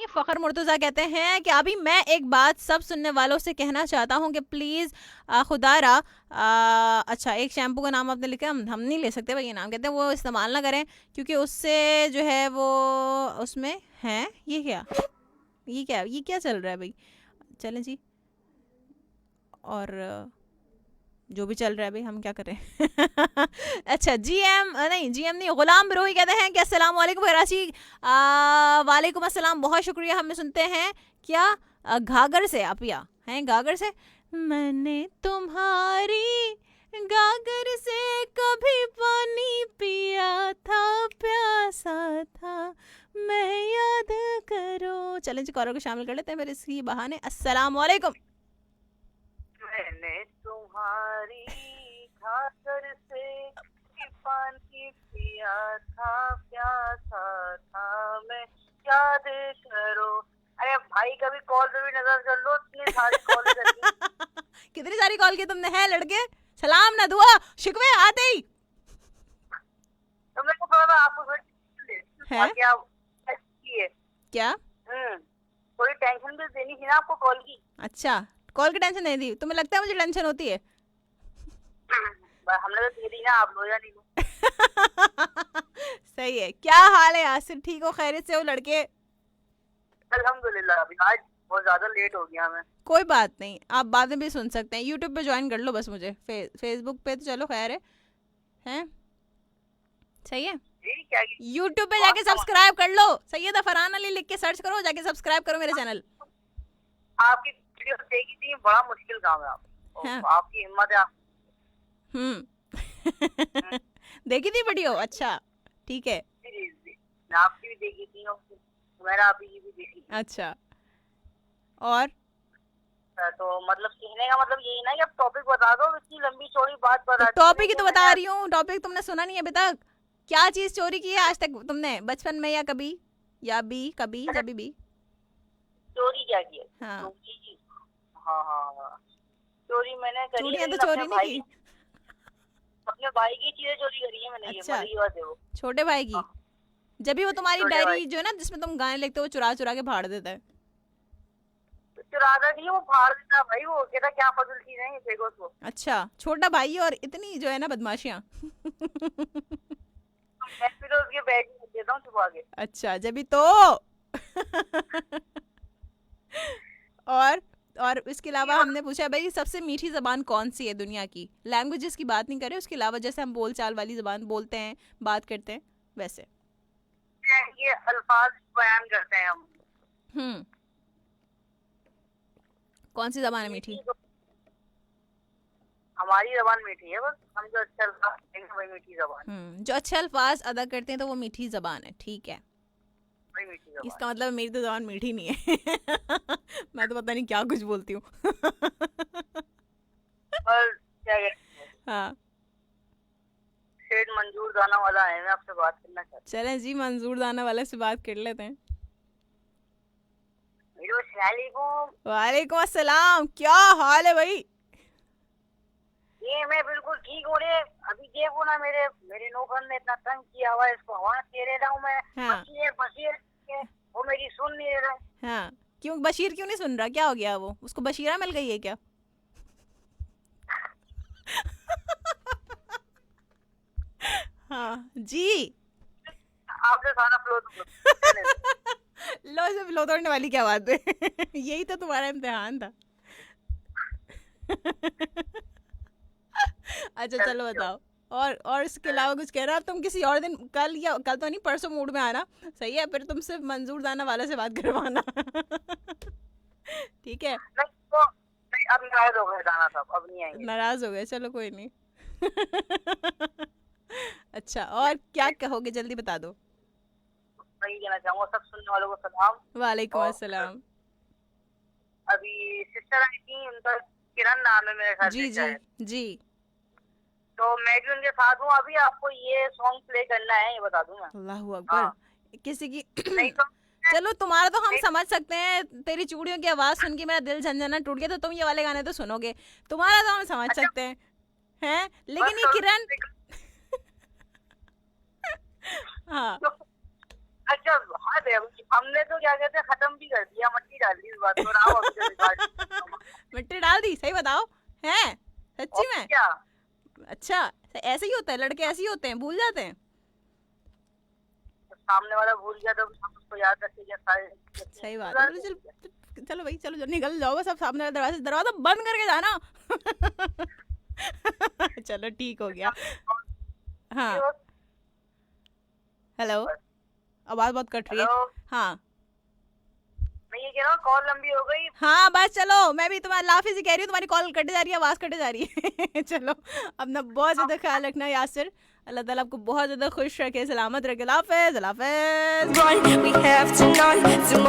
फ़खर मुर्तज़ा कहते हैं कि अभी मैं एक बात सब सुनने वालों से कहना चाहता हूँ कि प्लीज़ खुदारा, अच्छा एक शैम्पू का नाम आपने लिखा, हम नहीं ले सकते भाई ये नाम, कहते हैं वो इस्तेमाल ना करें क्योंकि उससे जो है वो उसमें है ये क्या चल रहा है भाई? चलें जी, और जो भी चल रहा है भाई हम क्या करें। अच्छा जीएम नहीं, गुलाम बरोही कहते हैं कि अस्सलाम वालेकुम कराची। वालेकुम अस्सलाम, बहुत शुक्रिया। हमें सुनते हैं क्या घाघर से, आप या हैं घाघर से। मैंने तुम्हारी घाघर से कभी पानी पिया था, प्यासा था मैं, याद करो। चलें जी, कॉलर को शामिल कर लेते हैं फिर इसी बहाने। अस्सलाम वालेकुम। मैंने तुम्हारी घाघर से पानी पिया था, प्यासा था मैं, याद करो। अरे भाई कभी कॉल पे भी नजर कर लो, इतनी सारी कॉल करती। कितनी सारी कॉल की तुमने? है लड़के सलाम ना दुआ शिकवे आते ही तुमने को पता आपको है क्या? थोड़ी टेंशन भी देनी थी ना आपको कॉल की। अच्छा कॉल की टेंशन नहीं दी? तुम्हें लगता है मुझे टेंशन होती है? हमने तो दे दी ना, आप लो या नहीं लो। सही है। क्या हाल है यासिर, ठीक हो, खैरियत से हो लड़के? अल्हम्दुलिल्लाह। अभी आज बहुत ज्यादा लेट हो गया मैं। कोई बात नहीं, आप बाद में भी सुन सकते हैं। यूट्यूब पे ज्वाइन कर लो बस मुझे, फेसबुक पे तो चलो खैर है, हैं? सही है। यूट्यूब पे जाके सब्सक्राइब कर लो, सैयदा फरहान अली लिख के सर्च करो, जाके सब्सक्राइब करो मेरे चैनल। आपकी वीडियो देखी थी, बड़ा मुश्किल काम है। हाँ। आपकी हिम्मत है। देखी थी वीडियो? अच्छा ठीक है। मैं आपकी भी देखी थी, मेरा आपकी भी देखी। अच्छा, और तो मतलब कहने का मतलब यही ना कि अब टॉपिक बता दो, इतनी लंबी चौड़ी बात बता। टॉपिक ही तो बता रही हूँ, टॉपिक तुमने सुना नहीं अभी तक। क्या चीज चोरी की है आज तक तुमने, बचपन में या कभी, या कभी जब भी? चोरी क्या की है? हाँ हाँ, चोरी मैंने करी। चोरियां तो चोरी नहीं की, अपने भाई की चीजें चोरी करी है मैंने। अच्छा, ये बात है वो छोटे भाई की। जब भी वो तुम्हारी डायरी जो है ना जिसमें तुम गाने लिखते हो, वो चुरा चुरा के फाड़ देता है। चुराता नहीं, वो फाड़ देता भाई। वो कहता क्या फजल चीज है, देखो उसको। अच्छा, छोटा भाई और इतनी जो है ना बदमाशियां। मैं फिर उसके बैग में देता हूँ छुपा के। अच्छा, जब भी तो और इसके अलावा हमने पूछा भाई सबसे मीठी जबान कौन सी है दुनिया की? लैंग्वेजेस की बात नहीं कर रहे, उसके अलावा जैसे हम बोलचाल वाली जबान बोलते हैं, बात करते हैं, वैसे ये अल्फाज बयान करते हैं हम। कौन सी जबान है मीठी? हमारी जबान मीठी है, बस हम जो अच्छा अल्फाज कहेंगे वही मीठी जबान। जो अच्छे अल्फाज अदा करते हैं तो वो मीठी जबान है, ठीक है। इसका मतलब मेरी तो जबान मीठी नहीं है। मैं तो पता नहीं क्या कुछ बोलती हूँ। हाँ, शेर मंजूर दाना वाला है, मैं आपसे बात करना चाहता हूँ। चलें जी, मंजूर दाना वाले से बात कर लेते हैं। वालेकुम अस्सलाम, क्या हाल है भाई? ये मैं बिल्कुल ठीक हूँ रे। अभी देखो ना, मेरे नौकर ने इतना तंग किया हुआ है, इसको आवाज दे रहा हूँ मैं। हाँ। बशीर वो मेरी सुन नहीं रहा। हाँ, क्यों बशीर क्यों नहीं सुन रहा? क्या हो गया? वो उसको बशीरा मिल गई है क्या? हाँ जी, आपसे सारा फ्लो लो, से फ्लो तोड़ने वाली क्या बात है? यही तो तुम्हारा इम्तिहान था। अच्छा चलो बताओ, और इसके अलावा कुछ कह रहा? अब तुम किसी और दिन, कल तो नहीं, परसों मूड में आना, सही है? फिर तुम सिर्फ मंजूर दाना वाले से बात करवाना। ठीक है? अब नाराज हो गए दाना साहब, अब नहीं आएंगे। नाराज हो गए, चलो कोई नहीं। अच्छा, और क्या कहोगे, जल्दी बता दो। वही कहना चाहूँगा, सब सुनने वालों को सलाम। वालेकुम अस्सलाम। अभी सिस्टर आई थी, उनका किरण नाम है मेरे ख्याल से। जी, तो मैं भी उनके साथ हूँ। अभी आपको ये सॉन्ग प्ले करना है, ये बता दूं मैं। अल्लाहू अकबर। किसी की नहीं तो चलो, तुम्हारा तो हम समझ सकते हैं, तेरी चूड़ियों की आवाज सुन के मेरा दिल झंझना टूट गया, तो तुम ये वाले गाने तो सुनोगे, तुम्हारा तो हम समझ सकते हैं, हैं? लेकिन ये किरण हाँ, अच्छा हमने तो क्या कहते हैं, खत्म भी कर दिया, मट्टी डाल दी इस बात को। मिट्टी डाल दी? सही बताओ, हैं? सच्ची में? क्या? अच्छा, ऐसे ही होता है, लड़के ऐसे ही होते हैं, भूल जाते हैं। सामने वाला भूल गया तो उसको याद रखिए। सही बात है। चलो भाई, चलो निकल जाओ बस, अब सामने वाला दरवाजा बंद करके जाना। चलो ठीक हो गया। हाँ, हेलो, आवाज बहुत कट रही है। हाँ, मैं ये कह रहा हूँ कॉल लंबी हो गई। हाँ बस चलो, मैं भी तुम्हारी लाफिज ही कह रही हूँ, तुम्हारी कॉल कटे जा रही है, आवाज कटे जा रही है। चलो, अपना बहुत ज्यादा ख्याल रखना यासिर, अल्लाह ताला आपको बहुत ज्यादा खुश रखे, सलामत रखे।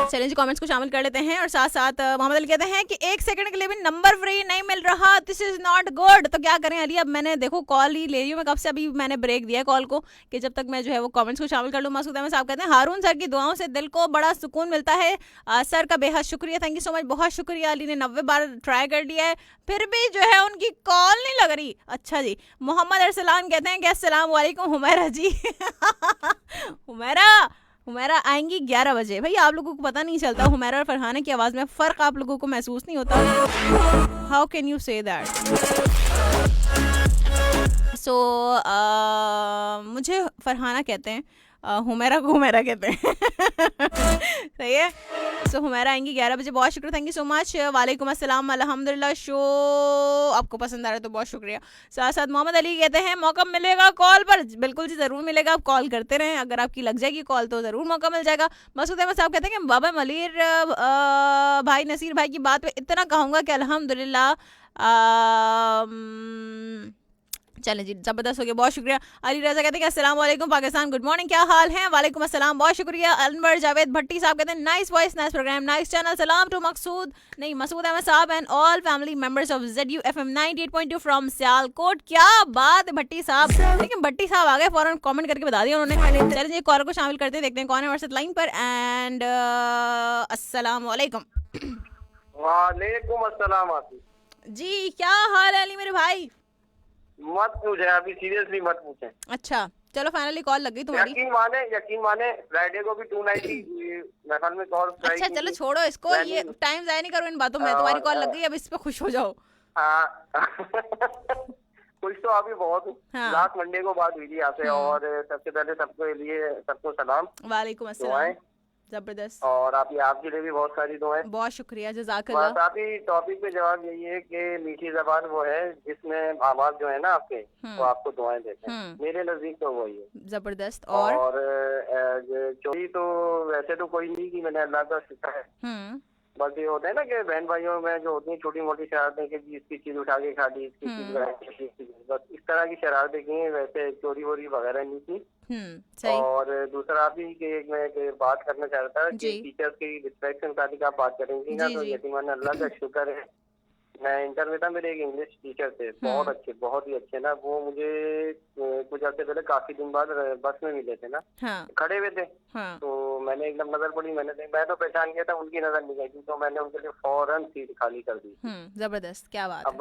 चलें जी, कमेंट्स को शामिल कर लेते हैं। और साथ साथ मोहम्मद अली कहते हैं कि 1 सेकंड के लिए भी नंबर फ्री नहीं मिल रहा, दिस इज नॉट गुड। तो क्या करें अली, अब मैंने देखो कॉल ही ले रही हूँ मैं कब से, अभी मैंने ब्रेक दिया कॉल को कि जब तक मैं जो है वो कमेंट्स को शामिल कर लूँ। मसूद अहमद साहब कहते हैं हारून सर की दुआओं से दिल को बड़ा सुकून मिलता है, सर का बेहद शुक्रिया, थैंक यू सो मच, बहुत शुक्रिया। अली ने 90 बार ट्राई कर दिया है, फिर भी जो है उनकी कॉल नहीं लग रही। अच्छा जी, मोहम्मद अरसलान कहते हैं कि अस्सलाम वालेकुम हुमैरा जी। हुमैरा आएंगी 11 बजे। भाई आप लोगों को पता नहीं चलता हुमैरा और फरहाना की आवाज में फर्क आप लोगों को महसूस नहीं होता? How can you say that? So मुझे फरहाना कहते हैं, हुमैरा को हुमैरा कहते हैं। सही है। सो हुमैरा आएंगी 11 बजे। बहुत शुक्रिया, थैंक यू सो मच। वालेकुम अस्सलाम, अल्हम्दुलिल्लाह शो आपको पसंद आ रहा है तो बहुत शुक्रिया। साथ साथ मोहम्मद अली कहते हैं मौका मिलेगा कॉल पर। बिल्कुल जी ज़रूर मिलेगा, आप कॉल करते रहें, अगर आपकी लग जाएगी कॉल तो ज़रूर मौका मिल जाएगा। मसूद अहमद साहब कहते हैं कि बाबा मलिर भाई नसीर भाई की बात पे इतना कहूँगा कि अल्हम्दुलिल्लाह चलें जी, जबरदस्त हो गया, बहुत शुक्रिया। अली रजा कहते हैं कि अस्सलाम वालेकुम पाकिस्तान, गुड मॉर्निंग, क्या हाल है? वालेकुम अस्सलाम, बहुत शुक्रिया। अनवर जावेद भट्टी साहब कहते हैं nice voice, nice program, nice channel. सलाम टू मसूद अहमद साहब and all family members of ZUFM 98.2 from Sialkot. क्या बात है भट्टी साहब, लेकिन भट्टी साहब आ गए, फौरन कमेंट करके बता दिया उन्होंने। चलिए जी, कॉलर को शामिल करते हैं, देखते हैं कौन है हमारे साथ लाइन पर। एंड अस्सलाम वालेकुम। वालेकुम अस्सलाम जी, क्या हाल है अली मेरे भाई? मत पूछे, अभी सीरियसली मत पूछे। अच्छा चलो, फाइनली कॉल लग गई तुम्हारी। यकीन माने फ्राइडे को भी 290 महफल में कॉल। अच्छा चलो छोड़ो इसको, ये टाइम जाया नहीं करो इन बातों में। तुम्हारी कॉल लग गई, अब इस पे खुश हो जाओ। खुश तो अभी बहुत हूँ। लास्ट मंडे को बात हुई थी आपसे, और सबसे पहले सबको सलाम, वालेकुम अस्सलाम, जबरदस्त। और आपके लिए भी बहुत सारी दुआएं। बहुत शुक्रिया, जज़ाकल्लाह। बस आप ही टॉपिक पे जवाब यही है कि मीठी जबान वो है जिसमें आवाज जो है ना आपके, वो आपको दुआएं देते हैं। मेरे नजदीक तो वही है, जबरदस्त। और चोरी तो वैसे तो कोई नहीं, कि मैंने अल्लाह का शुक्र है। बस ये होता है ना कि बहन भाइयों में जो होती है छोटी मोटी शरारतें, कि इसकी चीज उठा के खा ली, इसकी चीज, बस इस तरह की शरारतें की हैं, वैसे चोरी वोरी वगैरह नहीं की। सही। और दूसरा भी कि मैं बात करना चाहता था कि टीचर्स की रिस्पेक्ट से मुताबिक आप बात करेंगी ना, तो यकीनन अल्लाह का शुक्र है। मैं इंटर में था, मेरे एक इंग्लिश टीचर थे, बहुत अच्छे, बहुत ही अच्छे ना। वो मुझे कुछ अर्से पहले काफी दिन बाद बस में मिले थे ना, खड़े हुए थे। तो मैंने एकदम नजर पड़ी, मैं तो पहचान गया था, उनकी नजर नहीं गई थी, तो मैंने उनके लिए फौरन सीट खाली कर दी। जबरदस्त, क्या बात। अब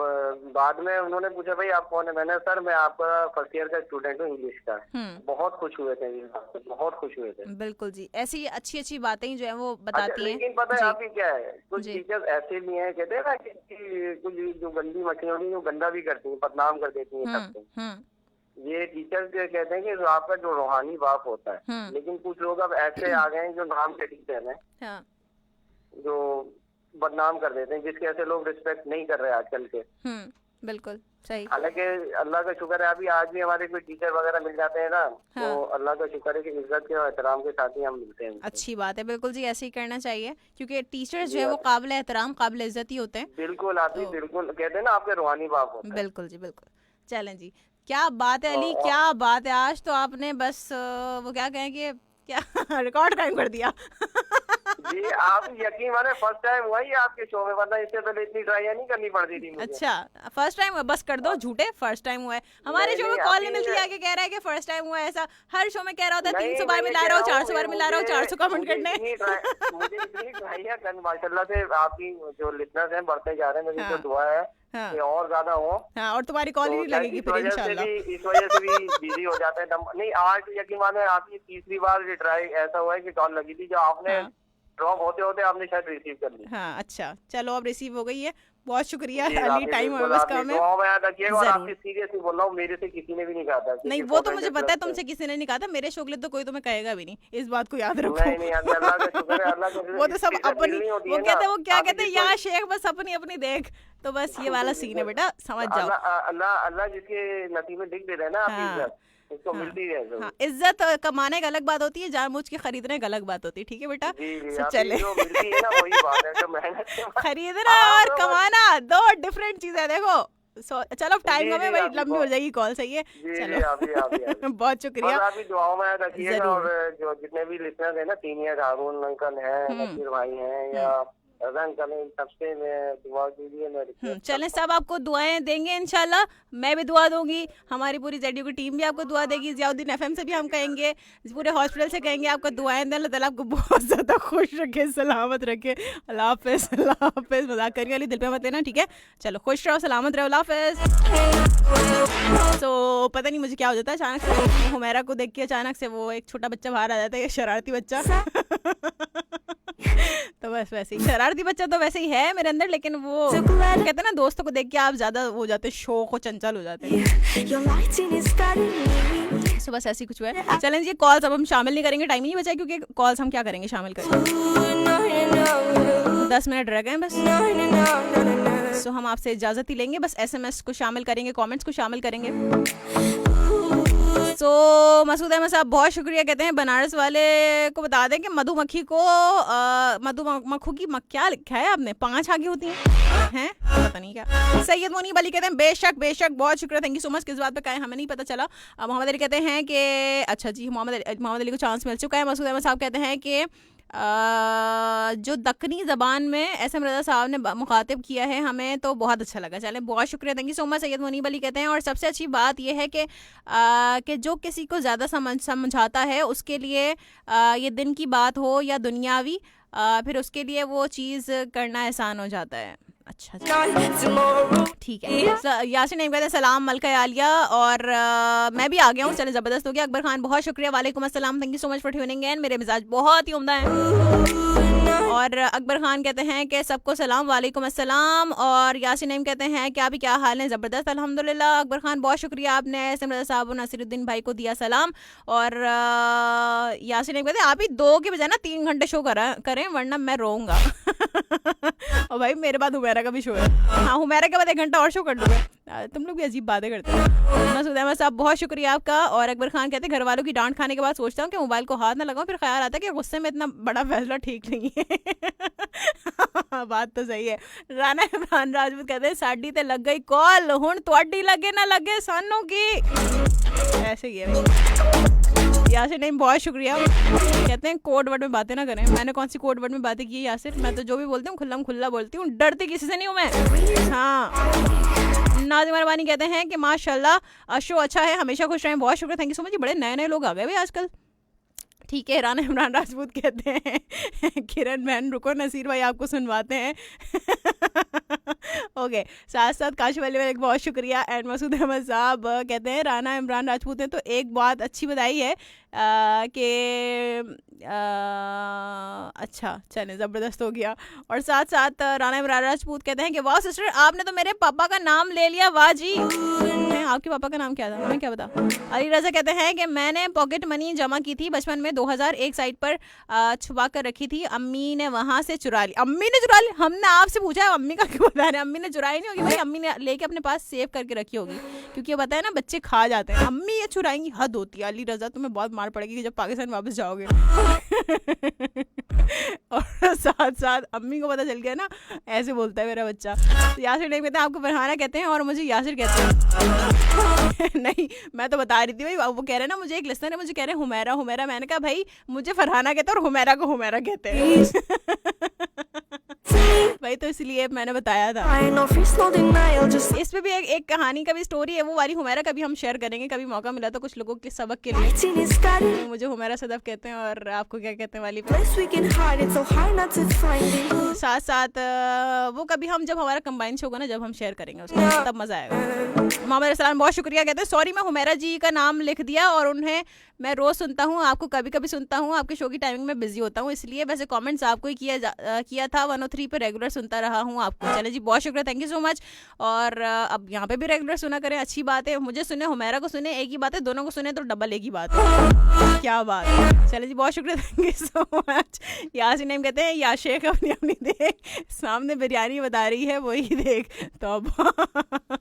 बाद में उन्होंने पूछा भाई आप कौन है? मैंने सर मैं आपका फर्स्ट ईयर का स्टूडेंट हूँ इंग्लिश का। बहुत खुश हुए थे, बहुत खुश हुए थे। बिल्कुल जी, ऐसी अच्छी अच्छी बातें जो है वो बताती हैं। लेकिन पता है आपकी क्या है, कुछ टीचर्स ऐसे भी हैं, कहते हैं ना कि कुछ जो गंदी मछलियां होती हैं, गंदा भी करती हैं, बदनाम कर देती हैं सबको। ये टीचर्स कहते हैं कि जो आपका जो रूहानी बाप होता है। लेकिन कुछ लोग अब ऐसे आ गए हैं जो नाम के टीचर हैं, जो बदनाम कर देते हैं, जिसके ऐसे लोग रिस्पेक्ट नहीं कर रहे आजकल के। बिल्कुल सही। हालांकि अल्लाह का शुक्र है, अभी आज भी हमारे कोई टीचर वगैरह मिल जाते हैं ना, तो अल्लाह का शुक्र है कि इज्जत के और एहतराम के साथ ही हम मिलते हैं। अच्छी बात है, बिल्कुल जी, ऐसे ही करना चाहिए, क्योंकि टीचर्स जो है वो काबिल एहतराम, काबिल इज्जत ही होते हैं। बिल्कुल, आप ही बिल्कुल कहते हैं ना, आपके रूहानी बाप होते हैं। बिल्कुल जी, बिल्कुल। चलें जी, क्या बात है अली, क्या बात है। आज तो आपने बस वो क्या कहेंगे, क्या रिकॉर्ड कायम कर दिया। जी, आप यकीन माने फर्स्ट टाइम हुआ ही आपके शो में, वरना इससे पहले इतनी ट्राई नहीं करनी पड़ती थी मुझे। अच्छा, फर्स्ट टाइम हुआ, बस कर दो झूठे, फर्स्ट टाइम हुआ है। हमारे शो में कॉल नहीं मिलती, आके कह रहा है कि फर्स्ट टाइम हुआ है। ऐसा हर शो में कह रहा होता है, 300 बार मिला रहा हो, 400 बार मिला रहा हो, 400 कमेंट करने। मुझे इतनी ट्राई है, माशाल्लाह से आपकी जो लिसनर्स हैं बढ़ते जा रहे हैं। मेरी तो दुआ है कि और ज्यादा हो। और तुम्हारी कॉल ही नहीं लगेगी फिर इंशाल्लाह। इस वजह से भी बिजी हो जाते हैं। नहीं, आज यकीन माने आपकी तीसरी बार ट्राई ऐसा हुआ है कि कॉल लगी थी, जो आपने ड्रॉप होते होते आपने शायद रिसीव कर ली। अच्छा, चलो अब रिसीव हो गई है, बहुत शुक्रिया अली। टाइम हो बस काम है, और आपसे सीरियसली बोल रहा हूँ, मेरे से किसी ने भी नहीं कहा था। नहीं, वो तो मुझे पता है, तुमसे किसी ने नहीं कहा था। मेरे शो के लिए तो कोई तुम्हें कहेगा भी नहीं, इस बात को याद रखो। नहीं, अल्लाह का शुक्र है, अल्लाह का। वो तो सब अपनी, वो कहते हैं, वो क्या कहते हैं, यहाँ शेख बस अपनी अपनी देख, तो बस ये वाला सीन है बेटा, समझ जाओ। अल्लाह जिसके नसीब में लिख दे रहे हैं ना, आपकी इज्जत इसको मिलती है। इज्जत कमाने का अलग बात होती है, जानबूझ के खरीदने का अलग बात होती है, ठीक है बेटा। चले, खरीदना और कमाना दो डिफरेंट चीजें हैं, देखो। चलो टाइम हमें भाई लंबी हो जाएगी कॉल, सही है। चलो बहुत शुक्रिया, दुआओं में रखिएगा। और जो जितने भी लिसनर है ना, सीनियर हारून अंकल है, नसीर भाई हैं, या सबसे दुआ कीजिए। चलें, सब आपको दुआएं देंगे इंशाल्लाह, मैं भी दुआ दूंगी, हमारी पूरी ZU की टीम भी आपको दुआ देगी, ज़ियाउद्दीन FM से भी हम कहेंगे, पूरे हॉस्पिटल से कहेंगे आपको दुआएं दें। अल्लाह ताला आपको बहुत ज़्यादा खुश रखे, सलामत रखे। अल्लाह हाफ़िज़, अल्लाह हाफ़िज़। मजाक करने वाली दिल पे मत लेना, ठीक है। चलो, खुश रहो, सलामत रहो, अल्लाह हाफ़िज़। तो पता नहीं मुझे क्या हो जाता है, अचानक से हुमैरा को देख के अचानक से वो एक छोटा बच्चा बाहर आ जाता है, शरारती बच्चा। तो बस वैसे ही शरारती बच्चा तो वैसे ही है मेरे अंदर, लेकिन वो कहते हैं ना दोस्तों को देख के आप ज्यादा हो जाते, शौक हो, चंचल हो जाते हैं। तो बस ऐसी कुछ है। चलें जी, कॉल्स अब हम शामिल नहीं करेंगे, टाइम ही नहीं बचा, क्योंकि कॉल्स हम क्या करेंगे, शामिल करेंगे। 10 मिनट रह गए बस। सो हम आपसे इजाजत ही लेंगे, बस SMS को शामिल करेंगे, कमेंट्स को शामिल करेंगे। सो मसूद अहमद साहब बहुत शुक्रिया, कहते हैं बनारस वाले को बता दें कि मधुमक्खी को मधुमक्खी की क्या लिखा है आपने, 5 आगे होती हैं पता नहीं क्या। सैयद मुनीब अली कहते हैं बेशक बेशक, बहुत शुक्रिया, थैंक यू सो मच। किस बात पे कहें हमें नहीं पता चला। मोहम्मद अली कहते हैं कि अच्छा जी, मोहम्मद अली को चांस मिल चुका है। मसूद अहमद साहब कहते हैं कि जो दक्कनी ज़बान में SM रज़ा साहब ने मुखातिब किया है हमें तो बहुत अच्छा लगा। चले बहुत शुक्रिया, thank you so much. Syed Muneeb Ali कहते हैं और सबसे अच्छी बात यह है कि जो किसी को ज़्यादा समझाता है उसके लिए ये दिन की बात हो या दुनियावी, फिर उसके लिए वो चीज़ करना आसान हो जाता है। अच्छा ठीक है। यासिन कहते हैं सलाम मलका आलिया, और मैं भी आ गया हूँ, चले ज़बरदस्त हो गया। अकबर खान बहुत शुक्रिया, वालेकुम अस्सलाम, thank you so much for tuning in. मेरे मिजाज बहुत ही उम्दा हैं। और अकबर खान कहते हैं कि सबको सलाम, वालेकुम अस्सलाम। और यासिन कहते हैं कि अभी क्या हाल है, ज़बरदस्त अल्हम्दुलिल्लाह। अकबर खान बहुत शुक्रिया, आपने SM रज़ा साहब और नसीरुद्दीन भाई को दिया सलाम। और यासिन कहते हैं आप ही 2 के बजाय ना 3 घंटे शो करें वरना मैं रोऊंगा। और भाई मेरे बाद हुमैरा का भी शो है, हाँ हुमैरा के बाद 1 घंटा और शो कर दूंगा। तुम लोग भी अजीब बातें करते हैं। मसूद अहमद साहब बहुत शुक्रिया आपका। और अकबर खान कहते हैं घर वालों की डांट खाने के बाद सोचता हूँ कि मोबाइल को हाथ ना लगाऊं, फिर ख्याल आता है कि गुस्से में इतना बड़ा फैसला ठीक नहीं है। बात तो सही है। राना इमरान राजपूत कहते हैं साड़ी ते लग गई कॉल, हुण तुहाडी लगे ना लगे सानू की, ऐसे ही है। यासिर नहीं बहुत शुक्रिया, कहते हैं कोड वर्ड में बातें ना करें। मैंने कौन सी कोड वर्ड में बातें की है यासिर, मैं तो जो भी बोलती हूँ खुल्ला बोलती हूँ, डरती किसी से नहीं हूँ मैं। हाँ नाज़िम अरबानी कहते हैं कि माशाल्लाह शो अच्छा है, हमेशा खुश रहें, बहुत शुक्रिया, थैंक यू सो मच। बड़े नए लोग आ गए भाई आजकल। ठीक है। राना इमरान राजपूत कहते हैं किरण बहन रुको, नसीर भाई आपको सुनवाते हैं। ओके साथ साथ काश वाले में बहुत शुक्रिया। एंड मसूद अहमद साहब कहते हैं राना इमरान राजपूत ने तो एक बात अच्छी बताई है कि अच्छा चले ज़बरदस्त हो गया। और साथ साथ राना इमरान राजपूत कहते हैं कि वाह सिस्टर आपने तो मेरे पापा का नाम ले लिया, वाह जी। आपके पापा का नाम क्या था, हमें क्या बता। अली रज़ा कहते हैं कि मैंने पॉकेट मनी जमा की थी बचपन में 2001 साइट पर छुपा कर रखी थी, अम्मी ने वहाँ से चुरा ली। अम्मी ने चुरा ली? हमने आपसे पूछा है अम्मी का क्यों बता रहे हैं। अम्मी ने चुराई नहीं होगी भाई, अम्मी ने लेके अपने पास सेव करके रखी होगी, क्योंकि ये बताया ना बच्चे खा जाते हैं। अम्मी ये चुराएंगी, हद होती है। अली रज़ा तुम्हें बहुत मार पड़ेगी जब पाकिस्तान वापस जाओगे। और साथ साथ अम्मी को पता चल गया ना, ऐसे बोलता है मेरा बच्चा। तो यासिर नहीं कहते हैं, आपको फरहाना कहते हैं और मुझे यासिर कहते हैं। नहीं मैं तो बता रही थी भाई, वो कह रहे हैं ना, मुझे एक लिस्टर है मुझे कह रहे हैं हुमैरा, मैंने कहा भाई मुझे फरहाना कहते हैं और हुमैरा को हुमैरा कहते हैं। भाई तो इसलिए मैंने बताया था। इस पे भी एक कहानी का भी स्टोरी है, वो वाली हुमैरा कभी हम शेयर करेंगे, कभी मौका मिला तो कुछ लोगों के सबक के लिए। मुझे हुमैरा सदफ कहते हैं और आपको क्या कहते हैं वाली पे। साथ साथ वो कभी हम जब हमारा कंबाइन शो होगा ना, जब हम शेयर करेंगे उसको, तब मजा आएगा। मोहम्मद अस्सलाम बहुत शुक्रिया, कहते हैं सॉरी मैं हुमैरा जी का नाम लिख दिया और उन्हें मैं रोज सुनता हूँ, आपको कभी कभी सुनता हूँ, आपके शो की टाइमिंग में बिजी होता हूँ इसलिए। वैसे कमेंट्स आपको ही किया था, 103 पे रेगुलर सुनता रहा हूँ आपको। चले जी बहुत शुक्रिया, थैंक यू सो मच। और अब यहाँ पे भी रेगुलर सुना करें, अच्छी बात है। मुझे सुने, हुमैरा को सुने, एक ही बात है, दोनों को सुने तो डबल एक ही बात है। क्या बात है। चले जी बहुत शुक्रिया, thank you so much. Yasin Naim कहते हैं या शेख अपनी देख, सामने बिरयानी बता रही है वही देख, तौबा।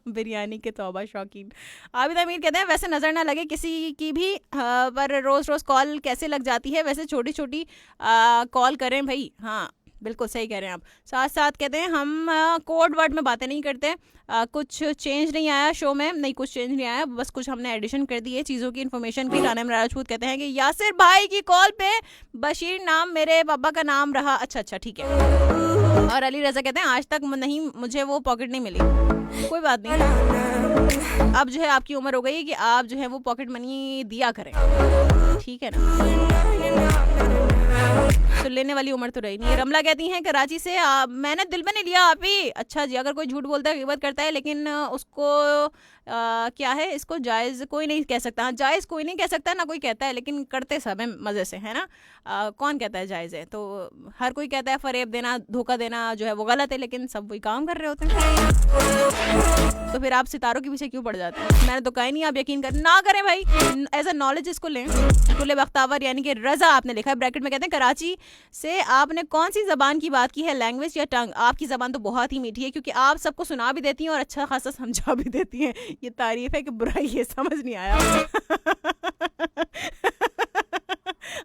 बिरयानी के तौबा शौकीन। आबिद अमीर कहते हैं वैसे नज़र ना लगे किसी की भी पर रोज़ कॉल कैसे लग जाती है, वैसे छोटी छोटी कॉल करें भाई। हाँ बिल्कुल सही कह रहे हैं आप। साथ साथ कहते हैं हम कोड वर्ड में बातें नहीं करते, कुछ चेंज नहीं आया शो में, नहीं कुछ चेंज नहीं आया, बस कुछ हमने एडिशन कर दी है चीज़ों की, इन्फॉर्मेशन की। राना इमरान राजपूत कहते हैं कि यासिर भाई की कॉल पे बशीर नाम मेरे पापा का नाम रहा। अच्छा ठीक है। और अली रज़ा कहते हैं आज तक नहीं मुझे वो पॉकेट नहीं मिली, कोई बात नहीं, अब जो है आपकी उम्र हो गई कि आप जो है वो पॉकेट मनी दिया करें, ठीक है ना। तो लेने वाली उम्र तो रही नहीं है। रमला कहती हैं कराची से, मैंने दिल में नहीं लिया आप ही। अच्छा जी, अगर कोई झूठ बोलता है, गिबत करता है, लेकिन उसको क्या है, इसको जायज़ कोई नहीं कह सकता। हाँ, जायज़ कोई नहीं कह सकता, ना कोई कहता है, लेकिन करते सब हैं मज़े से, है ना। कौन कहता है जायज़ है? तो हर कोई कहता है फरेब देना, धोखा देना जो है वो गलत है, लेकिन सब वही काम कर रहे होते हैं। तो फिर आप सितारों के पीछे क्यों पड़ जाते हैं? मैंने तो कहा ही नहीं आप यकीन कर ना करें भाई, एज अ नॉलेज इसको लें। कुल्ले बख्तावर यानी कि रज़ा आपने लिखा है, ब्रैकेट में कहते हैं कराची से आपने कौन सी ज़बान की बात की है, लैंग्वेज या टंग? आपकी ज़बान तो बहुत ही मीठी है, क्योंकि आप सबको सुना भी देती हैं और अच्छा खासा समझा भी देती हैं। ये तारीफ है कि बुराई है, समझ नहीं आया।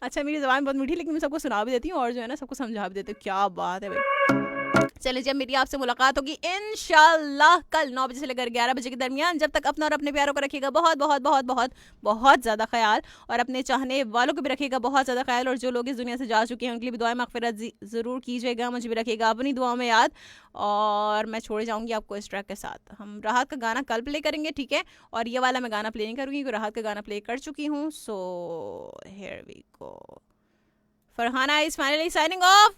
अच्छा, मेरी ज़बान बहुत मीठी, लेकिन मैं सबको सुना भी देती हूँ और जो है ना सबको समझा भी देती हूँ। क्या बात है भाई। चलिए, जब मेरी आपसे मुलाकात होगी इंशाल्लाह कल 9 बजे से लेकर 11 बजे के दरमियान। जब तक अपना और अपने प्यारों को रखिएगा बहुत बहुत बहुत बहुत बहुत ज़्यादा ख्याल, और अपने चाहने वालों को भी रखिएगा बहुत ज़्यादा ख्याल। और जो लोग इस दुनिया से जा चुके हैं उनके लिए भी दुआ मग़फ़िरत ज़रूर कीजिएगा, मुझे भी रखिएगा अपनी दुआ में याद। और मैं छोड़े जाऊँगी आपको इस ट्रैक के साथ। हम राहत का गाना कल प्ले करेंगे, ठीक है, और ये वाला मैं गाना प्ले नहीं करूँगी क्योंकि राहत का गाना प्ले कर चुकी हूँ। So here we go. Farhana is finally signing of.